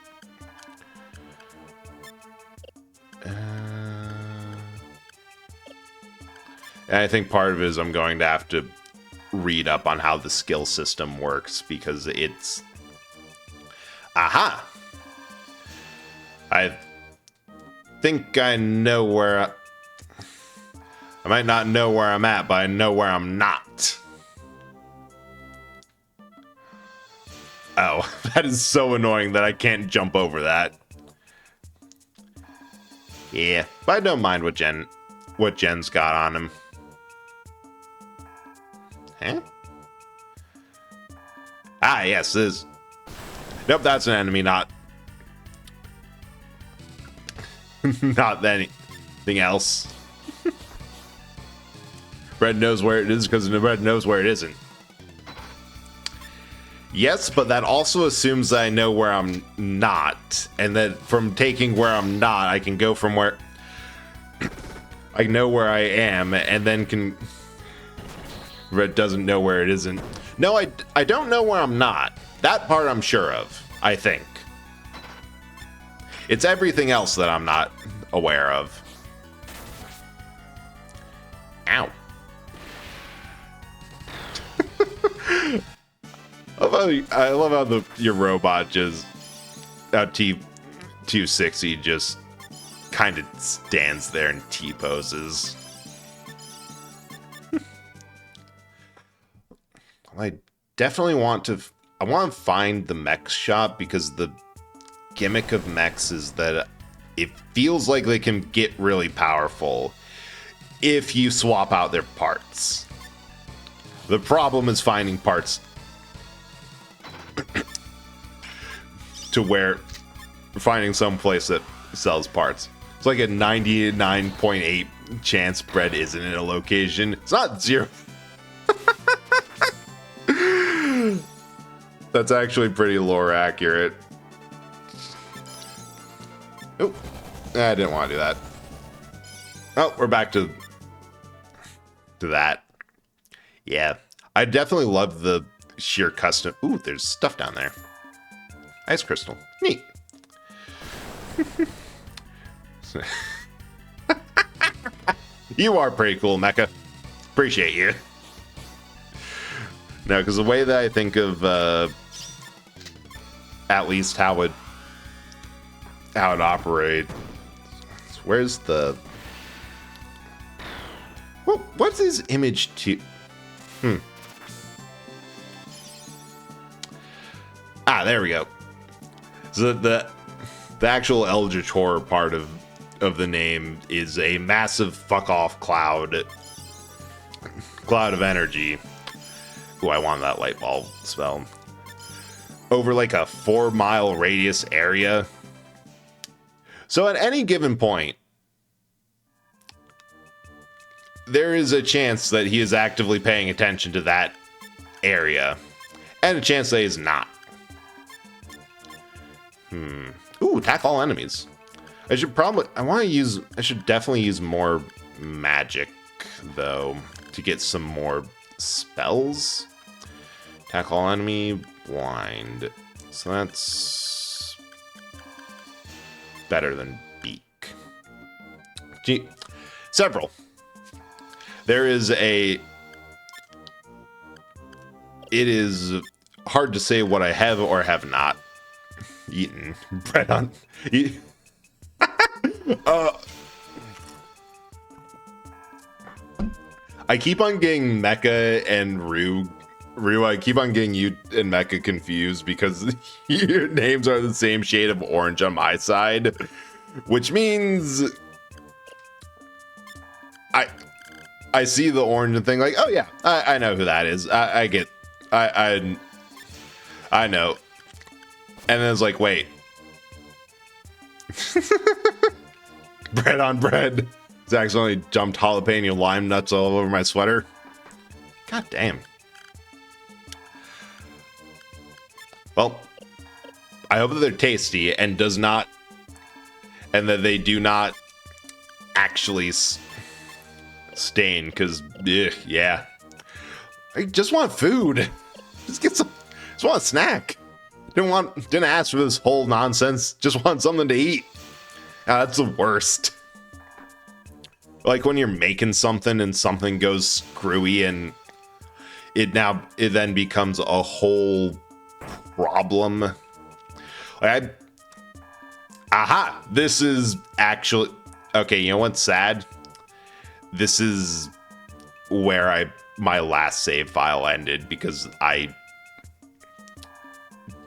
And I think part of it is I'm going to have to read up on how the skill system works because it's... Aha! I think I know where... I might not know where I'm at, but I know where I'm not. Oh, that is so annoying that I can't jump over that. Yeah, but I don't mind what Jen's got on him. Huh? Ah, yes, this. Nope, that's an enemy, not anything else. Red knows where it is because Red knows where it isn't. Yes, but that also assumes that I know where I'm not, and that from taking where I'm not, I can go from where I know where I am, and then can. Red doesn't know where it isn't. No, I don't know where I'm not. That part I'm sure of, I think. It's everything else that I'm not aware of. Ow. I love how your robot just T260 just kind of stands there and T-poses. I definitely want to find the mech shop, because the gimmick of mechs is that it feels like they can get really powerful if you swap out their parts. The problem is finding parts to where finding some place that sells parts. It's like a 99.8 chance bread isn't in a location. It's not zero. That's actually pretty lore accurate. Oh, I didn't want to do that. Oh, we're back to that. Yeah, I definitely love the sheer custom. Ooh, there's stuff down there. Ice crystal. Neat. You are pretty cool, Mecha. Appreciate you. No, because the way that I think of at least how it operates. Where's the what's his image to? There we go. So the actual Eldritch Horror part of the name is a massive fuck off cloud of energy. Ooh, I want that light bulb spell. Over like a 4-mile radius area. So at any given point, there is a chance that he is actively paying attention to that area, and a chance that he's not. Ooh, attack all enemies. I should definitely use more magic, though, to get some more spells. Attack all enemy, blind. So that's better than beak. Several. There is it is hard to say what I have or have not eaten bread on. I keep on getting Mecha and Ryu. I keep on getting you and Mecha confused because your names are the same shade of orange on my side, which means I see the orange and think like, oh yeah, I know who that is. I know. And then it's like, wait. Bread on bread. It's accidentally dumped jalapeno lime nuts all over my sweater. God damn. Well, I hope that they're tasty and that they do not actually stain, because yeah. I just want food. Just want a snack. Didn't ask for this whole nonsense. Just want something to eat. That's the worst. Like when you're making something and something goes screwy and it then becomes a whole problem. This is actually okay. You know what's sad? This is where my last save file ended, because I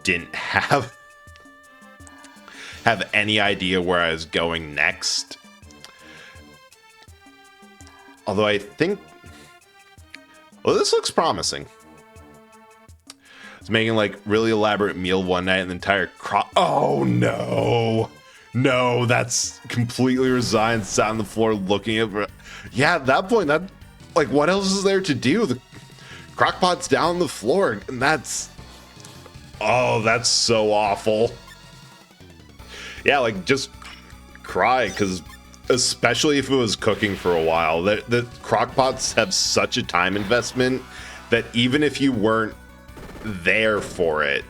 didn't have any idea where I was going next. Although I think, well, this looks promising. It's making like really elaborate meal one night and the entire crop. Oh no, that's completely resigned, sat on the floor looking at. Yeah, at that point, that like what else is there to do? The crockpot's down on the floor, and that's Oh, that's so awful. Yeah, like just cry, because especially if it was cooking for a while, the crock pots have such a time investment that even if you weren't there for it,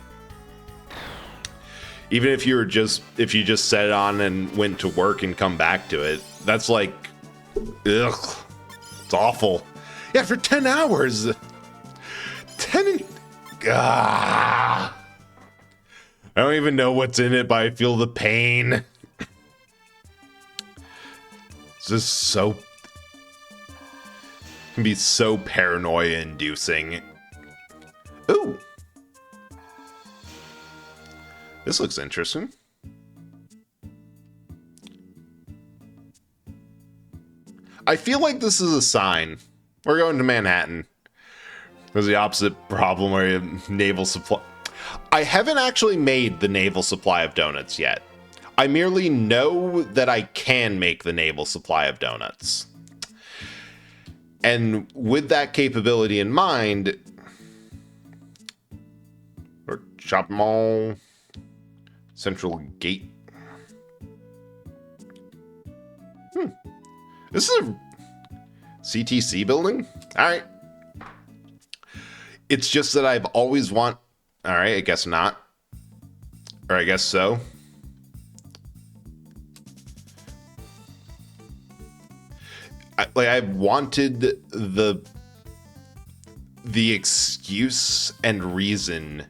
even if you just set it on and went to work and come back to it, that's like, ugh, it's awful. Yeah, for 10 hours. 10, I don't even know what's in it, but I feel the pain. It's just so, can be so paranoia inducing. Ooh. This looks interesting. I feel like this is a sign. We're going to Manhattan. There's the opposite problem where you have naval supply. I haven't actually made the naval supply of donuts yet. I merely know that I can make the naval supply of donuts. And with that capability in mind, or shopping mall, Central Gate. This is a CTC building? All right. It's just that I've always all right, I guess not. Or I guess so. I've wanted the excuse and reason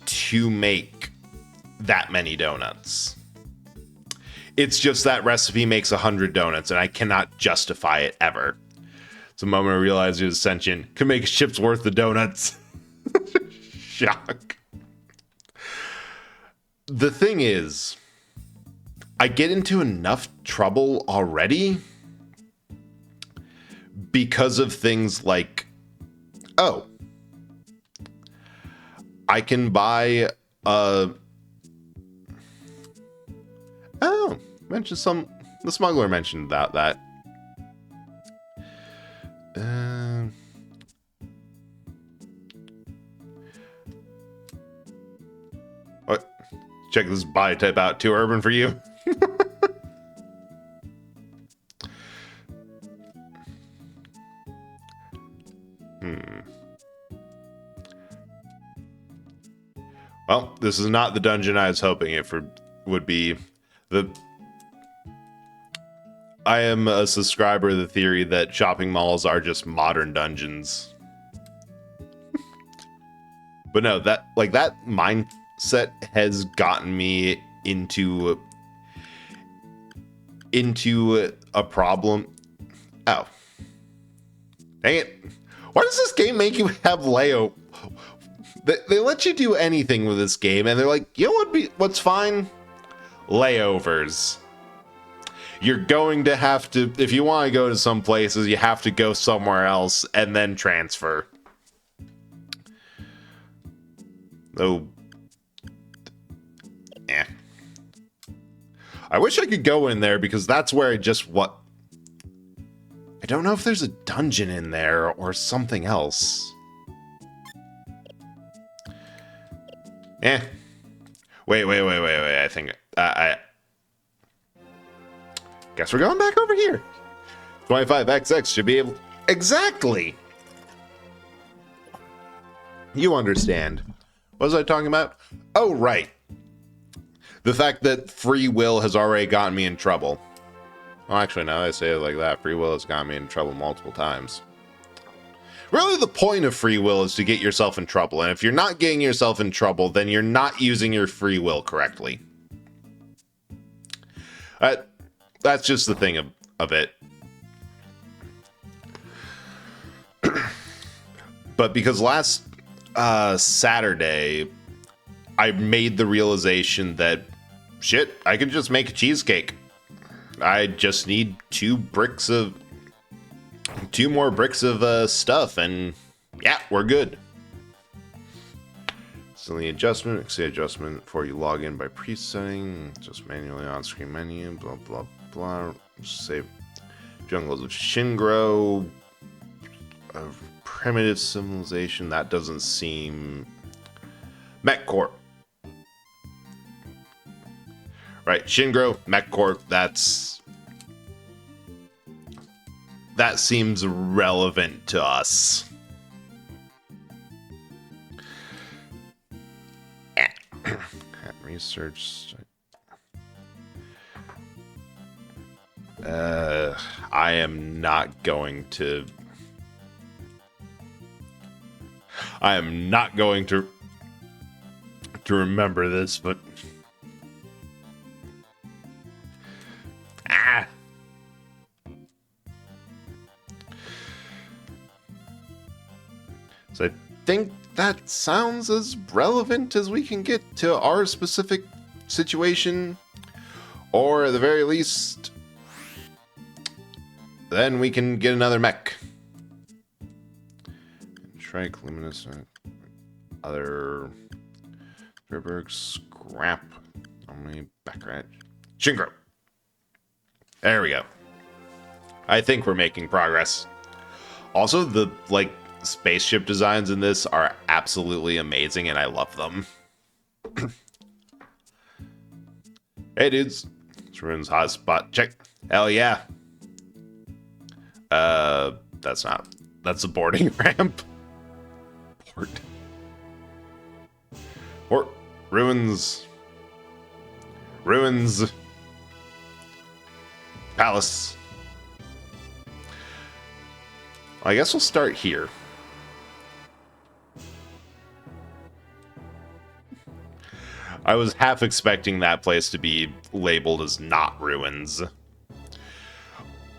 to make that many donuts. It's just that recipe makes 100 donuts, and I cannot justify it ever. It's a moment I realized it was sentient. Could make a ship's worth of donuts. Shock. The thing is, I get into enough trouble already because of things like, oh, I can buy the smuggler mentioned about that. What? Check this body type out. Too urban for you? Well, this is not the dungeon I was hoping it would be. I am a subscriber of the theory that shopping malls are just modern dungeons. But no, that mindset has gotten me into a problem. Oh. Dang it. Why does this game make you have layover? They let you do anything with this game, and they're like, you know what's fine? Layovers. You're going to have to, if you want to go to some places, you have to go somewhere else and then transfer. Oh. Eh. I wish I could go in there because that's where I don't know if there's a dungeon in there or something else. Eh. Wait. I think I guess we're going back over here. 25XX should be able... Exactly! You understand. What was I talking about? Oh, right. The fact that free will has already gotten me in trouble. Well, actually, now that I say it like that, free will has gotten me in trouble multiple times. Really, the point of free will is to get yourself in trouble. And if you're not getting yourself in trouble, then you're not using your free will correctly. That's just the thing of it. But because last Saturday, I made the realization that, shit, I could just make a cheesecake. I just need two more bricks of stuff, and yeah, we're good. So the adjustment, say adjustment before you log in by presetting, just manually on-screen menu, blah, blah, blah. Save Jungles of Shingro, a primitive civilization. That doesn't seem MechCorp. Right, Shingro, MechCorp, that seems relevant to us. Research. I am not going to remember this, but so I think that sounds as relevant as we can get to our specific situation, or at the very least, then we can get another mech. Shrike, Luminous, other Ribberg, Scrap, only Backrat, Shingro. There we go. I think we're making progress. Also, the spaceship designs in this are absolutely amazing, and I love them. Hey, dudes. It's Ruin's hotspot. Check. Hell yeah. That's a boarding ramp. Port. Ruins. Palace. I guess we'll start here. I was half expecting that place to be labeled as not ruins.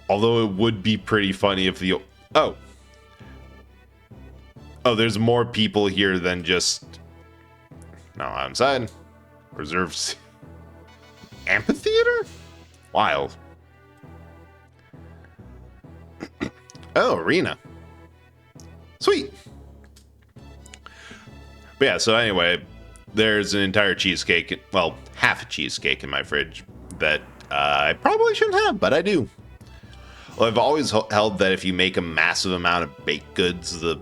Although it would be pretty funny if the... Oh, there's more people here than just... No, outside. Reserves. Amphitheater? Wild. Oh, arena. Sweet. But yeah, so anyway, there's an entire cheesecake, well, half a cheesecake in my fridge that I probably shouldn't have, but I do. Well, I've always held that if you make a massive amount of baked goods, that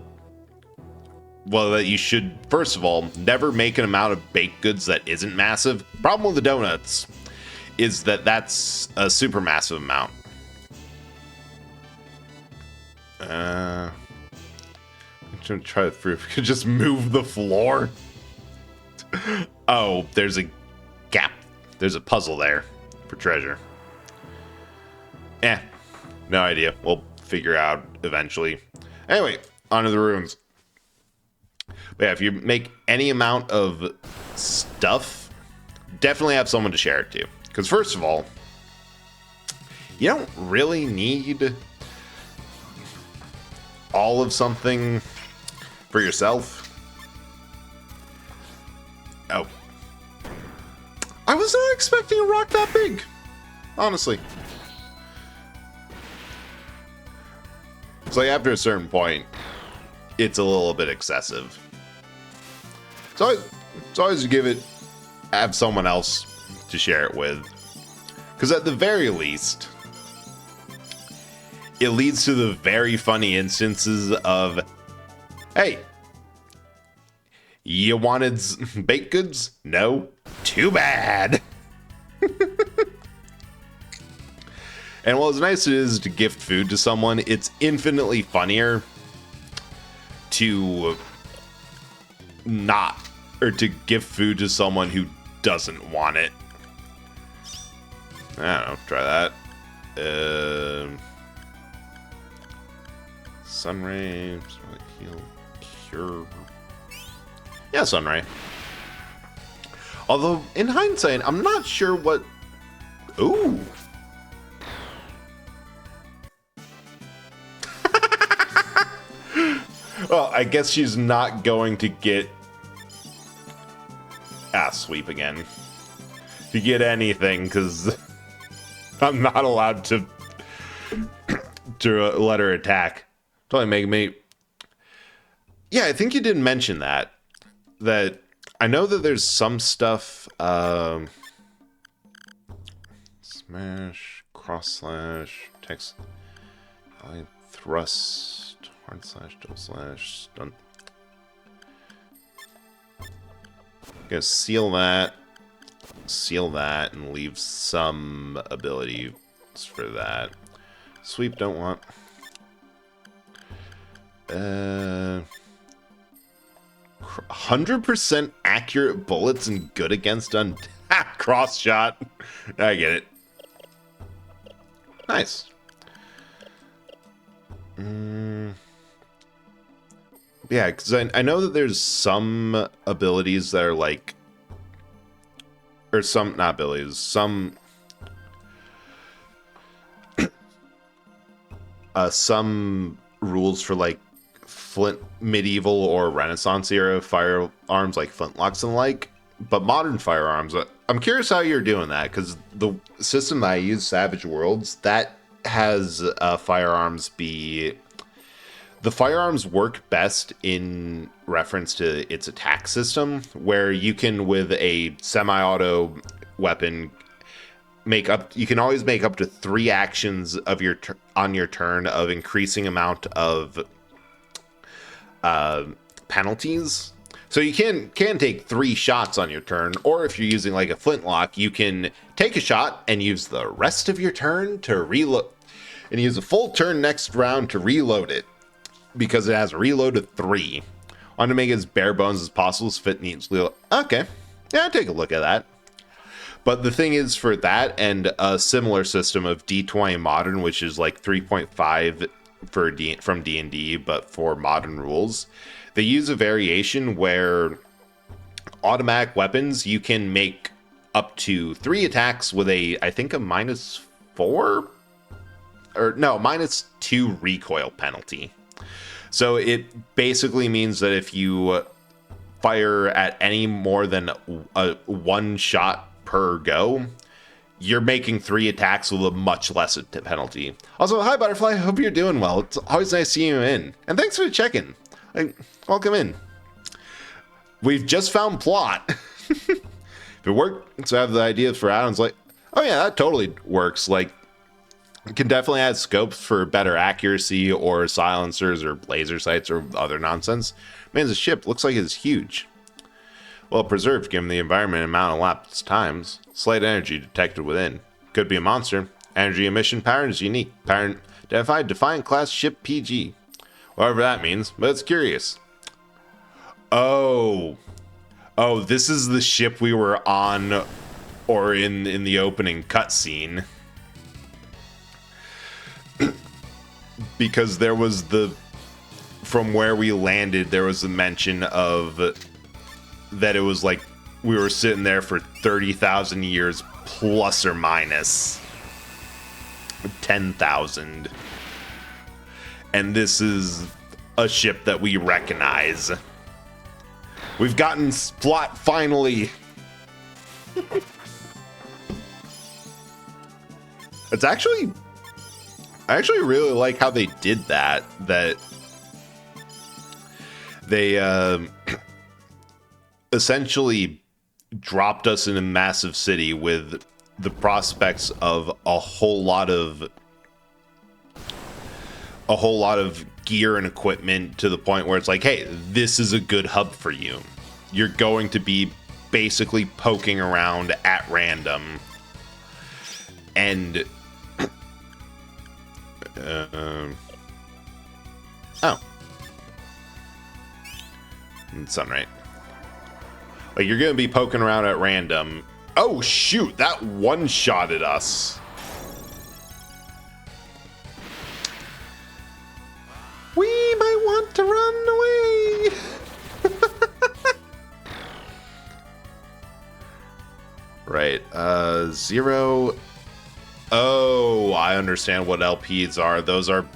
you should, first of all, never make an amount of baked goods that isn't massive. Problem with the donuts is that that's a super massive amount. I'm gonna try to prove we could just move the floor. Oh, there's a gap. There's a puzzle there for treasure. No idea. We'll figure out eventually. Anyway, on to the ruins. But yeah, if you make any amount of stuff, definitely have someone to share it to. Because first of all, you don't really need all of something for yourself. Oh. I was not expecting a rock that big, honestly. It's like after a certain point, it's a little bit excessive. So it's always have someone else to share it with. Because at the very least, it leads to the very funny instances of, hey, you wanted baked goods? No? Too bad. And while as nice it is to gift food to someone, it's infinitely funnier to to give food to someone who doesn't want it. I don't know, try that. Sunray, heal, cure. Yeah, Sunray. Although, in hindsight, I'm not sure what... Ooh. Well, I guess she's not going to get... sweep again. To get anything, because I'm not allowed to let her attack. Totally make me... Yeah, I think you did mention that. That I know that there's some stuff... Smash, cross slash, text, thrust, hard slash, double slash, stun. Gonna seal that, and leave some ability for that. Sweep don't want. 100% accurate bullets and good against cross shot. I get it. Nice. Yeah, because I know that there's some abilities that are like, or some, not abilities, some rules for like medieval or Renaissance era firearms like flintlocks and the like, but modern firearms, I'm curious how you're doing that, because the system that I use, Savage Worlds, that has firearms work best in reference to its attack system, where you can, with a semi-auto weapon, you can always make up to 3 actions of on your turn of increasing amount of penalties. So you can take 3 shots on your turn, or if you're using like a flintlock, you can take a shot and use the rest of your turn to reload, and use a full turn next round to reload it, because it has a reload of 3. I want to make it as bare bones as possible, so fit neatly. Okay, yeah, take a look at that. But the thing is, for that and a similar system of D20 Modern, which is like 3.5 from D&D, but for modern rules, they use a variation where automatic weapons, you can make up to 3 attacks with I think a -4 or no, -2 recoil penalty. So it basically means that if you fire at any more than a 1 shot per go, you're making 3 attacks with a much less penalty. Also, hi Butterfly, hope you're doing well. It's always nice seeing you in, and thanks for checking. Welcome in. We've just found plot. If it worked, so I have the ideas for add-ons, like, oh yeah, that totally works. Like, you can definitely add scopes for better accuracy, or silencers, or laser sights, or other nonsense. Man, the ship looks like it's huge. Well preserved given the environment and amount of elapsed times. Slight energy detected within. Could be a monster. Energy emission pattern is unique. Pattern identified, defiant class ship PG. Whatever that means, but it's curious. Oh, this is the ship we were on, or in the opening cutscene. Because there was from where we landed, there was a mention of that it was like we were sitting there for 30,000 years plus or minus 10,000. And this is a ship that we recognize. We've gotten plot finally. It's actually, I actually really like how they did that. That they essentially dropped us in a massive city with the prospects of a whole lot of gear and equipment, to the point where it's like, hey, this is a good hub for you. You're going to be basically poking around at random. And Sunray. Like, you're gonna be poking around at random. Oh shoot, that one-shotted us. We might want to run away. Right, 0. Oh, I understand what LPs are. Those are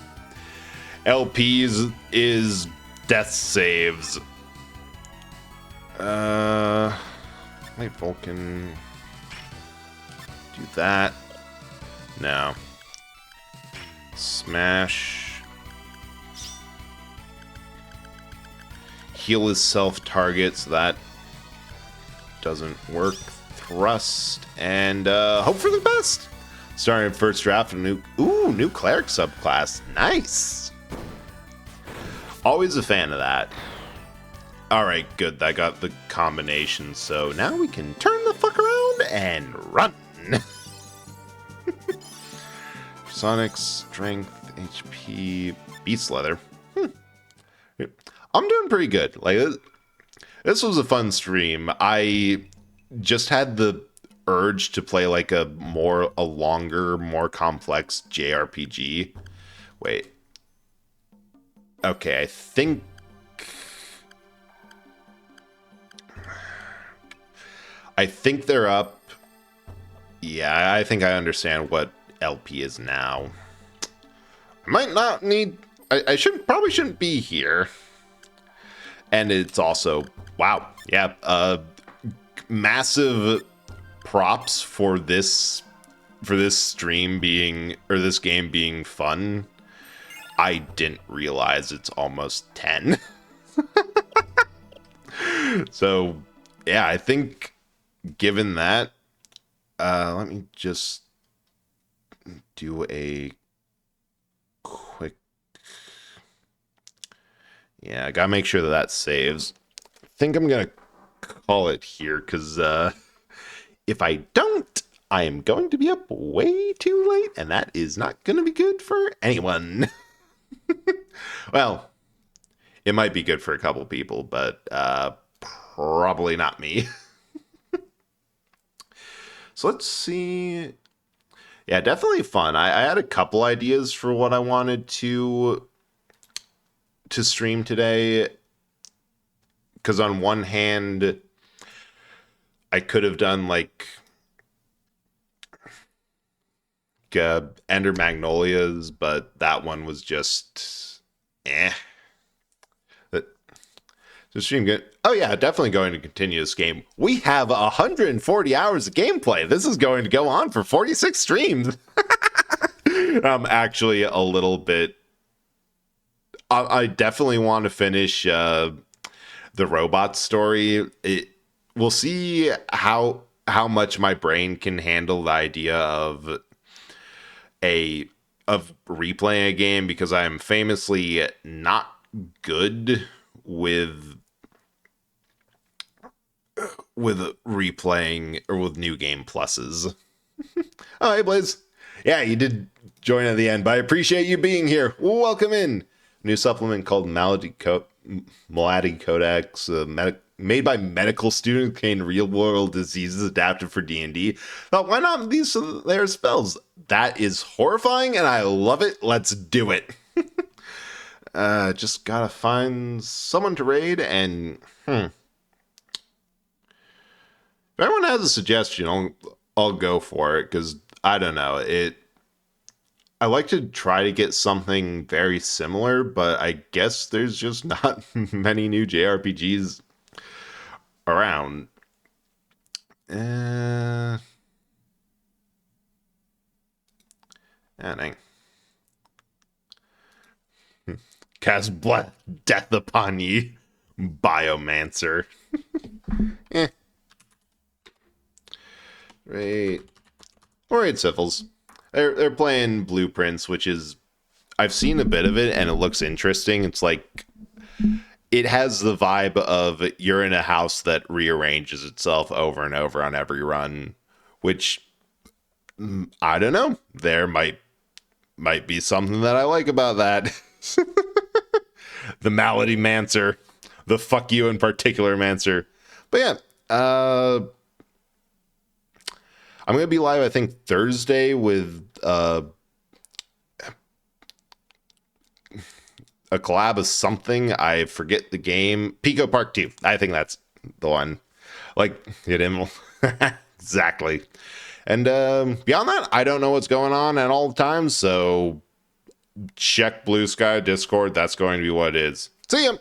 LPs is death saves. Wait, Vulcan. Do that. No. Smash. Heal his self-target, so that doesn't work. Thrust, and hope for the best. Starting first draft, a new cleric subclass. Nice. Always a fan of that. All right, good. I got the combination. So now we can turn the fuck around and run. Sonic, strength, HP, beast leather. I'm doing pretty good. Like, this was a fun stream. I just had the urge to play like a longer, more complex JRPG. Wait. Okay, I think they're up. Yeah, I think I understand what LP is now. I might not need. I probably shouldn't be here. And it's also, wow, yeah, massive props for this stream being, or this game being fun. I didn't realize it's almost 10. So, yeah, I think given that, let me just do a quick. Yeah, I gotta make sure that saves. I think I'm gonna call it here, because if I don't, I am going to be up way too late, and that is not gonna be good for anyone. Well, it might be good for a couple people, but probably not me. So let's see. Yeah, definitely fun. I had a couple ideas for what I wanted to stream today, because on one hand I could have done like Ender Magnolias, but that one was just the stream good. Oh yeah, definitely going to continue this game. We have 140 hours of gameplay. This is going to go on for 46 streams. I'm actually a little bit. I definitely want to finish the robot story. We'll see how much my brain can handle the idea of replaying a game, because I am famously not good with replaying or with new game pluses. Oh, hey Blaze. Yeah, you did join at the end, but I appreciate you being here. Welcome in. New supplement called Malady Codex, made by medical students contain real world diseases adapted for D&D. Thought, why not these their spells? That is horrifying, and I love it. Let's do it. Just gotta find someone to raid, and if anyone has a suggestion, I'll go for it, because I don't know. I like to try to get something very similar, but I guess there's just not many new JRPGs around. Dang. Cast death upon ye, Biomancer. Right. Alright, Syphils. They're playing Blueprints, which is, I've seen a bit of it and it looks interesting. It's like, it has the vibe of you're in a house that rearranges itself over and over on every run, which I don't know. There might be something that I like about that. The Malady Mancer, the fuck you in particular Mancer. But yeah, I'm going to be live, I think, Thursday with a collab of something. I forget the game. Pico Park 2. I think that's the one. Like, hit him. Exactly. And beyond that, I don't know what's going on at all the time, so check Blue Sky Discord. That's going to be what it is. See ya!